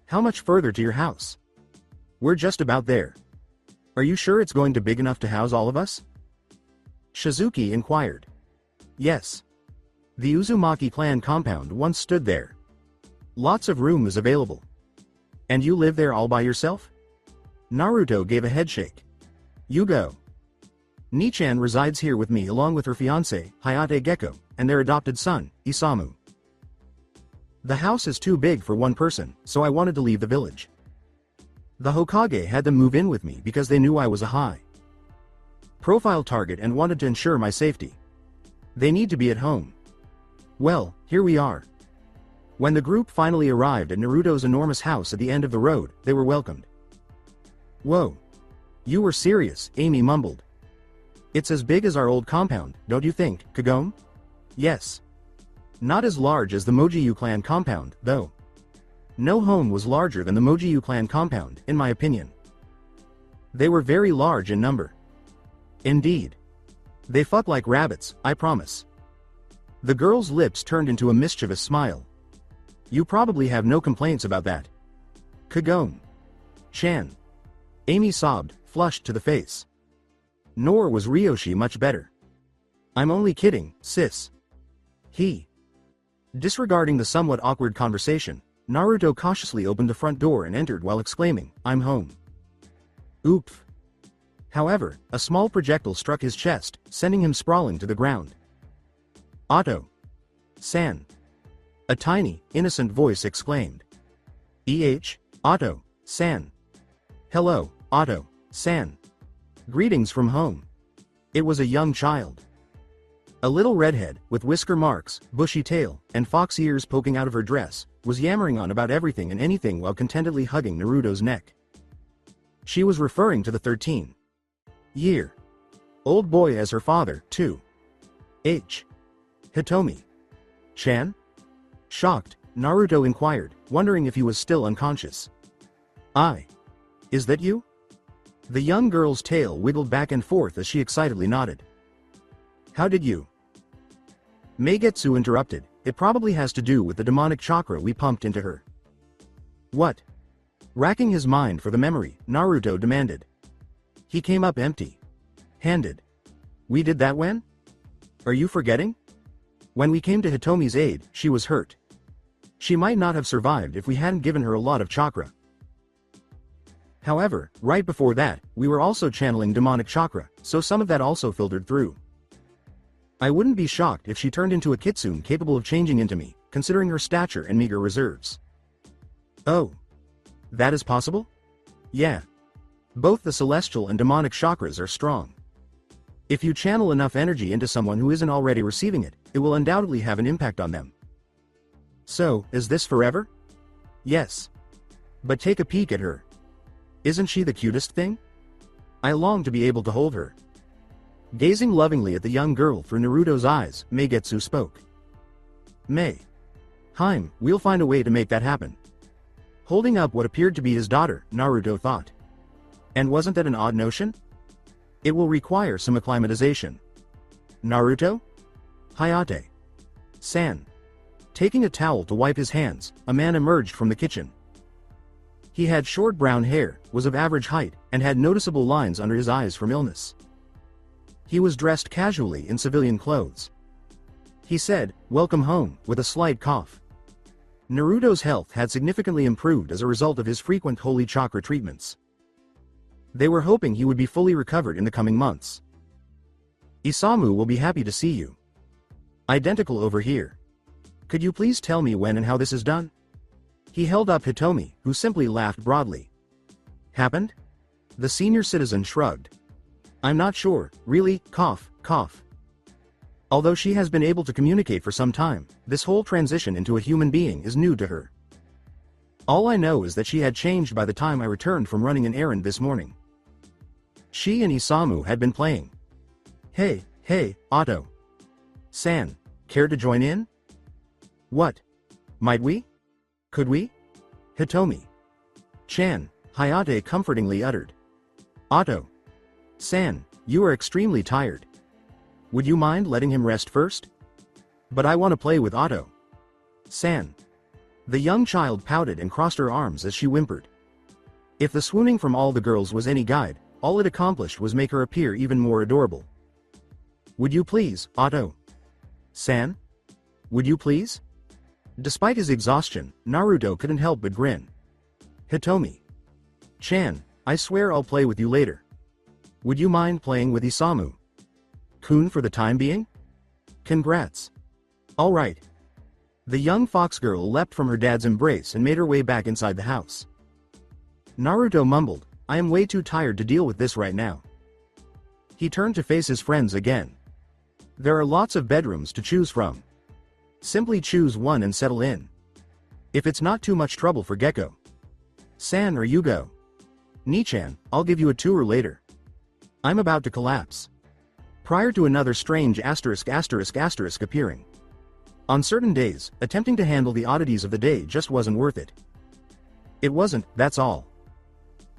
Speaker 2: How much further to your house? We're just about there. Are you sure it's going to be big enough to house all of us? Shizuki inquired. Yes. The Uzumaki clan compound once stood there. Lots of room is available. And you live there all by yourself? Naruto gave a headshake. You go. Nichan resides here with me along with her fiancé, Hayate Gecko, and their adopted son, Isamu. The house is too big for one person, so I wanted to leave the village. The Hokage had them move in with me because they knew I was a high-profile target and wanted to ensure my safety. They need to be at home. Well, here we are. When the group finally arrived at Naruto's enormous house at the end of the road, they were welcomed. Whoa. You were serious, Amy mumbled. It's as big as our old compound, don't you think, Kagome? Yes. Not as large as the Mojiyu clan compound, though. No home was larger than the Mojiyu clan compound, in my opinion. They were very large in number. Indeed. They fuck like rabbits, I promise. The girl's lips turned into a mischievous smile. You probably have no complaints about that. Kagome. Chan. Amy sobbed, flushed to the face. Nor was Ryoshi much better. I'm only kidding, sis. Disregarding the somewhat awkward conversation, Naruto cautiously opened the front door and entered while exclaiming, I'm home. Oof. However, a small projectile struck his chest, sending him sprawling to the ground. Otto-san. A tiny, innocent voice exclaimed. Otto-san. Hello, Otto-san. Greetings from home. It was a young child. A little redhead, with whisker marks, bushy tail, and fox ears poking out of her dress, was yammering on about everything and anything while contentedly hugging Naruto's neck. She was referring to the 13-year-old boy as her father, too. Hitomi. Chan? Shocked, Naruto inquired, wondering if he was still unconscious. Is that you? The young girl's tail wiggled back and forth as she excitedly nodded. How did you? Meigetsu interrupted, it probably has to do with the demonic chakra we pumped into her. What? Racking his mind for the memory, Naruto demanded. He came up empty-handed. We did that when? Are you forgetting? When we came to Hitomi's aid, she was hurt. She might not have survived if we hadn't given her a lot of chakra. However, right before that, we were also channeling demonic chakra, so some of that also filtered through. I wouldn't be shocked if she turned into a kitsune capable of changing into me, considering her stature and meager reserves. Oh. That is possible? Yeah. Both the celestial and demonic chakras are strong. If you channel enough energy into someone who isn't already receiving it, it will undoubtedly have an impact on them. So, is this forever? Yes. But take a peek at her. Isn't she the cutest thing? I long to be able to hold her. Gazing lovingly at the young girl through Naruto's eyes, Meigetsu spoke. We'll find a way to make that happen. Holding up what appeared to be his daughter, Naruto thought. And wasn't that an odd notion? It will require some acclimatization. Naruto? Hayate-san. Taking a towel to wipe his hands, a man emerged from the kitchen. He had short brown hair, was of average height, and had noticeable lines under his eyes from illness. He was dressed casually in civilian clothes. He said, "Welcome home," with a slight cough. Naruto's health had significantly improved as a result of his frequent holy chakra treatments. They were hoping he would be fully recovered in the coming months. Isamu will be happy to see you. Identical over here. Could you please tell me when and how this is done? He held up Hitomi, who simply laughed broadly. Happened? The senior citizen shrugged. I'm not sure, really, cough, cough. Although she has been able to communicate for some time, this whole transition into a human being is new to her. All I know is that she had changed by the time I returned from running an errand this morning. She and Isamu had been playing. Hey, Otto-san, care to join in? What? Might we? Could we? Hitomi. Chan, Hayate comfortingly uttered. Otto-san, you are extremely tired. Would you mind letting him rest first? But I want to play with Otto-san. The young child pouted and crossed her arms as she whimpered. If the swooning from all the girls was any guide, all it accomplished was make her appear even more adorable. Would you please, Otto-san? Would you please? Despite his exhaustion, Naruto couldn't help but grin. Hitomi. Chan, I swear I'll play with you later. Would you mind playing with Isamu, Coon for the time being? Congrats. Alright. The young fox girl leapt from her dad's embrace and made her way back inside the house. Naruto mumbled, I am way too tired to deal with this right now. He turned to face his friends again. There are lots of bedrooms to choose from. Simply choose one and settle in. If it's not too much trouble for Gecko. San or Yugo. Nichan, I'll give you a tour later. I'm about to collapse. Prior to another strange asterisk appearing. On certain days, attempting to handle the oddities of the day just wasn't worth it. It wasn't, that's all.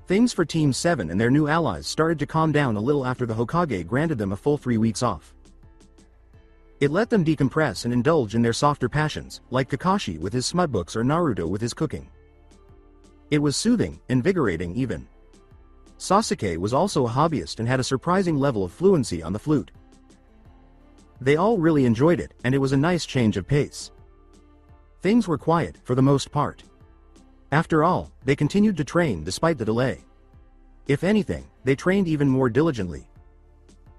Speaker 2: Things for Team 7 and their new allies started to calm down a little after the Hokage granted them a full 3 weeks off. It let them decompress and indulge in their softer passions, like Kakashi with his smut books or Naruto with his cooking. It was soothing, invigorating even. Sasuke was also a hobbyist and had a surprising level of fluency on the flute. They all really enjoyed it, and it was a nice change of pace. Things were quiet, for the most part. After all, they continued to train despite the delay. If anything, they trained even more diligently.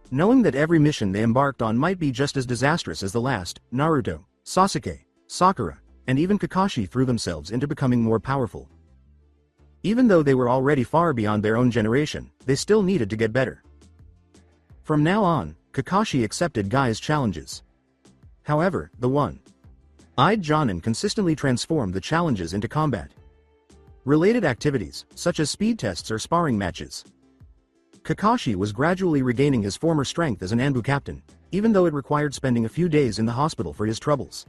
Speaker 2: Knowing that every mission they embarked on might be just as disastrous as the last, Naruto, Sasuke, Sakura, and even Kakashi threw themselves into becoming more powerful. Even though they were already far beyond their own generation, they still needed to get better. From now on, Kakashi accepted Guy's challenges. However, the one-eyed Jonin consistently transformed the challenges into combat related activities, such as speed tests or sparring matches. Kakashi was gradually regaining his former strength as an Anbu captain, even though it required spending a few days in the hospital for his troubles.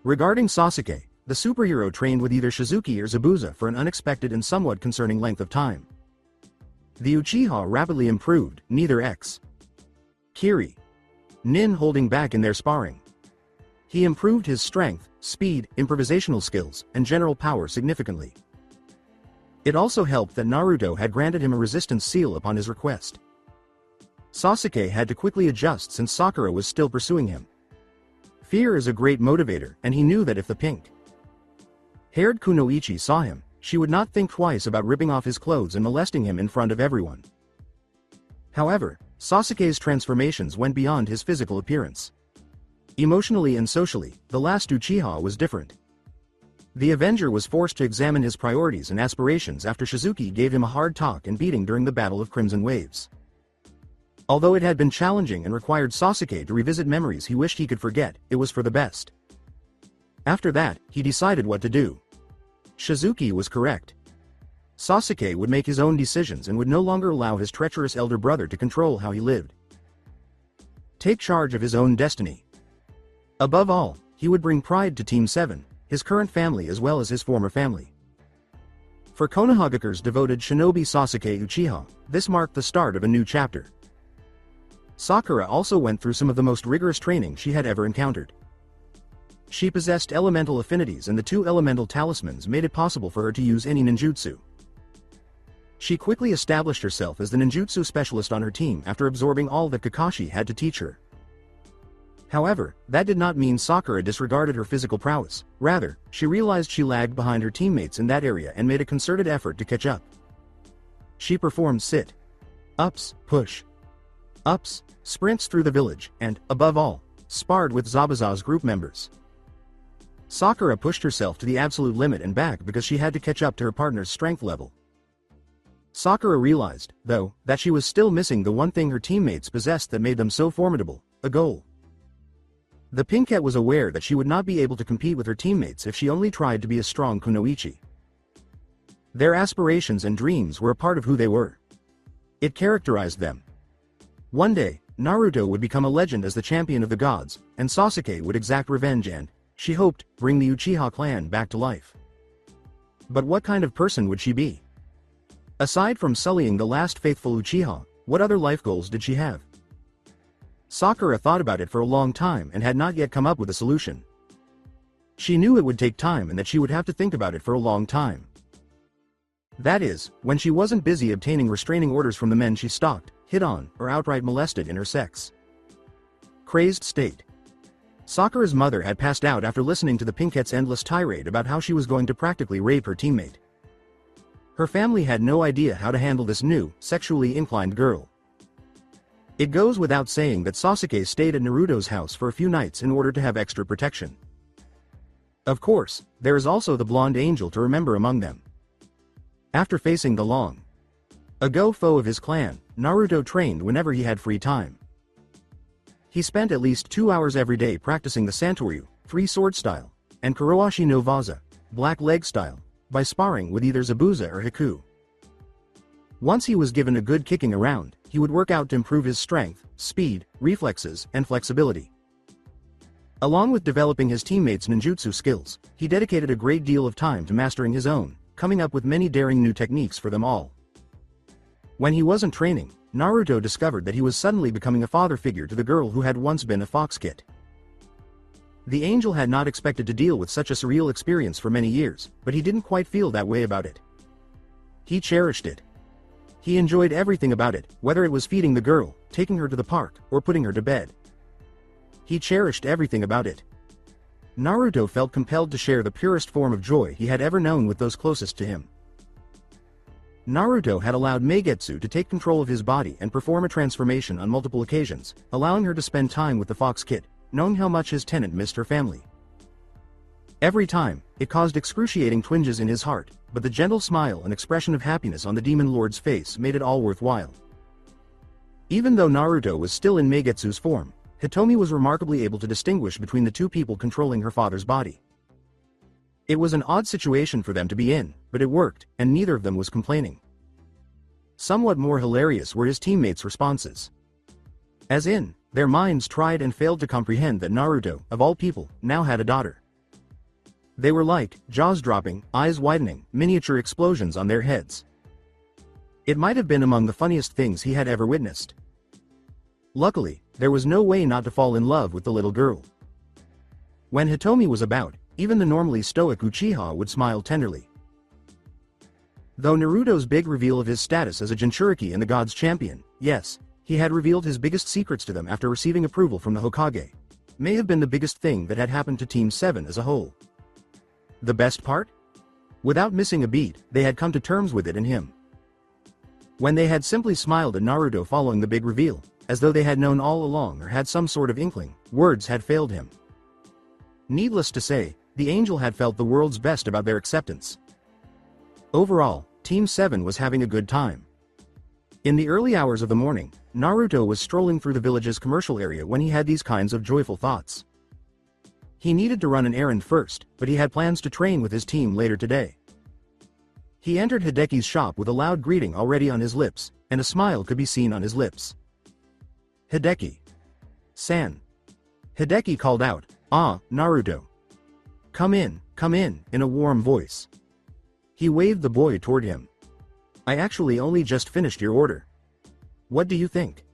Speaker 2: Regarding Sasuke, the superhero trained with either Shizuki or Zabuza for an unexpected and somewhat concerning length of time. The Uchiha rapidly improved, neither Kiri, Nin holding back in their sparring. He improved his strength, speed, improvisational skills, and general power significantly. It also helped that Naruto had granted him a resistance seal upon his request. Sasuke had to quickly adjust since Sakura was still pursuing him. Fear is a great motivator, and he knew that if the pink-haired Kunoichi saw him, she would not think twice about ripping off his clothes and molesting him in front of everyone. However, Sasuke's transformations went beyond his physical appearance. Emotionally and socially, the last Uchiha was different. The Avenger was forced to examine his priorities and aspirations after Shizuki gave him a hard talk and beating during the Battle of Crimson Waves. Although it had been challenging and required Sasuke to revisit memories he wished he could forget, it was for the best. After that, he decided what to do. Shizuki was correct. Sasuke would make his own decisions and would no longer allow his treacherous elder brother to control how he lived. Take charge of his own destiny. Above all, he would bring pride to Team 7, his current family as well as his former family. For Konohagakure's devoted shinobi Sasuke Uchiha, this marked the start of a new chapter. Sakura also went through some of the most rigorous training she had ever encountered. She possessed elemental affinities, and the 2 elemental talismans made it possible for her to use any ninjutsu. She quickly established herself as the ninjutsu specialist on her team after absorbing all that Kakashi had to teach her. However, that did not mean Sakura disregarded her physical prowess. Rather, she realized she lagged behind her teammates in that area and made a concerted effort to catch up. She performed sit-ups, push-ups, sprints through the village, and, above all, sparred with Zabuza's group members. Sakura pushed herself to the absolute limit and back because she had to catch up to her partner's strength level. Sakura realized, though, that she was still missing the one thing her teammates possessed that made them so formidable: a goal. The Pinkette was aware that she would not be able to compete with her teammates if she only tried to be a strong Kunoichi. Their aspirations and dreams were a part of who they were. It characterized them. One day, Naruto would become a legend as the champion of the gods, and Sasuke would exact revenge and, she hoped, bring the Uchiha clan back to life. But what kind of person would she be? Aside from sullying the last faithful Uchiha, what other life goals did she have? Sakura thought about it for a long time and had not yet come up with a solution. She knew it would take time and that she would have to think about it for a long time. That is, when she wasn't busy obtaining restraining orders from the men she stalked, hit on, or outright molested in her sex-crazed state. Sakura's mother had passed out after listening to the Pinkette's endless tirade about how she was going to practically rape her teammate. Her family had no idea how to handle this new, sexually inclined girl. It goes without saying that Sasuke stayed at Naruto's house for a few nights in order to have extra protection. Of course, there is also the blonde angel to remember among them. After facing the long-ago foe of his clan, Naruto trained whenever he had free time. He spent at least 2 hours every day practicing the Santoryu, free sword style, and Kuroashi no Vaza, black leg style, by sparring with either Zabuza or Haku. Once he was given a good kicking around, he would work out to improve his strength, speed, reflexes, and flexibility. Along with developing his teammates' ninjutsu skills, he dedicated a great deal of time to mastering his own, coming up with many daring new techniques for them all. When he wasn't training, Naruto discovered that he was suddenly becoming a father figure to the girl who had once been a fox kid. The angel had not expected to deal with such a surreal experience for many years, but he didn't quite feel that way about it. He cherished it. He enjoyed everything about it, whether it was feeding the girl, taking her to the park, or putting her to bed. He cherished everything about it. Naruto felt compelled to share the purest form of joy he had ever known with those closest to him. Naruto had allowed Meigetsu to take control of his body and perform a transformation on multiple occasions, allowing her to spend time with the fox kid, knowing how much his tenant missed her family. Every time, it caused excruciating twinges in his heart, but the gentle smile and expression of happiness on the demon lord's face made it all worthwhile. Even though Naruto was still in Meigetsu's form, Hitomi was remarkably able to distinguish between the two people controlling her father's body. It was an odd situation for them to be in, but it worked, and neither of them was complaining. Somewhat more hilarious were his teammates' responses. As in, their minds tried and failed to comprehend that Naruto, of all people, now had a daughter. They were like, jaws dropping, eyes widening, miniature explosions on their heads. It might have been among the funniest things he had ever witnessed. Luckily, there was no way not to fall in love with the little girl. When Hitomi was about, even the normally stoic Uchiha would smile tenderly. Though Naruto's big reveal of his status as a Jinchuriki and the God's champion, yes, he had revealed his biggest secrets to them after receiving approval from the Hokage, may have been the biggest thing that had happened to Team 7 as a whole. The best part? Without missing a beat, they had come to terms with it in him. When they had simply smiled at Naruto following the big reveal, as though they had known all along or had some sort of inkling, words had failed him. Needless to say, the angel had felt the world's best about their acceptance. Overall, Team 7 was having a good time. In the early hours of the morning, Naruto was strolling through the village's commercial area when he had these kinds of joyful thoughts. He needed to run an errand first, but he had plans to train with his team later today. He entered Hideki's shop with a loud greeting already on his lips, and a smile could be seen on his lips. "Hideki-san." Hideki called out, "Ah, Naruto. Come in a warm voice." He waved the boy toward him. "I actually only just finished your order. What do you think?"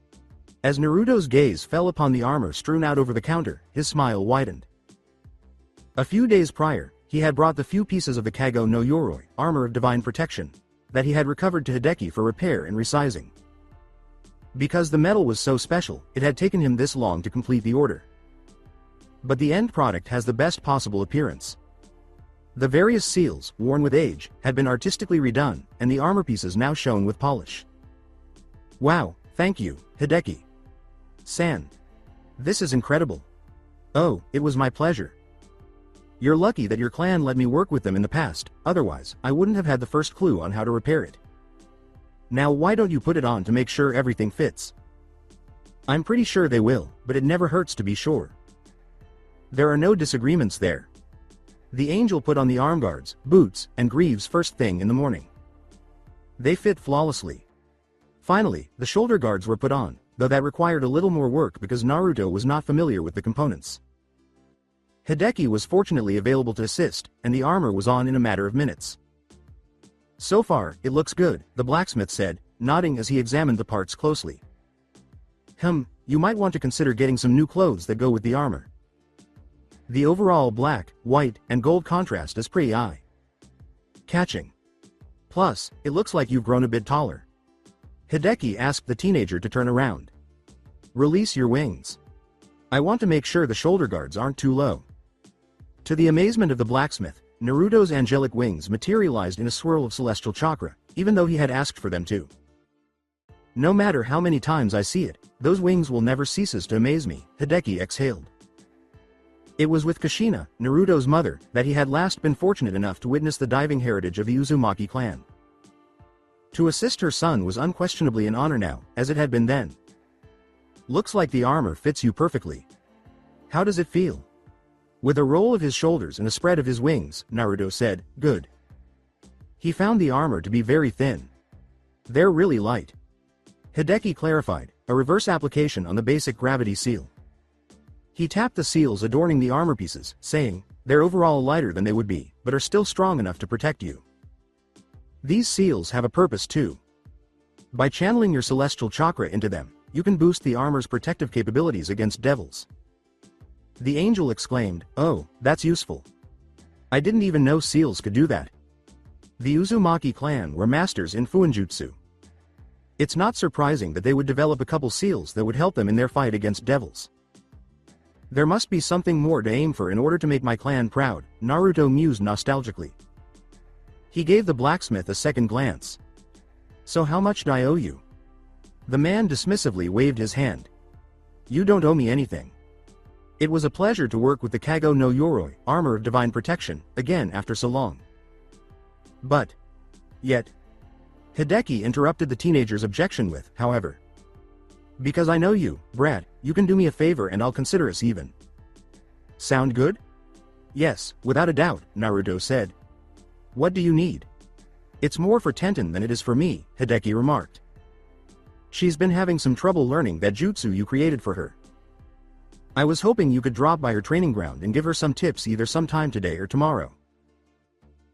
Speaker 2: As Naruto's gaze fell upon the armor strewn out over the counter, his smile widened. A few days prior, he had brought the few pieces of the Kago no Yoroi, armor of divine protection, that he had recovered to Hideki for repair and resizing. Because the metal was so special, it had taken him this long to complete the order. But the end product has the best possible appearance. The various seals, worn with age, had been artistically redone, and the armor pieces now shone with polish. "Wow, thank you, Hideki-san. This is incredible." "Oh, it was my pleasure. You're lucky that your clan let me work with them in the past, otherwise, I wouldn't have had the first clue on how to repair it. Now why don't you put it on to make sure everything fits?" "I'm pretty sure they will, but it never hurts to be sure." There are no disagreements there. The angel put on the arm guards, boots, and greaves first thing in the morning. They fit flawlessly. Finally, the shoulder guards were put on, though that required a little more work because Naruto was not familiar with the components. Hideki was fortunately available to assist, and the armor was on in a matter of minutes. "So far, it looks good," the blacksmith said, nodding as he examined the parts closely. You might want to consider getting some new clothes that go with the armor. The overall black, white, and gold contrast is pretty eye-catching. Plus, it looks like you've grown a bit taller." Hideki asked the teenager to turn around. "Release your wings. I want to make sure the shoulder guards aren't too low." To the amazement of the blacksmith, Naruto's angelic wings materialized in a swirl of celestial chakra, even though he had asked for them to. No matter how many times I see it, those wings will never cease to amaze me, Hideki exhaled. It was with Kushina, Naruto's mother, that he had last been fortunate enough to witness the diving heritage of the Uzumaki clan. To assist her son was unquestionably an honor now, as it had been then. Looks like the armor fits you perfectly. How does it feel? With a roll of his shoulders and a spread of his wings, Naruto said, good. He found the armor to be very thin. They're really light. Hideki clarified, a reverse application on the basic gravity seal. He tapped the seals adorning the armor pieces, saying, they're overall lighter than they would be, but are still strong enough to protect you. These seals have a purpose too. By channeling your celestial chakra into them, you can boost the armor's protective capabilities against devils. The angel exclaimed, oh, that's useful. I didn't even know seals could do that. The Uzumaki clan were masters in Fuinjutsu. It's not surprising that they would develop a couple seals that would help them in their fight against devils. There must be something more to aim for in order to make my clan proud, Naruto mused nostalgically. He gave the blacksmith a second glance. So how much do I owe you? The man dismissively waved his hand. You don't owe me anything. It was a pleasure to work with the Kago no Yoroi, armor of divine protection, again after so long. But. Yet. Hideki interrupted the teenager's objection with, however. Because I know you, brat, you can do me a favor and I'll consider us even. Sound good? Yes, without a doubt, Naruto said. What do you need? It's more for Tenten than it is for me, Hideki remarked. She's been having some trouble learning that jutsu you created for her. I was hoping you could drop by her training ground and give her some tips either sometime today or tomorrow.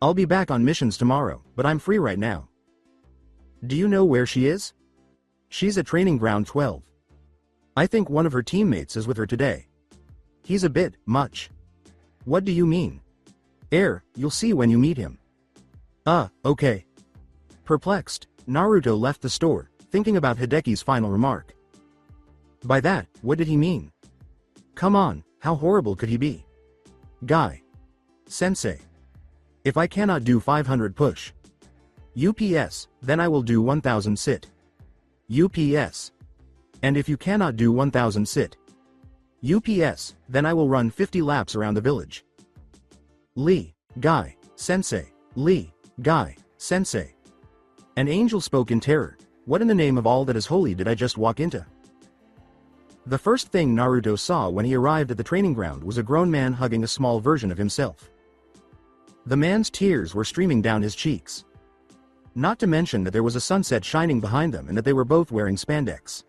Speaker 2: I'll be back on missions tomorrow, but I'm free right now. Do you know where she is? She's at training ground 12. I think one of her teammates is with her today. He's a bit much. What do you mean? You'll see when you meet him. Okay. Perplexed, Naruto left the store, thinking about Hideki's final remark. By that, what did he mean? Come on, how horrible could he be? Guy. Sensei. If I cannot do 500 push. UPS, then I will do 1000 sit. UPS. And if you cannot do 1000 sit. UPS, then I will run 50 laps around the village. Lee, Guy, Sensei, Lee, Guy, Sensei. An angel spoke in terror. What in the name of all that is holy did I just walk into? The first thing Naruto saw when he arrived at the training ground was a grown man hugging a small version of himself. The man's tears were streaming down his cheeks. Not to mention that there was a sunset shining behind them and that they were both wearing spandex.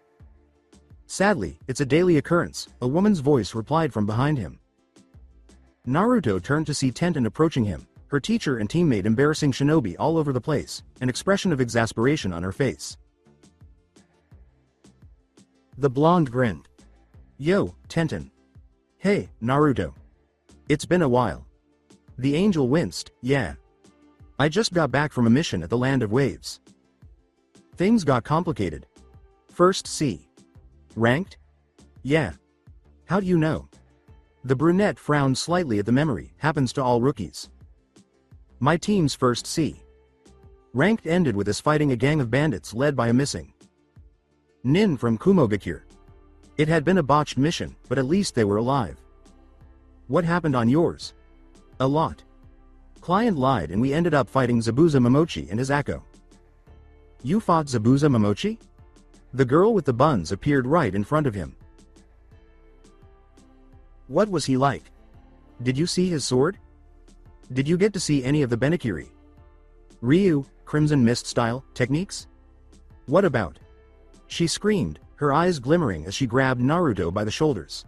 Speaker 2: Sadly, it's a daily occurrence, a woman's voice replied from behind him. Naruto turned to see Tenten approaching him, her teacher and teammate embarrassing shinobi all over the place, an expression of exasperation on her face. The blonde grinned. Yo, Tenten. Hey, Naruto. It's been a while. The angel winced, yeah. I just got back from a mission at the Land of Waves. Things got complicated. First C. Ranked? Yeah. How do you know? The brunette frowned slightly at the memory, happens to all rookies. My team's first C. Ranked ended with us fighting a gang of bandits led by a missing Nin from Kumogakure. It had been a botched mission, but at least they were alive. What happened on yours? A lot. Client lied and we ended up fighting Zabuza Momochi and his Akko. You fought Zabuza Momochi? The girl with the buns appeared right in front of him. What was he like? Did you see his sword? Did you get to see any of the Benakiri? Ryu, Crimson Mist style, techniques? What about? She screamed, her eyes glimmering as she grabbed Naruto by the shoulders.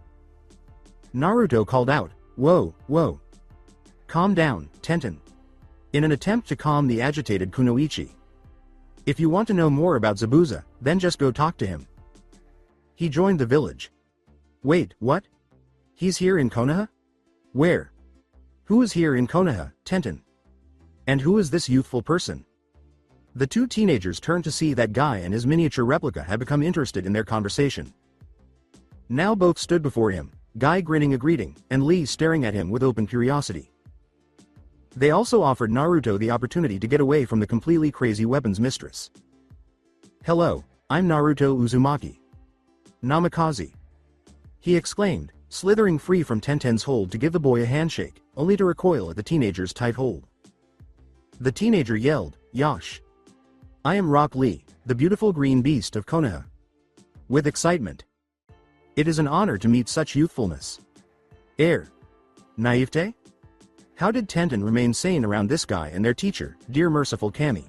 Speaker 2: Naruto called out, whoa, whoa. Calm down, Tenten. In an attempt to calm the agitated Kunoichi. If you want to know more about Zabuza, then just go talk to him. He joined the village. Wait, what? He's here in Konoha? Where? Who is here in Konoha, Tenten? And who is this youthful person? The two teenagers turned to see that Guy and his miniature replica had become interested in their conversation. Now both stood before him, Guy grinning a greeting, and Lee staring at him with open curiosity. They also offered Naruto the opportunity to get away from the completely crazy weapons mistress. Hello, I'm Naruto Uzumaki. Namikaze. He exclaimed, slithering free from Tenten's hold to give the boy a handshake, only to recoil at the teenager's tight hold. The teenager yelled, Yash. I am Rock Lee, the beautiful green beast of Konoha. With excitement. It is an honor to meet such youthfulness. Air. Naivete? How did Tenten remain sane around this guy and their teacher, dear merciful Kami?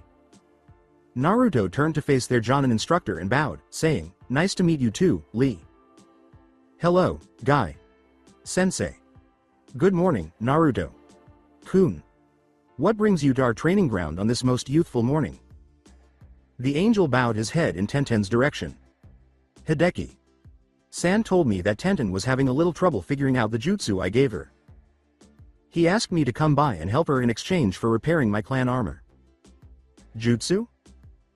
Speaker 2: Naruto turned to face their Jonin instructor and bowed, saying, Nice to meet you too, Lee. Hello, Guy. Sensei. Good morning, Naruto. Kun. What brings you to our training ground on this most youthful morning? The angel bowed his head in Tenten's direction. Hideki. San told me that Tenten was having a little trouble figuring out the jutsu I gave her. He asked me to come by and help her in exchange for repairing my clan armor. Jutsu?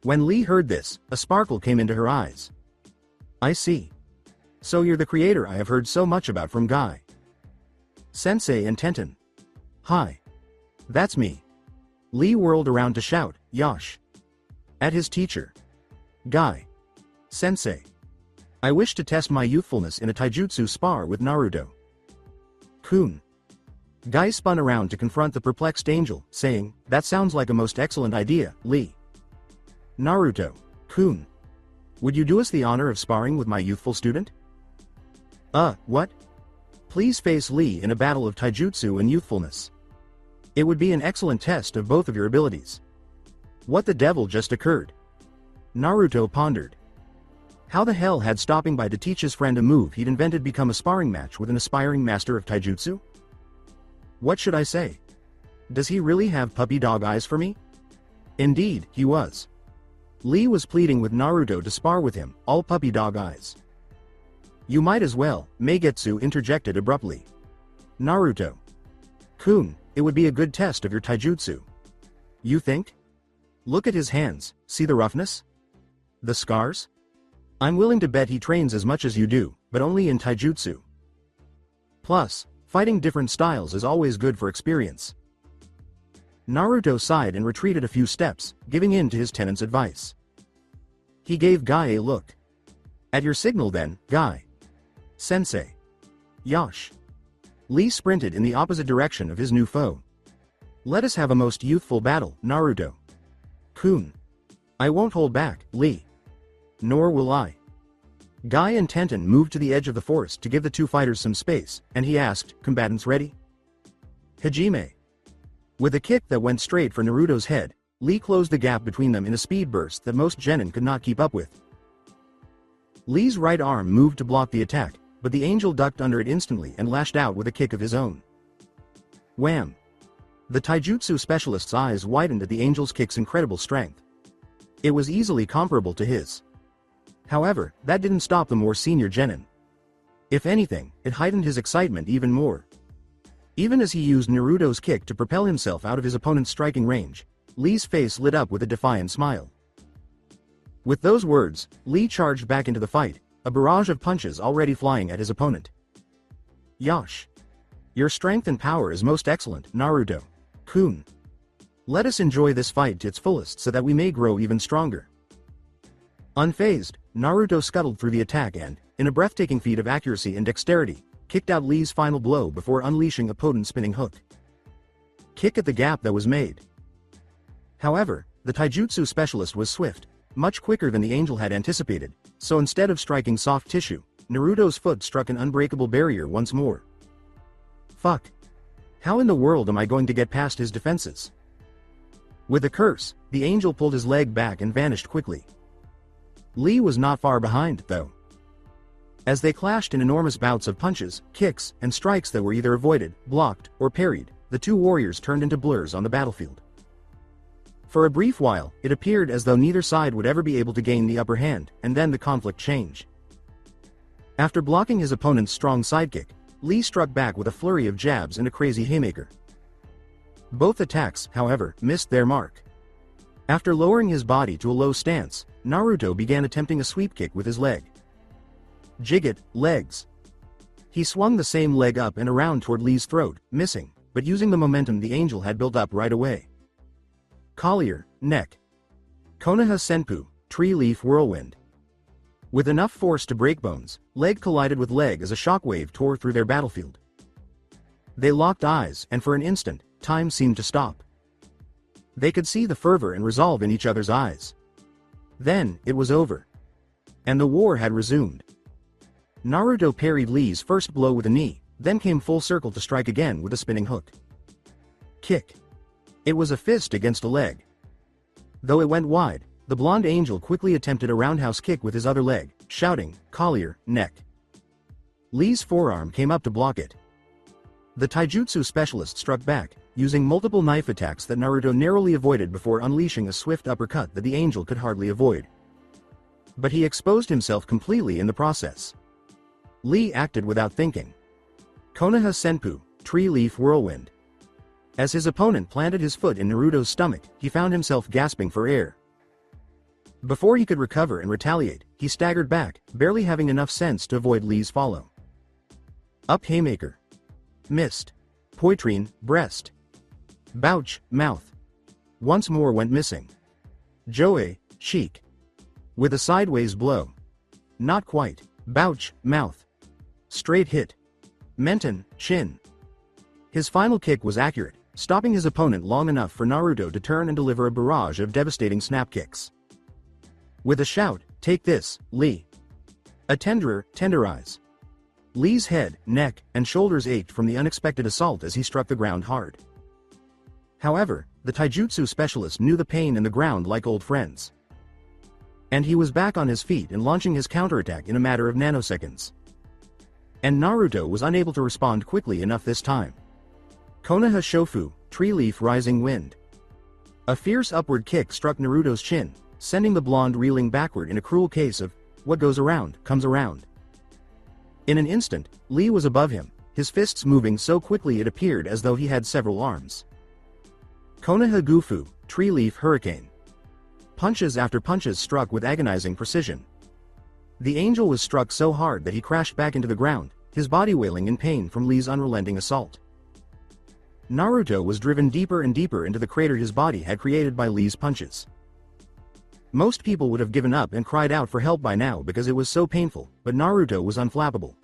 Speaker 2: When Lee heard this, a sparkle came into her eyes. I see. So you're the creator I have heard so much about from Guy. Sensei and Tenten. Hi. That's me. Lee whirled around to shout, Yash. At his teacher. Guy. Sensei. I wish to test my youthfulness in a taijutsu spar with Naruto. Kun. Guy spun around to confront the perplexed angel, saying, That sounds like a most excellent idea, Lee. Naruto. Kun. Would you do us the honor of sparring with my youthful student? What? Please face Lee in a battle of taijutsu and youthfulness. It would be an excellent test of both of your abilities. What the devil just occurred? Naruto pondered. How the hell had stopping by to teach his friend a move he'd invented become a sparring match with an aspiring master of taijutsu? What should I say? Does he really have puppy dog eyes for me? Indeed, he was. Lee was pleading with Naruto to spar with him, all puppy dog eyes. You might as well, Meigetsu interjected abruptly. Naruto. Kun, it would be a good test of your taijutsu. You think? Look at his hands, see the roughness? The scars? I'm willing to bet he trains as much as you do, but only in taijutsu. Plus, fighting different styles is always good for experience. Naruto sighed and retreated a few steps, giving in to his tenant's advice. He gave Guy a look. At your signal then, Guy. Sensei. Yash. Lee sprinted in the opposite direction of his new foe. Let us have a most youthful battle, Naruto. Kun. I won't hold back, Lee. Nor will I. Guy and Tenten moved to the edge of the forest to give the two fighters some space, and he asked, Combatants ready? Hajime. With a kick that went straight for Naruto's head, Lee closed the gap between them in a speed burst that most genin could not keep up with. Lee's right arm moved to block the attack, but the angel ducked under it instantly and lashed out with a kick of his own. Wham! The taijutsu specialist's eyes widened at the angel's kick's incredible strength. It was easily comparable to his. However, that didn't stop the more senior genin. If anything, it heightened his excitement even more. Even as he used Naruto's kick to propel himself out of his opponent's striking range, Lee's face lit up with a defiant smile. With those words, Lee charged back into the fight, a barrage of punches already flying at his opponent. Yash. Your strength and power is most excellent, Naruto. Kun. Let us enjoy this fight to its fullest so that we may grow even stronger. Unfazed, Naruto scuttled through the attack and, in a breathtaking feat of accuracy and dexterity, kicked out Lee's final blow before unleashing a potent spinning hook. Kick at the gap that was made. However, the taijutsu specialist was swift, much quicker than the angel had anticipated, so instead of striking soft tissue, Naruto's foot struck an unbreakable barrier once more. Fuck. How in the world am I going to get past his defenses? With a curse, the angel pulled his leg back and vanished quickly. Lee was not far behind, though. As they clashed in enormous bouts of punches, kicks, and strikes that were either avoided, blocked, or parried, the two warriors turned into blurs on the battlefield. For a brief while, it appeared as though neither side would ever be able to gain the upper hand, and then the conflict changed. After blocking his opponent's strong sidekick, Lee struck back with a flurry of jabs and a crazy haymaker. Both attacks, however, missed their mark. After lowering his body to a low stance, Naruto began attempting a sweep kick with his leg. Jigget, legs. He swung the same leg up and around toward Lee's throat, missing, but using the momentum the angel had built up right away. Collier, neck. Konoha Senpu, tree leaf whirlwind. With enough force to break bones, leg collided with leg as a shockwave tore through their battlefield. They locked eyes, and for an instant, time seemed to stop. They could see the fervor and resolve in each other's eyes. Then, it was over. And the war had resumed. Naruto parried Lee's first blow with a knee, then came full circle to strike again with a spinning hook. Kick. It was a fist against a leg. Though it went wide, the blonde angel quickly attempted a roundhouse kick with his other leg, shouting, "Collier, neck." Lee's forearm came up to block it. The taijutsu specialist struck back, using multiple knife attacks that Naruto narrowly avoided before unleashing a swift uppercut that the angel could hardly avoid. But he exposed himself completely in the process. Lee acted without thinking. Konoha Senpu, Tree Leaf Whirlwind. As his opponent planted his foot in Naruto's stomach, he found himself gasping for air. Before he could recover and retaliate, he staggered back, barely having enough sense to avoid Lee's follow. Up haymaker. Missed. Poitrine, breast. Bouch, mouth. Once more went missing. Joe, cheek. With a sideways blow. Not quite. Bouch, mouth. Straight hit. Menton, chin. His final kick was accurate, stopping his opponent long enough for Naruto to turn and deliver a barrage of devastating snap kicks. With a shout, "Take this, Lee." A tenderer, tenderize. Lee's head, neck, and shoulders ached from the unexpected assault as he struck the ground hard. However, the taijutsu specialist knew the pain and the ground like old friends. And he was back on his feet and launching his counterattack in a matter of nanoseconds. And Naruto was unable to respond quickly enough this time. Konoha Shofu, Tree Leaf Rising Wind. A fierce upward kick struck Naruto's chin, sending the blonde reeling backward in a cruel case of, "What goes around, comes around." In an instant, Lee was above him, his fists moving so quickly it appeared as though he had several arms. Konoha Gufu, Tree Leaf Hurricane. Punches after punches struck with agonizing precision. The angel was struck so hard that he crashed back into the ground, his body wailing in pain from Lee's unrelenting assault. Naruto was driven deeper and deeper into the crater his body had created by Lee's punches. Most people would have given up and cried out for help by now because it was so painful, but Naruto was unflappable.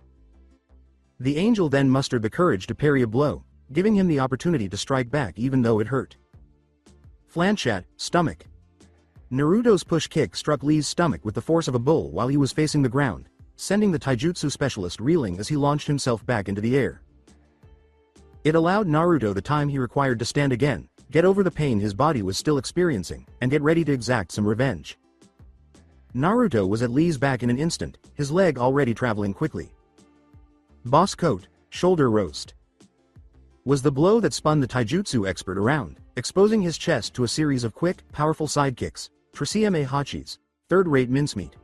Speaker 2: The angel then mustered the courage to parry a blow, giving him the opportunity to strike back even though it hurt. Flanchat, stomach. Naruto's push kick struck Lee's stomach with the force of a bull while he was facing the ground, sending the taijutsu specialist reeling as he launched himself back into the air. It allowed Naruto the time he required to stand again, get over the pain his body was still experiencing, and get ready to exact some revenge. Naruto was at Lee's back in an instant, his leg already traveling quickly. Boss coat, shoulder roast. Was the blow that spun the taijutsu expert around, exposing his chest to a series of quick, powerful sidekicks, Tricieme hachis, third-rate mincemeat.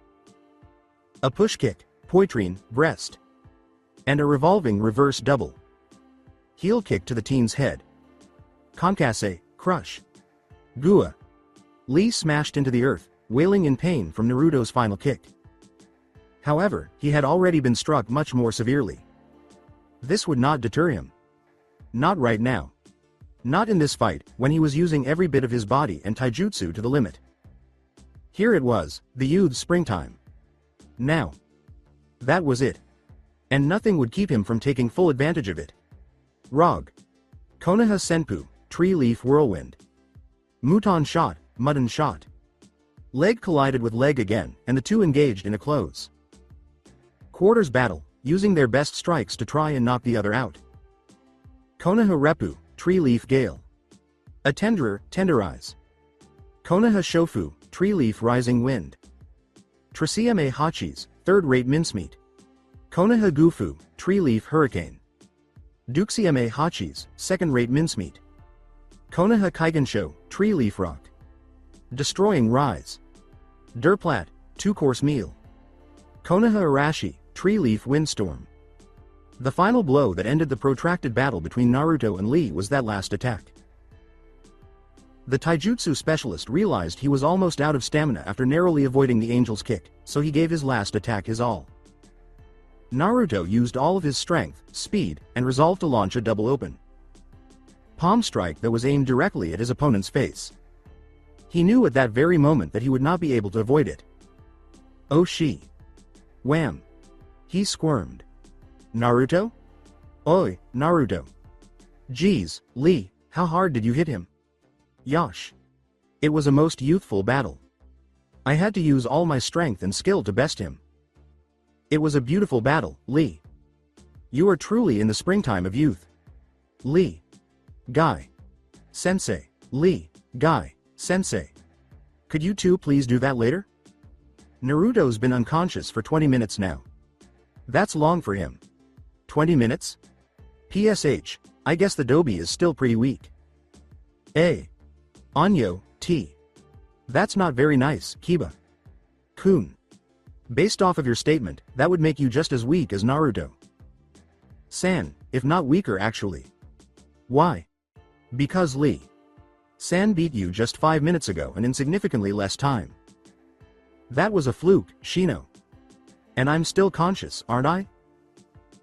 Speaker 2: A push kick, poitrine, breast. And a revolving reverse double. Heel kick to the teen's head. Concasse, crush. Gua. Lee smashed into the earth, wailing in pain from Naruto's final kick. However, he had already been struck much more severely. This would not deter him. Not right now. Not in this fight, when he was using every bit of his body and taijutsu to the limit. Here it was, the youth's springtime. Now. That was it. And nothing would keep him from taking full advantage of it. Rog. Konoha Senpu, Tree Leaf Whirlwind. Muton shot, Mudden shot. Leg collided with leg again, and the two engaged in a close quarters battle, using their best strikes to try and knock the other out. Konoha Reppu, Tree Leaf Gale. A tenderer, tenderize. Konoha Shofu, Tree Leaf Rising Wind. Tricieme hachis, third-rate mincemeat. Konoha Gufu, Tree Leaf Hurricane. Duxieme hachis, second-rate mincemeat. Konoha Kaigensho, Tree Leaf Rock. Destroying Rise. Derplat, two-course meal. Konoha Arashi, Tree Leaf Windstorm. The final blow that ended the protracted battle between Naruto and Lee was that last attack. The taijutsu specialist realized he was almost out of stamina after narrowly avoiding the angel's kick, so he gave his last attack his all. Naruto used all of his strength, speed, and resolve to launch a double open palm strike that was aimed directly at his opponent's face. He knew at that very moment that he would not be able to avoid it. Oh she. Wham! He squirmed. Naruto? Oi, Naruto. Geez, Lee, how hard did you hit him? Yosh. It was a most youthful battle. I had to use all my strength and skill to best him. It was a beautiful battle, Lee. You are truly in the springtime of youth. Lee. Guy. Sensei. Lee. Guy. Sensei. Could you two please do that later? Naruto's been unconscious for 20 minutes now. That's long for him. 20 minutes? PSH, I guess the Dobi is still pretty weak. A. Anyo, T. That's not very nice, Kiba. Kun. Based off of your statement, that would make you just as weak as Naruto. San, if not weaker actually. Why? Because Lee. San beat you just 5 minutes ago and in significantly less time. That was a fluke, Shino. And I'm still conscious, aren't I?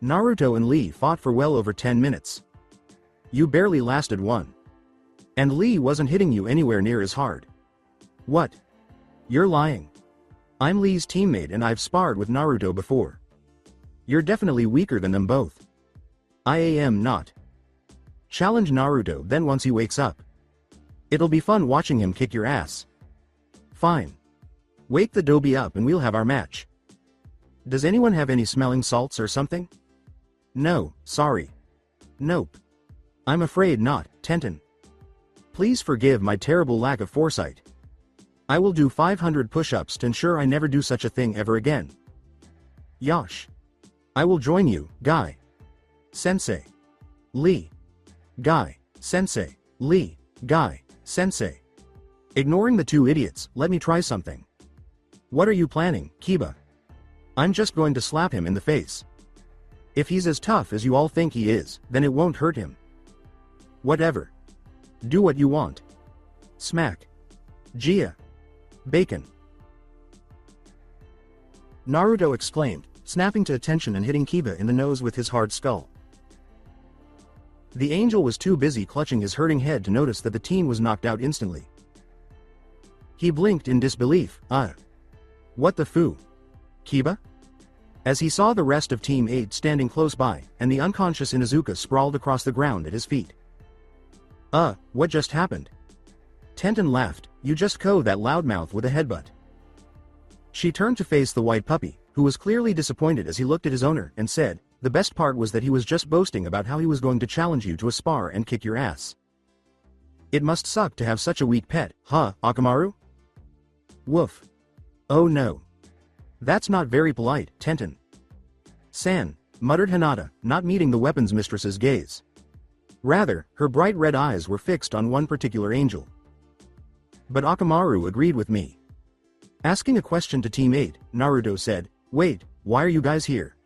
Speaker 2: Naruto and Lee fought for well over 10 minutes. You barely lasted one. And Lee wasn't hitting you anywhere near as hard. What? You're lying. I'm Lee's teammate and I've sparred with Naruto before. You're definitely weaker than them both. I am not. Challenge Naruto then once he wakes up. It'll be fun watching him kick your ass. Fine. Wake the Dobi up and we'll have our match. Does anyone have any smelling salts or something? No, sorry. Nope. I'm afraid not, Tenten. Please forgive my terrible lack of foresight. I will do 500 push-ups to ensure I never do such a thing ever again. Yosh. I will join you, Guy. Sensei. Lee. Guy. Sensei. Lee. Guy. Sensei. Ignoring the two idiots, let me try something. What are you planning, Kiba? I'm just going to slap him in the face. If he's as tough as you all think he is, then it won't hurt him. Whatever. Do what you want. Smack. Gia. Bacon. Naruto exclaimed, snapping to attention and hitting Kiba in the nose with his hard skull. The angel was too busy clutching his hurting head to notice that the teen was knocked out instantly. He blinked in disbelief. What the foo? Kiba? As he saw the rest of Team 8 standing close by, and the unconscious Inuzuka sprawled across the ground at his feet. What just happened? Tenten laughed. You just KO that loudmouth with a headbutt. She turned to face the white puppy, who was clearly disappointed as he looked at his owner, and said, the best part was that he was just boasting about how he was going to challenge you to a spar and kick your ass. It must suck to have such a weak pet, huh, Akamaru? Woof. Oh no. That's not very polite, Tenten. San, muttered Hinata, not meeting the weapons mistress's gaze. Rather, her bright red eyes were fixed on one particular angel. But Akamaru agreed with me. Asking a question to Team 8, Naruto said, wait, why are you guys here?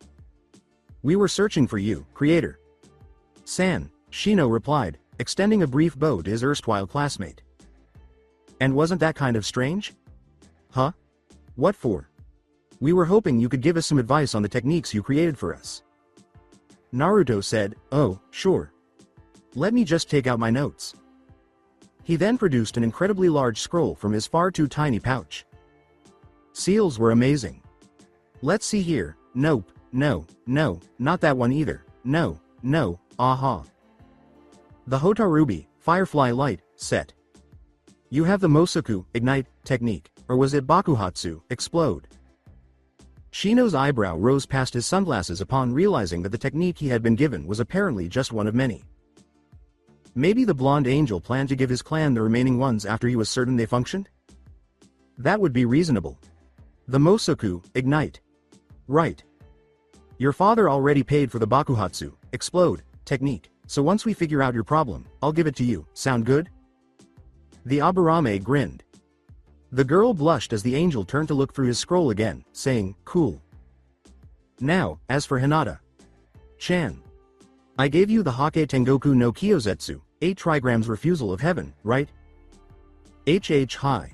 Speaker 2: We were searching for you, creator. San, Shino replied, extending a brief bow to his erstwhile classmate. And wasn't that kind of strange? Huh? What for? We were hoping you could give us some advice on the techniques you created for us. Naruto said, oh, sure. Let me just take out my notes. He then produced an incredibly large scroll from his far too tiny pouch. Seals were amazing. Let's see here, nope, no, not that one either, no, aha. The Hotarubi, Firefly Light, set. You have the Mosoku, Ignite, technique, or was it Bakuhatsu, Explode? Shino's eyebrow rose past his sunglasses upon realizing that the technique he had been given was apparently just one of many. Maybe the blonde angel planned to give his clan the remaining ones after he was certain they functioned? That would be reasonable. The Mosoku, Ignite. Right. Your father already paid for the Bakuhatsu, Explode, technique, so once we figure out your problem, I'll give it to you, sound good? The Aburame grinned. The girl blushed as the angel turned to look through his scroll again, saying, cool. Now, as for Hinata. Chan. I gave you the Hake Tengoku no Kyozetsu, 8 trigrams refusal of heaven, right? Hi.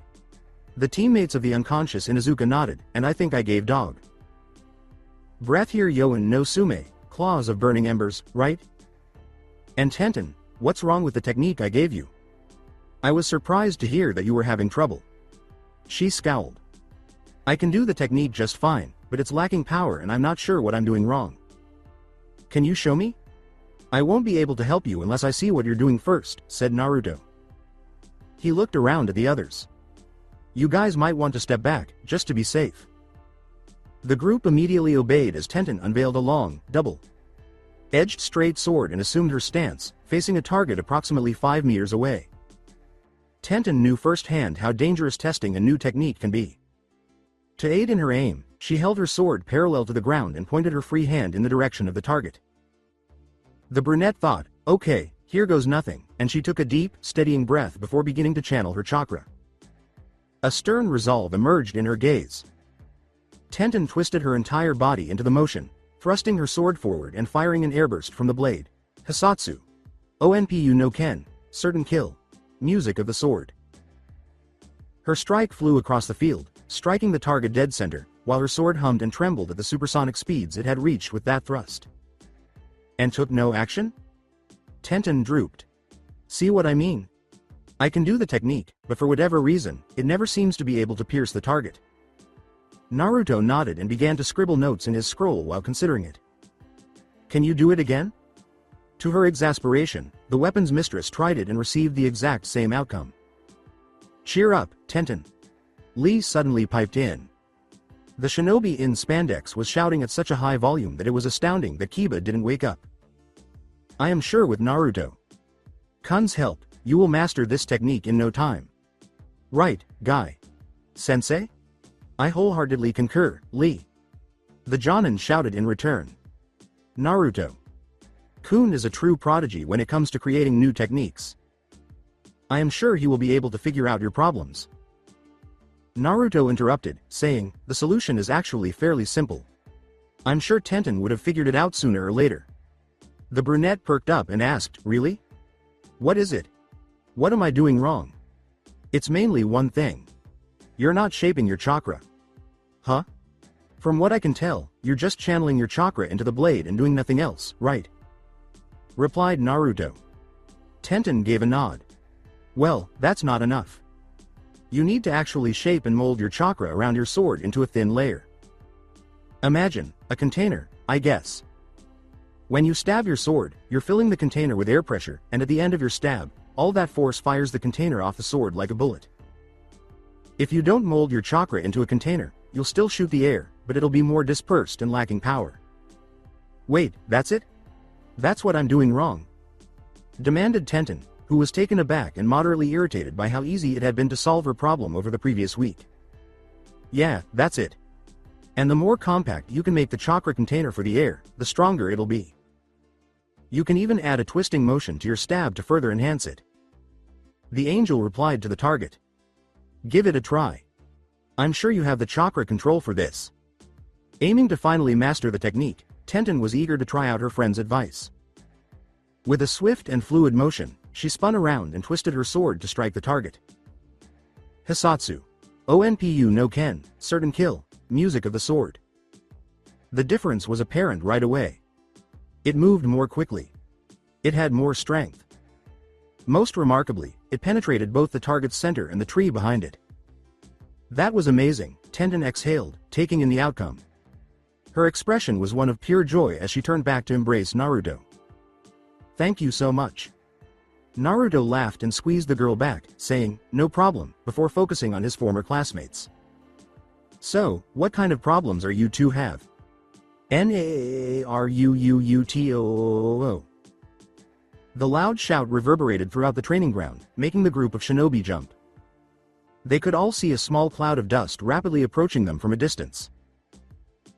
Speaker 2: The teammates of the unconscious Inuzuka nodded, and I think I gave dog. Breath here Yoan no Sume, claws of burning embers, right? And Tenten, what's wrong with the technique I gave you? I was surprised to hear that you were having trouble. She scowled. I can do the technique just fine, but it's lacking power and I'm not sure what I'm doing wrong. Can you show me? I won't be able to help you unless I see what you're doing first, said Naruto. He looked around at the others. You guys might want to step back, just to be safe. The group immediately obeyed as Tenten unveiled a long, double-edged straight sword and assumed her stance, facing a target approximately 5 meters away. Tenten knew firsthand how dangerous testing a new technique can be. To aid in her aim, she held her sword parallel to the ground and pointed her free hand in the direction of the target. The brunette thought, okay, here goes nothing, and she took a deep, steadying breath before beginning to channel her chakra. A stern resolve emerged in her gaze. Tenten twisted her entire body into the motion, thrusting her sword forward and firing an airburst from the blade. Hisatsu. Onpu no Ken, certain kill. Music of the sword. Her strike flew across the field, striking the target dead center, while her sword hummed and trembled at the supersonic speeds it had reached with that thrust. And took no action? Tenten drooped. See what I mean? I can do the technique, but for whatever reason, it never seems to be able to pierce the target. Naruto nodded and began to scribble notes in his scroll while considering it. Can you do it again? To her exasperation, the weapons mistress tried it and received the exact same outcome. Cheer up, Tenten. Lee suddenly piped in. The shinobi in spandex was shouting at such a high volume that it was astounding that Kiba didn't wake up. I am sure with Naruto-kun's help, you will master this technique in no time. Right, Guy. Sensei? I wholeheartedly concur, Lee. The Jonin shouted in return. Naruto-kun is a true prodigy when it comes to creating new techniques. I am sure he will be able to figure out your problems. Naruto interrupted, saying, the solution is actually fairly simple. I'm sure Tenten would have figured it out sooner or later. The brunette perked up and asked, really? What is it? What am I doing wrong? It's mainly one thing. You're not shaping your chakra. Huh? From what I can tell, you're just channeling your chakra into the blade and doing nothing else, right? Replied Naruto. Tenten gave a nod. Well, that's not enough. You need to actually shape and mold your chakra around your sword into a thin layer. Imagine, a container, I guess. When you stab your sword, you're filling the container with air pressure, and at the end of your stab, all that force fires the container off the sword like a bullet. If you don't mold your chakra into a container, you'll still shoot the air, but it'll be more dispersed and lacking power. Wait, that's it? That's what I'm doing wrong? Demanded Tenten, who was taken aback and moderately irritated by how easy it had been to solve her problem over the previous week. Yeah, that's it. And the more compact you can make the chakra container for the air, the stronger it'll be. You can even add a twisting motion to your stab to further enhance it. The angel replied to the target. Give it a try. I'm sure you have the chakra control for this. Aiming to finally master the technique, Tenten was eager to try out her friend's advice. With a swift and fluid motion, she spun around and twisted her sword to strike the target. Hisatsu. Onpu no Ken, certain kill, music of the sword. The difference was apparent right away. It moved more quickly. It had more strength. Most remarkably, it penetrated both the target's center and the tree behind it. That was amazing, Tenten exhaled, taking in the outcome. Her expression was one of pure joy as she turned back to embrace Naruto. Thank you so much. Naruto laughed and squeezed the girl back, saying, no problem, before focusing on his former classmates. So, what kind of problems are you two have? Naruuuto. The loud shout reverberated throughout the training ground, making the group of shinobi jump. They could all see a small cloud of dust rapidly approaching them from a distance.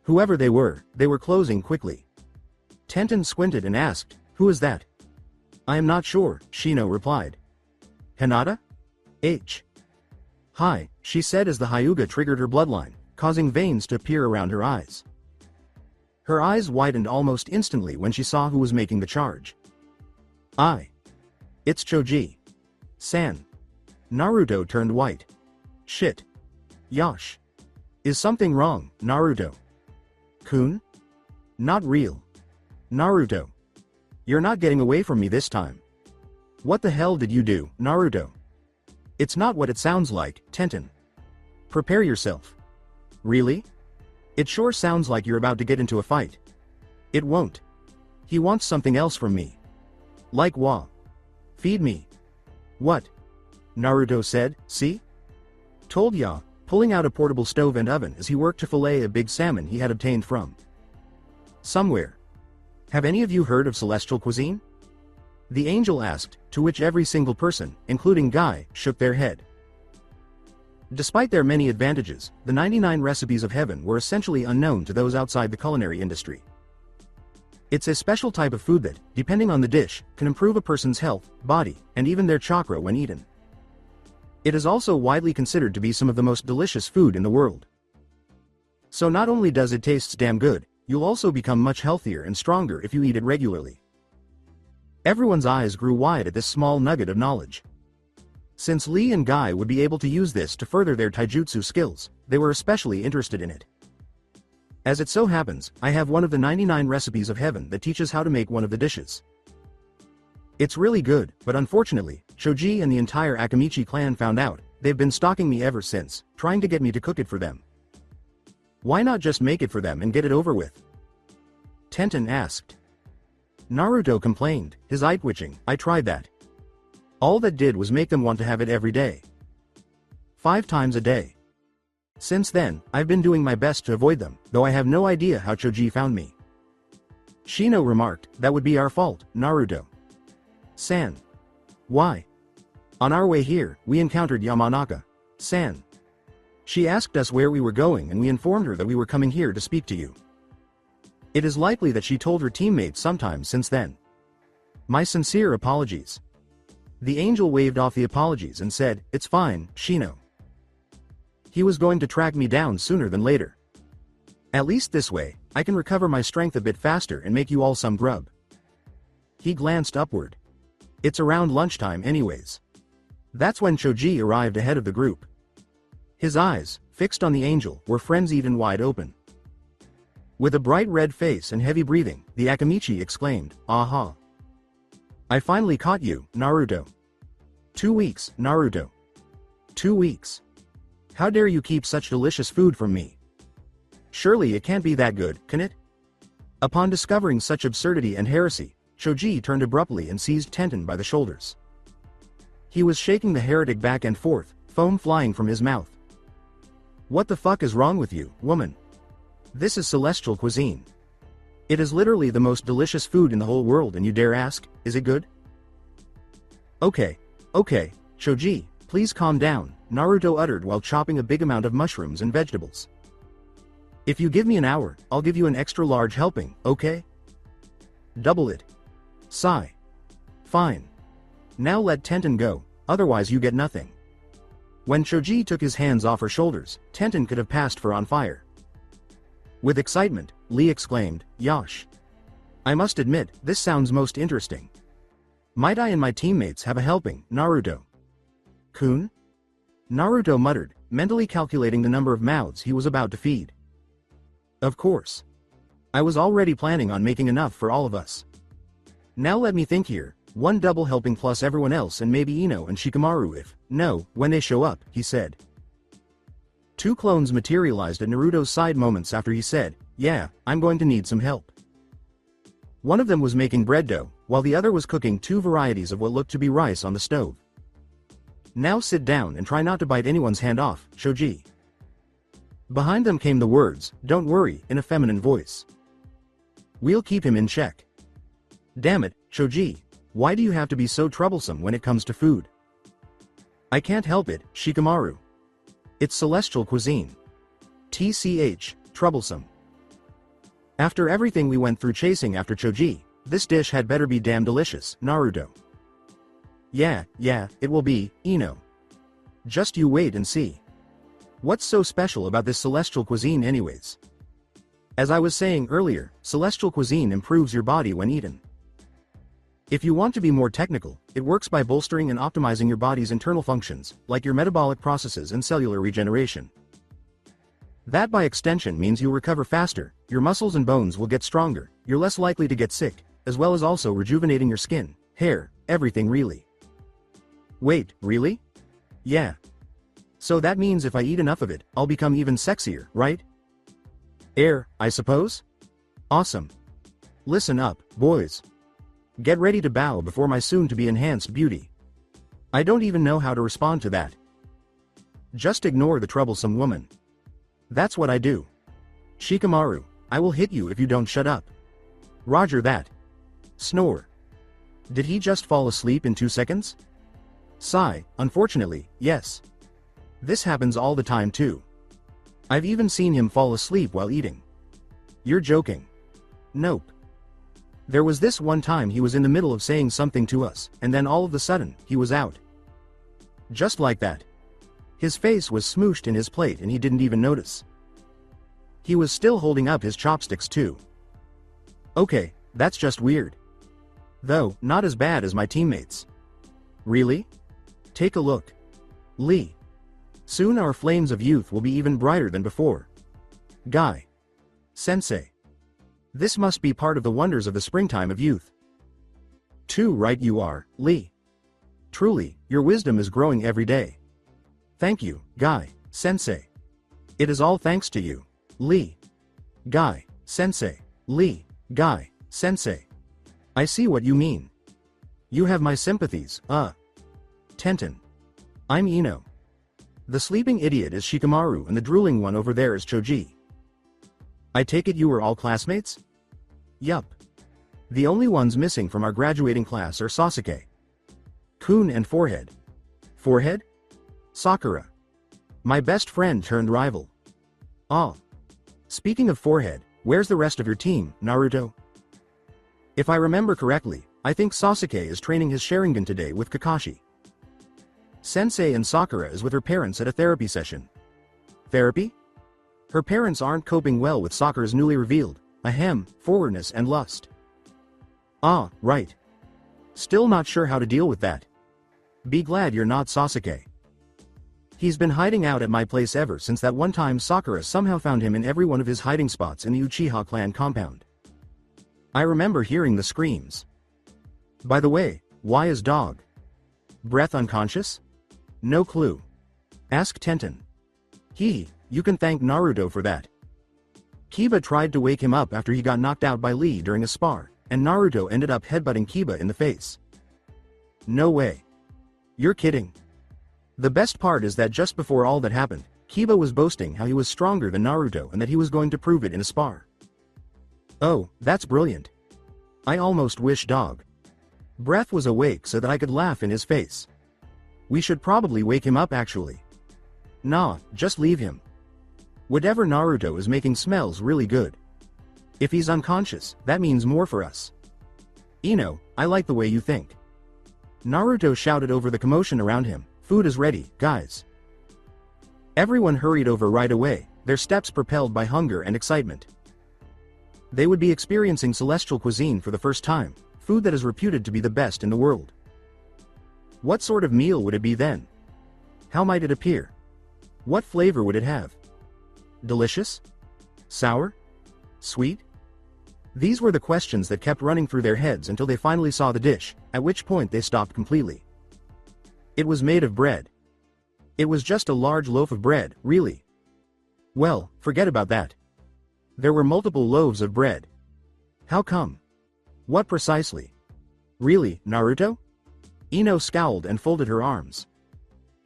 Speaker 2: Whoever they were closing quickly. Tenten squinted and asked, who is that? I am not sure, Shino replied. Hinata? Hi, she said as the Hyuga triggered her bloodline, causing veins to appear around her eyes. Her eyes widened almost instantly when she saw who was making the charge. It's Choji-san. Naruto turned white. Shit. Yosh. Is something wrong, Naruto-kun? Not real. Naruto. You're not getting away from me this time. What the hell did you do, Naruto? It's not what it sounds like, Tenten. Prepare yourself. Really? It sure sounds like you're about to get into a fight. It won't. He wants something else from me. Like what? Feed me. What? Naruto said, see? Told ya, pulling out a portable stove and oven as he worked to fillet a big salmon he had obtained from somewhere. Have any of you heard of celestial cuisine? The angel asked, to which every single person, including Guy, shook their head. Despite their many advantages, the 99 recipes of heaven were essentially unknown to those outside the culinary industry. It's a special type of food that, depending on the dish, can improve a person's health, body, and even their chakra when eaten. It is also widely considered to be some of the most delicious food in the world. So not only does it taste damn good, you'll also become much healthier and stronger if you eat it regularly. Everyone's eyes grew wide at this small nugget of knowledge. Since Lee and Guy would be able to use this to further their taijutsu skills, they were especially interested in it. As it so happens, I have one of the 99 recipes of heaven that teaches how to make one of the dishes. It's really good, but unfortunately, Choji and the entire Akamichi clan found out. They've been stalking me ever since, trying to get me to cook it for them. Why not just make it for them and get it over with? Tenten asked. Naruto complained, his eye twitching. I tried that. All that did was make them want to have it every day. 5 times a day. Since then, I've been doing my best to avoid them, though I have no idea how Choji found me. Shino remarked, that would be our fault, Naruto. San. Why? On our way here, we encountered Yamanaka. San. She asked us where we were going and we informed her that we were coming here to speak to you. It is likely that she told her teammates sometime since then. My sincere apologies. The angel waved off the apologies and said, it's fine, Shino. He was going to track me down sooner than later. At least this way, I can recover my strength a bit faster and make you all some grub. He glanced upward. It's around lunchtime anyways. That's when Choji arrived ahead of the group. His eyes, fixed on the angel, were frenzied and wide open. With a bright red face and heavy breathing, the Akamichi exclaimed, aha. I finally caught you, Naruto. 2 weeks, Naruto. 2 weeks. How dare you keep such delicious food from me? Surely it can't be that good, can it? Upon discovering such absurdity and heresy, Choji turned abruptly and seized Tenten by the shoulders. He was shaking the heretic back and forth, foam flying from his mouth. What the fuck is wrong with you, woman? This is celestial cuisine. It is literally the most delicious food in the whole world and you dare ask, is it good? Okay, Choji, please calm down, Naruto uttered while chopping a big amount of mushrooms and vegetables. If you give me an hour, I'll give you an extra large helping, okay? Double it. Sigh. Fine. Now let Tenten go, otherwise you get nothing. When Choji took his hands off her shoulders, Tenten could have passed for on fire. With excitement, Lee exclaimed, Yosh. I must admit, this sounds most interesting. Might I and my teammates have a helping, Naruto? Kun? Naruto muttered, mentally calculating the number of mouths he was about to feed. Of course. I was already planning on making enough for all of us. Now let me think here, 1 double helping plus everyone else and maybe Ino and Shikamaru when they show up, he said. 2 clones materialized at Naruto's side moments after he said, yeah, I'm going to need some help. One of them was making bread dough, while the other was cooking 2 varieties of what looked to be rice on the stove. Now sit down and try not to bite anyone's hand off, Choji. Behind them came the words, don't worry, in a feminine voice. We'll keep him in check. Damn it, Choji, why do you have to be so troublesome when it comes to food? I can't help it, Shikamaru. It's celestial cuisine. TCH, troublesome. After everything we went through chasing after Choji, this dish had better be damn delicious, Naruto. Yeah, it will be, Ino. Just you wait and see. What's so special about this celestial cuisine anyways? As I was saying earlier, celestial cuisine improves your body when eaten. If you want to be more technical, it works by bolstering and optimizing your body's internal functions, like your metabolic processes and cellular regeneration. That by extension means you'll recover faster, your muscles and bones will get stronger, you're less likely to get sick, as well as also rejuvenating your skin, hair, everything really. Wait, really? Yeah. So that means if I eat enough of it, I'll become even sexier, right? Air, I suppose? Awesome. Listen up, boys. Get ready to bow before my soon-to-be enhanced beauty. I don't even know how to respond to that. Just ignore the troublesome woman. That's what I do. Shikamaru, I will hit you if you don't shut up. Roger that. Snore. Did he just fall asleep in 2 seconds? Sigh, unfortunately, yes. This happens all the time too. I've even seen him fall asleep while eating. You're joking. Nope. There was this one time he was in the middle of saying something to us, and then all of a sudden, he was out. Just like that. His face was smooshed in his plate and he didn't even notice. He was still holding up his chopsticks too. Okay, that's just weird. Though, not as bad as my teammates. Really? Take a look. Lee. Soon our flames of youth will be even brighter than before. Guy. Sensei. This must be part of the wonders of the springtime of youth. Too right you are, Lee. Truly, your wisdom is growing every day. Thank you, Guy, Sensei. It is all thanks to you, Lee. Guy, Sensei, Lee, Guy, Sensei. I see what you mean. You have my sympathies, Tenten. I'm Ino. The sleeping idiot is Shikamaru and the drooling one over there is Choji. I take it you were all classmates? Yup. The only ones missing from our graduating class are Sasuke, Kun and Forehead. Forehead? Sakura. My best friend turned rival. Ah. Speaking of Forehead, where's the rest of your team, Naruto? If I remember correctly, I think Sasuke is training his Sharingan today with Kakashi. Sensei and Sakura is with her parents at a therapy session. Therapy? Her parents aren't coping well with Sakura's newly revealed, forwardness and lust. Ah, right. Still not sure how to deal with that. Be glad you're not Sasuke. He's been hiding out at my place ever since that one time Sakura somehow found him in every one of his hiding spots in the Uchiha clan compound. I remember hearing the screams. By the way, why is Dog Breath unconscious? No clue. Ask Tenten. You can thank Naruto for that. Kiba tried to wake him up after he got knocked out by Lee during a spar, and Naruto ended up headbutting Kiba in the face. No way. You're kidding. The best part is that just before all that happened, Kiba was boasting how he was stronger than Naruto and that he was going to prove it in a spar. Oh, that's brilliant. I almost wish Dog Breath was awake so that I could laugh in his face. We should probably wake him up actually. Nah, just leave him. Whatever Naruto is making smells really good. If he's unconscious, that means more for us. Ino, I like the way you think. Naruto shouted over the commotion around him, food is ready, guys. Everyone hurried over right away, their steps propelled by hunger and excitement. They would be experiencing celestial cuisine for the first time, food that is reputed to be the best in the world. What sort of meal would it be then? How might it appear? What flavor would it have? Delicious? Sour? Sweet? These were the questions that kept running through their heads until they finally saw the dish, at which point they stopped completely. It was made of bread. It was just a large loaf of bread, really. Well, forget about that. There were multiple loaves of bread. How come? What precisely? Really, Naruto? Ino scowled and folded her arms.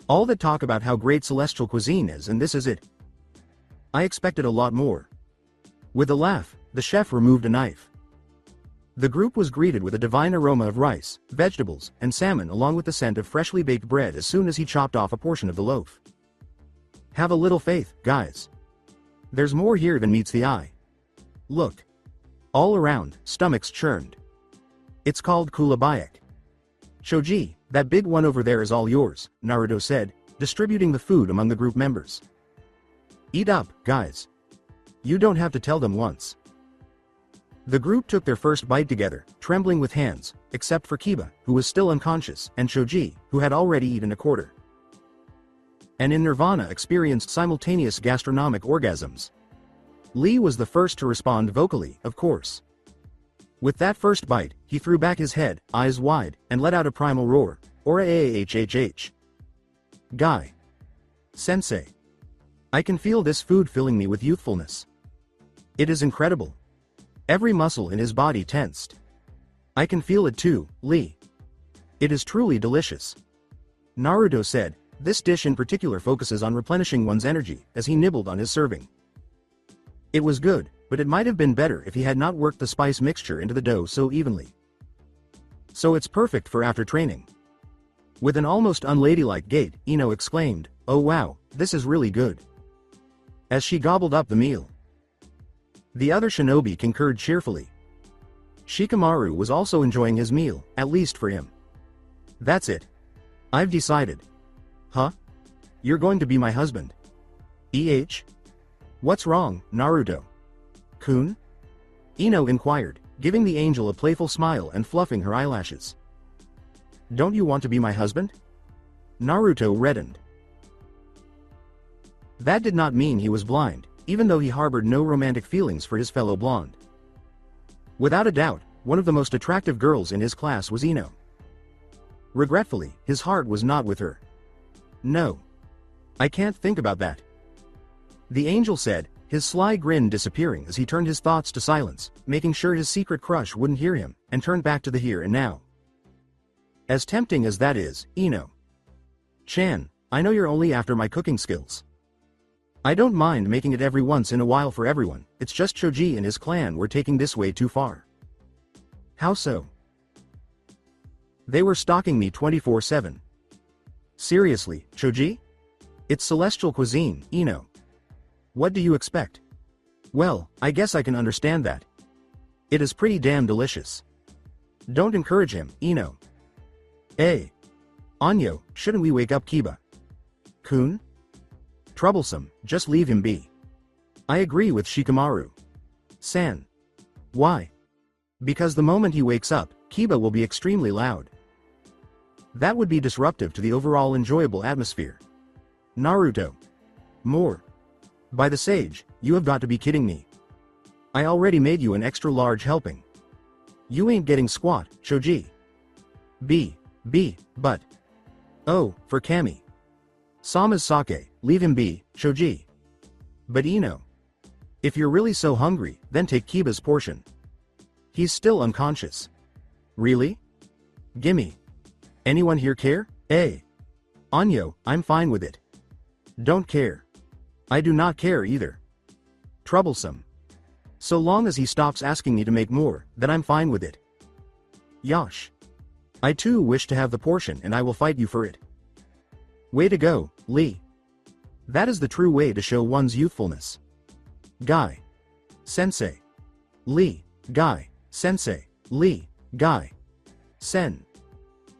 Speaker 2: All that talk about how great celestial cuisine is and this is it. I expected a lot more. With a laugh, the chef removed a knife. The group was greeted with a divine aroma of rice, vegetables, and salmon along with the scent of freshly baked bread as soon as he chopped off a portion of the loaf. Have a little faith, guys. There's more here than meets the eye. Look. All around, stomachs churned. It's called kulabayak. Choji, that big one over there is all yours, Naruto said, distributing the food among the group members. Eat up, guys. You don't have to tell them once. The group took their first bite together, trembling with hands, except for Kiba, who was still unconscious, and Choji, who had already eaten a quarter. And in Nirvana experienced simultaneous gastronomic orgasms. Lee was the first to respond vocally, of course. With that first bite, he threw back his head, eyes wide, and let out a primal roar, Ora-ah-h-h-h. Guy. Sensei. I can feel this food filling me with youthfulness. It is incredible. Every muscle in his body tensed. I can feel it too, Lee. It is truly delicious. Naruto said, this dish in particular focuses on replenishing one's energy, as he nibbled on his serving. It was good, but it might have been better if he had not worked the spice mixture into the dough so evenly. So it's perfect for after training. With an almost unladylike gait, Ino exclaimed, oh wow, this is really good. As she gobbled up the meal. The other shinobi concurred cheerfully. Shikamaru was also enjoying his meal, at least for him. That's it. I've decided. Huh? You're going to be my husband? What's wrong, Naruto? Kun? Ino inquired, giving the angel a playful smile and fluffing her eyelashes. Don't you want to be my husband? Naruto reddened. That did not mean he was blind, even though he harbored no romantic feelings for his fellow blonde. Without a doubt, one of the most attractive girls in his class was Ino. Regretfully, his heart was not with her. No. I can't think about that. The angel said, his sly grin disappearing as he turned his thoughts to silence, making sure his secret crush wouldn't hear him, and turned back to the here and now. As tempting as that is, Ino. Chan, I know you're only after my cooking skills. I don't mind making it every once in a while for everyone, it's just Choji and his clan were taking this way too far. How so? They were stalking me 24/7. Seriously, Choji? It's celestial cuisine, Ino. What do you expect? Well, I guess I can understand that. It is pretty damn delicious. Don't encourage him, Ino. Hey. Anyo, shouldn't we wake up Kiba? Kun? Troublesome, just leave him be. I agree with Shikamaru. San. Why? Because the moment he wakes up, Kiba will be extremely loud. That would be disruptive to the overall enjoyable atmosphere. Naruto. More. By the sage, you have got to be kidding me. I already made you an extra large helping. You ain't getting squat, Choji. But. Oh, for Kami. Sama's sake, leave him be, Choji. But Ino. If you're really so hungry, then take Kiba's portion. He's still unconscious. Really? Gimme. Anyone here care? Anyo, I'm fine with it. Don't care. I do not care either. Troublesome. So long as he stops asking me to make more, then I'm fine with it. Yosh. I too wish to have the portion and I will fight you for it. Way to go, Lee. That is the true way to show one's youthfulness. Guy. Sensei. Lee. Guy. Sensei. Lee. Guy. Sen.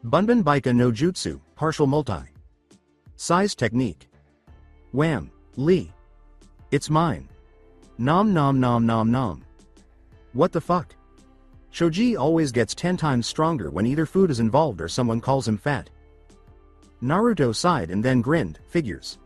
Speaker 2: Bunban Baika no Jutsu, partial multi. Size technique. Wham. Lee. It's mine. Nom nom nom nom nom. What the fuck? Choji always gets 10 times stronger when either food is involved or someone calls him fat. Naruto sighed and then grinned, figures.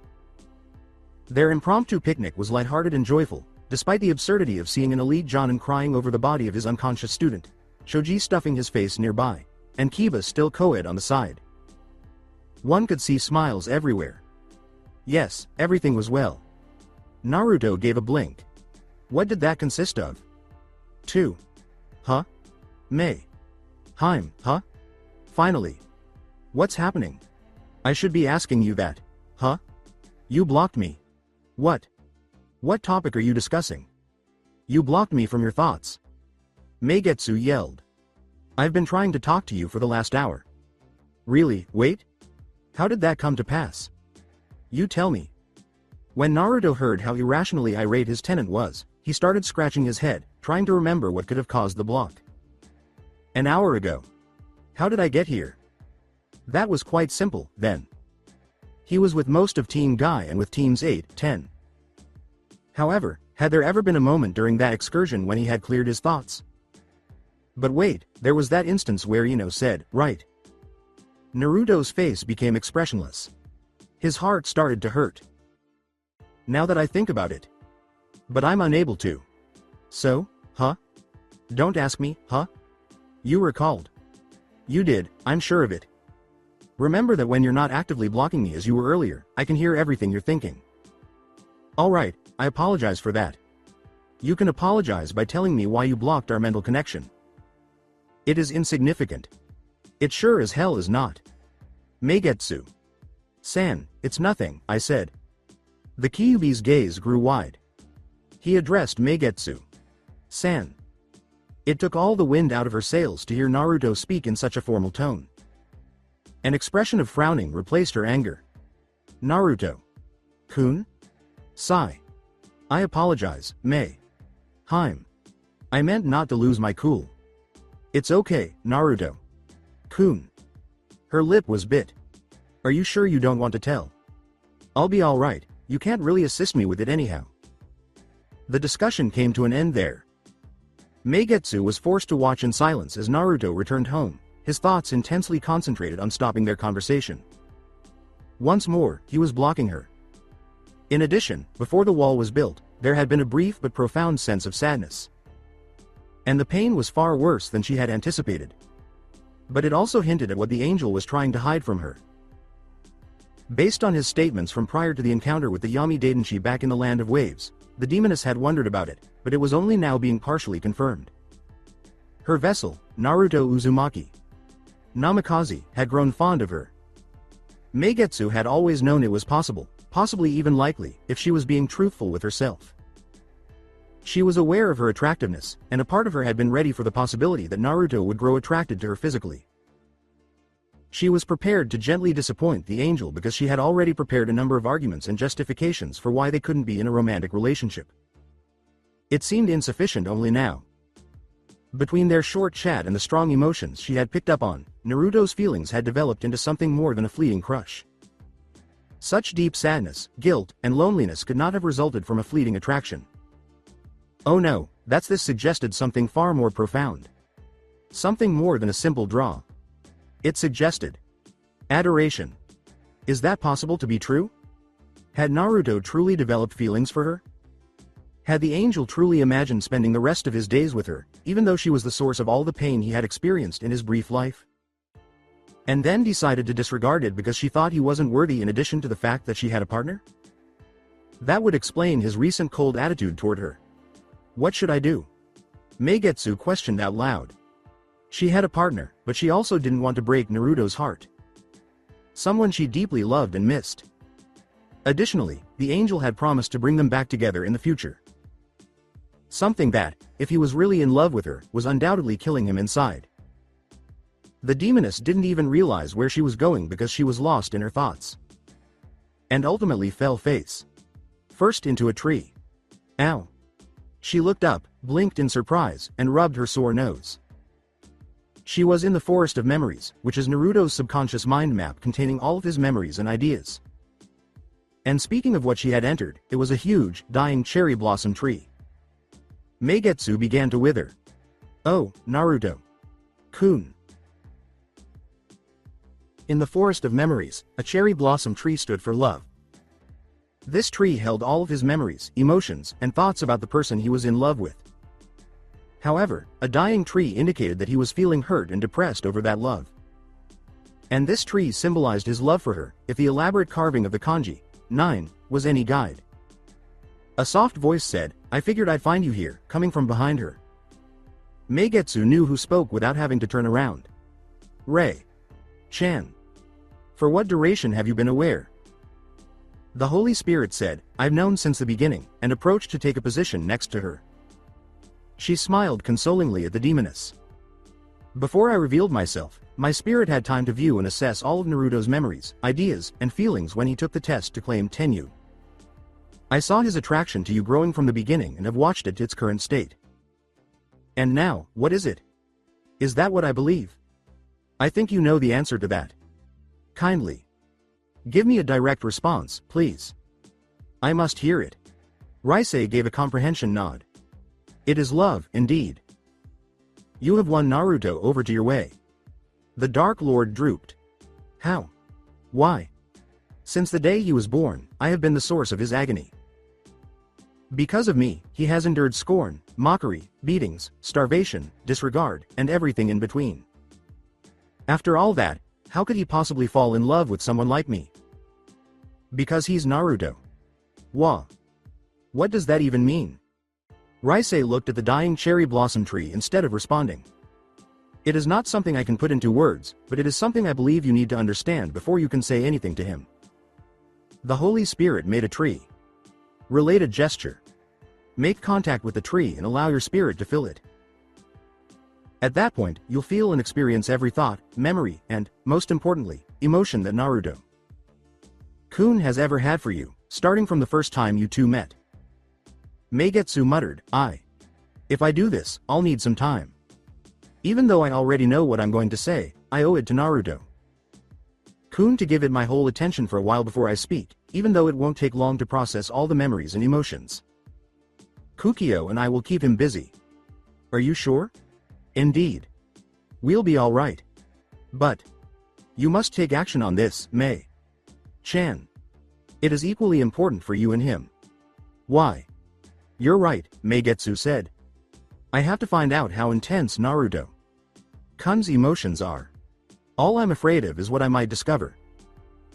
Speaker 2: Their impromptu picnic was lighthearted and joyful, despite the absurdity of seeing an elite Jonin crying over the body of his unconscious student, Choji stuffing his face nearby, and Kiba still co-ed on the side. One could see smiles everywhere. Yes, everything was well. Naruto gave a blink. What did that consist of? 2. Huh? May. Heim, huh? Finally. What's happening? I should be asking you that. Huh? You blocked me. What? What topic are you discussing? You blocked me from your thoughts. Meigetsu yelled. I've been trying to talk to you for the last hour. Really, wait? How did that come to pass? You tell me. When Naruto heard how irrationally irate his tenant was, he started scratching his head, trying to remember what could have caused the block. An hour ago. How did I get here? That was quite simple, then. He was with most of Team Guy and with Teams 8, 10. However, had there ever been a moment during that excursion when he had cleared his thoughts? But wait, there was that instance where Ino said, right. Naruto's face became expressionless. His heart started to hurt. Now that I think about it. But I'm unable to. So, huh? Don't ask me, huh? You recalled. You did, I'm sure of it. Remember that when you're not actively blocking me as you were earlier, I can hear everything you're thinking. Alright, I apologize for that. You can apologize by telling me why you blocked our mental connection. It is insignificant. It sure as hell is not. Meigetsu. San, it's nothing, I said. The Kyuubi's gaze grew wide. He addressed Meigetsu. San. It took all the wind out of her sails to hear Naruto speak in such a formal tone. An expression of frowning replaced her anger. Naruto. Kun? Sigh. I apologize, Mei. Heim. I meant not to lose my cool. It's okay, Naruto. Kun. Her lip was bit. Are you sure you don't want to tell? I'll be alright, you can't really assist me with it anyhow. The discussion came to an end there. Meigetsu was forced to watch in silence as Naruto returned home, his thoughts intensely concentrated on stopping their conversation. Once more, he was blocking her. In addition, before the wall was built, there had been a brief but profound sense of sadness. And the pain was far worse than she had anticipated. But it also hinted at what the angel was trying to hide from her. Based on his statements from prior to the encounter with the Yami Daidenshi back in the Land of Waves, the demoness had wondered about it, but it was only now being partially confirmed. Her vessel, Naruto Uzumaki Namikaze, had grown fond of her. Meigetsu had always known it was possible, possibly even likely, if she was being truthful with herself. She was aware of her attractiveness, and a part of her had been ready for the possibility that Naruto would grow attracted to her physically. She was prepared to gently disappoint the angel because she had already prepared a number of arguments and justifications for why they couldn't be in a romantic relationship. It seemed insufficient only now. Between their short chat and the strong emotions she had picked up on, Naruto's feelings had developed into something more than a fleeting crush. Such deep sadness, guilt, and loneliness could not have resulted from a fleeting attraction. Oh no, this suggested something far more profound. Something more than a simple draw. It suggested adoration. Is that possible to be true? Had Naruto truly developed feelings for her? Had the angel truly imagined spending the rest of his days with her, even though she was the source of all the pain he had experienced in his brief life? And then decided to disregard it because she thought he wasn't worthy in addition to the fact that she had a partner? That would explain his recent cold attitude toward her. What should I do? Meigetsu questioned out loud. She had a partner, but she also didn't want to break Naruto's heart. Someone she deeply loved and missed. Additionally, the angel had promised to bring them back together in the future. Something that, if he was really in love with her, was undoubtedly killing him inside. The demoness didn't even realize where she was going because she was lost in her thoughts. And ultimately fell face first into a tree. Ow. She looked up, blinked in surprise, and rubbed her sore nose. She was in the Forest of Memories, which is Naruto's subconscious mind map containing all of his memories and ideas. And speaking of what she had entered, it was a huge, dying cherry blossom tree. Meigetsu began to wither. Oh, Naruto. Kun. In the Forest of Memories, a cherry blossom tree stood for love. This tree held all of his memories, emotions, and thoughts about the person he was in love with. However, a dying tree indicated that he was feeling hurt and depressed over that love. And this tree symbolized his love for her, if the elaborate carving of the kanji 9 was any guide. A soft voice said, I figured I'd find you here, coming from behind her. Meigetsu knew who spoke without having to turn around. Rei. Chan. For what duration have you been aware? The Holy Spirit said, I've known since the beginning, and approached to take a position next to her. She smiled consolingly at the demoness. Before I revealed myself, my spirit had time to view and assess all of Naruto's memories, ideas, and feelings when he took the test to claim Tenyu. I saw his attraction to you growing from the beginning and have watched it to its current state. And now, what is it? Is that what I believe? I think you know the answer to that. Kindly. Give me a direct response, please. I must hear it. Raisei gave a comprehension nod. It is love, indeed. You have won Naruto over to your way. The Dark Lord drooped. How? Why? Since the day he was born, I have been the source of his agony. Because of me, he has endured scorn, mockery, beatings, starvation, disregard, and everything in between. After all that, how could he possibly fall in love with someone like me? Because he's Naruto. What does that even mean? Raisei looked at the dying cherry blossom tree instead of responding. It is not something I can put into words, but it is something I believe you need to understand before you can say anything to him. The Holy Spirit made a tree. Relate a gesture. Make contact with the tree and allow your spirit to fill it. At that point, you'll feel and experience every thought, memory, and, most importantly, emotion that Naruto-kun has ever had for you, starting from the first time you two met. Meigetsu muttered, If I do this, I'll need some time. Even though I already know what I'm going to say, I owe it to Naruto-kun to give it my whole attention for a while before I speak, even though it won't take long to process all the memories and emotions. Kukio and I will keep him busy. Are you sure? Indeed. We'll be alright. But you must take action on this, Mei-chan. It is equally important for you and him. Why? You're right, Meigetsu said. I have to find out how intense Naruto-kun's emotions are. All I'm afraid of is what I might discover.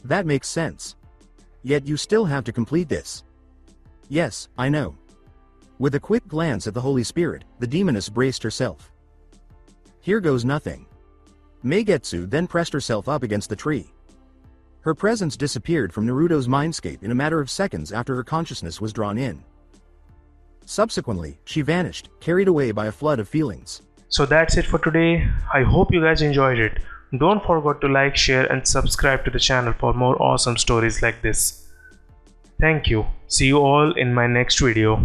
Speaker 2: That makes sense. Yet you still have to complete this. Yes, I know. With a quick glance at the Holy Spirit, the demoness braced herself. Here goes nothing. Meigetsu then pressed herself up against the tree. Her presence disappeared from Naruto's mindscape in a matter of seconds after her consciousness was drawn in. Subsequently, she vanished, carried away by a flood of feelings.
Speaker 1: So that's it for today. I hope you guys enjoyed it. Don't forget to like, share and subscribe to the channel for more awesome stories like this. Thank you. See you all in my next video.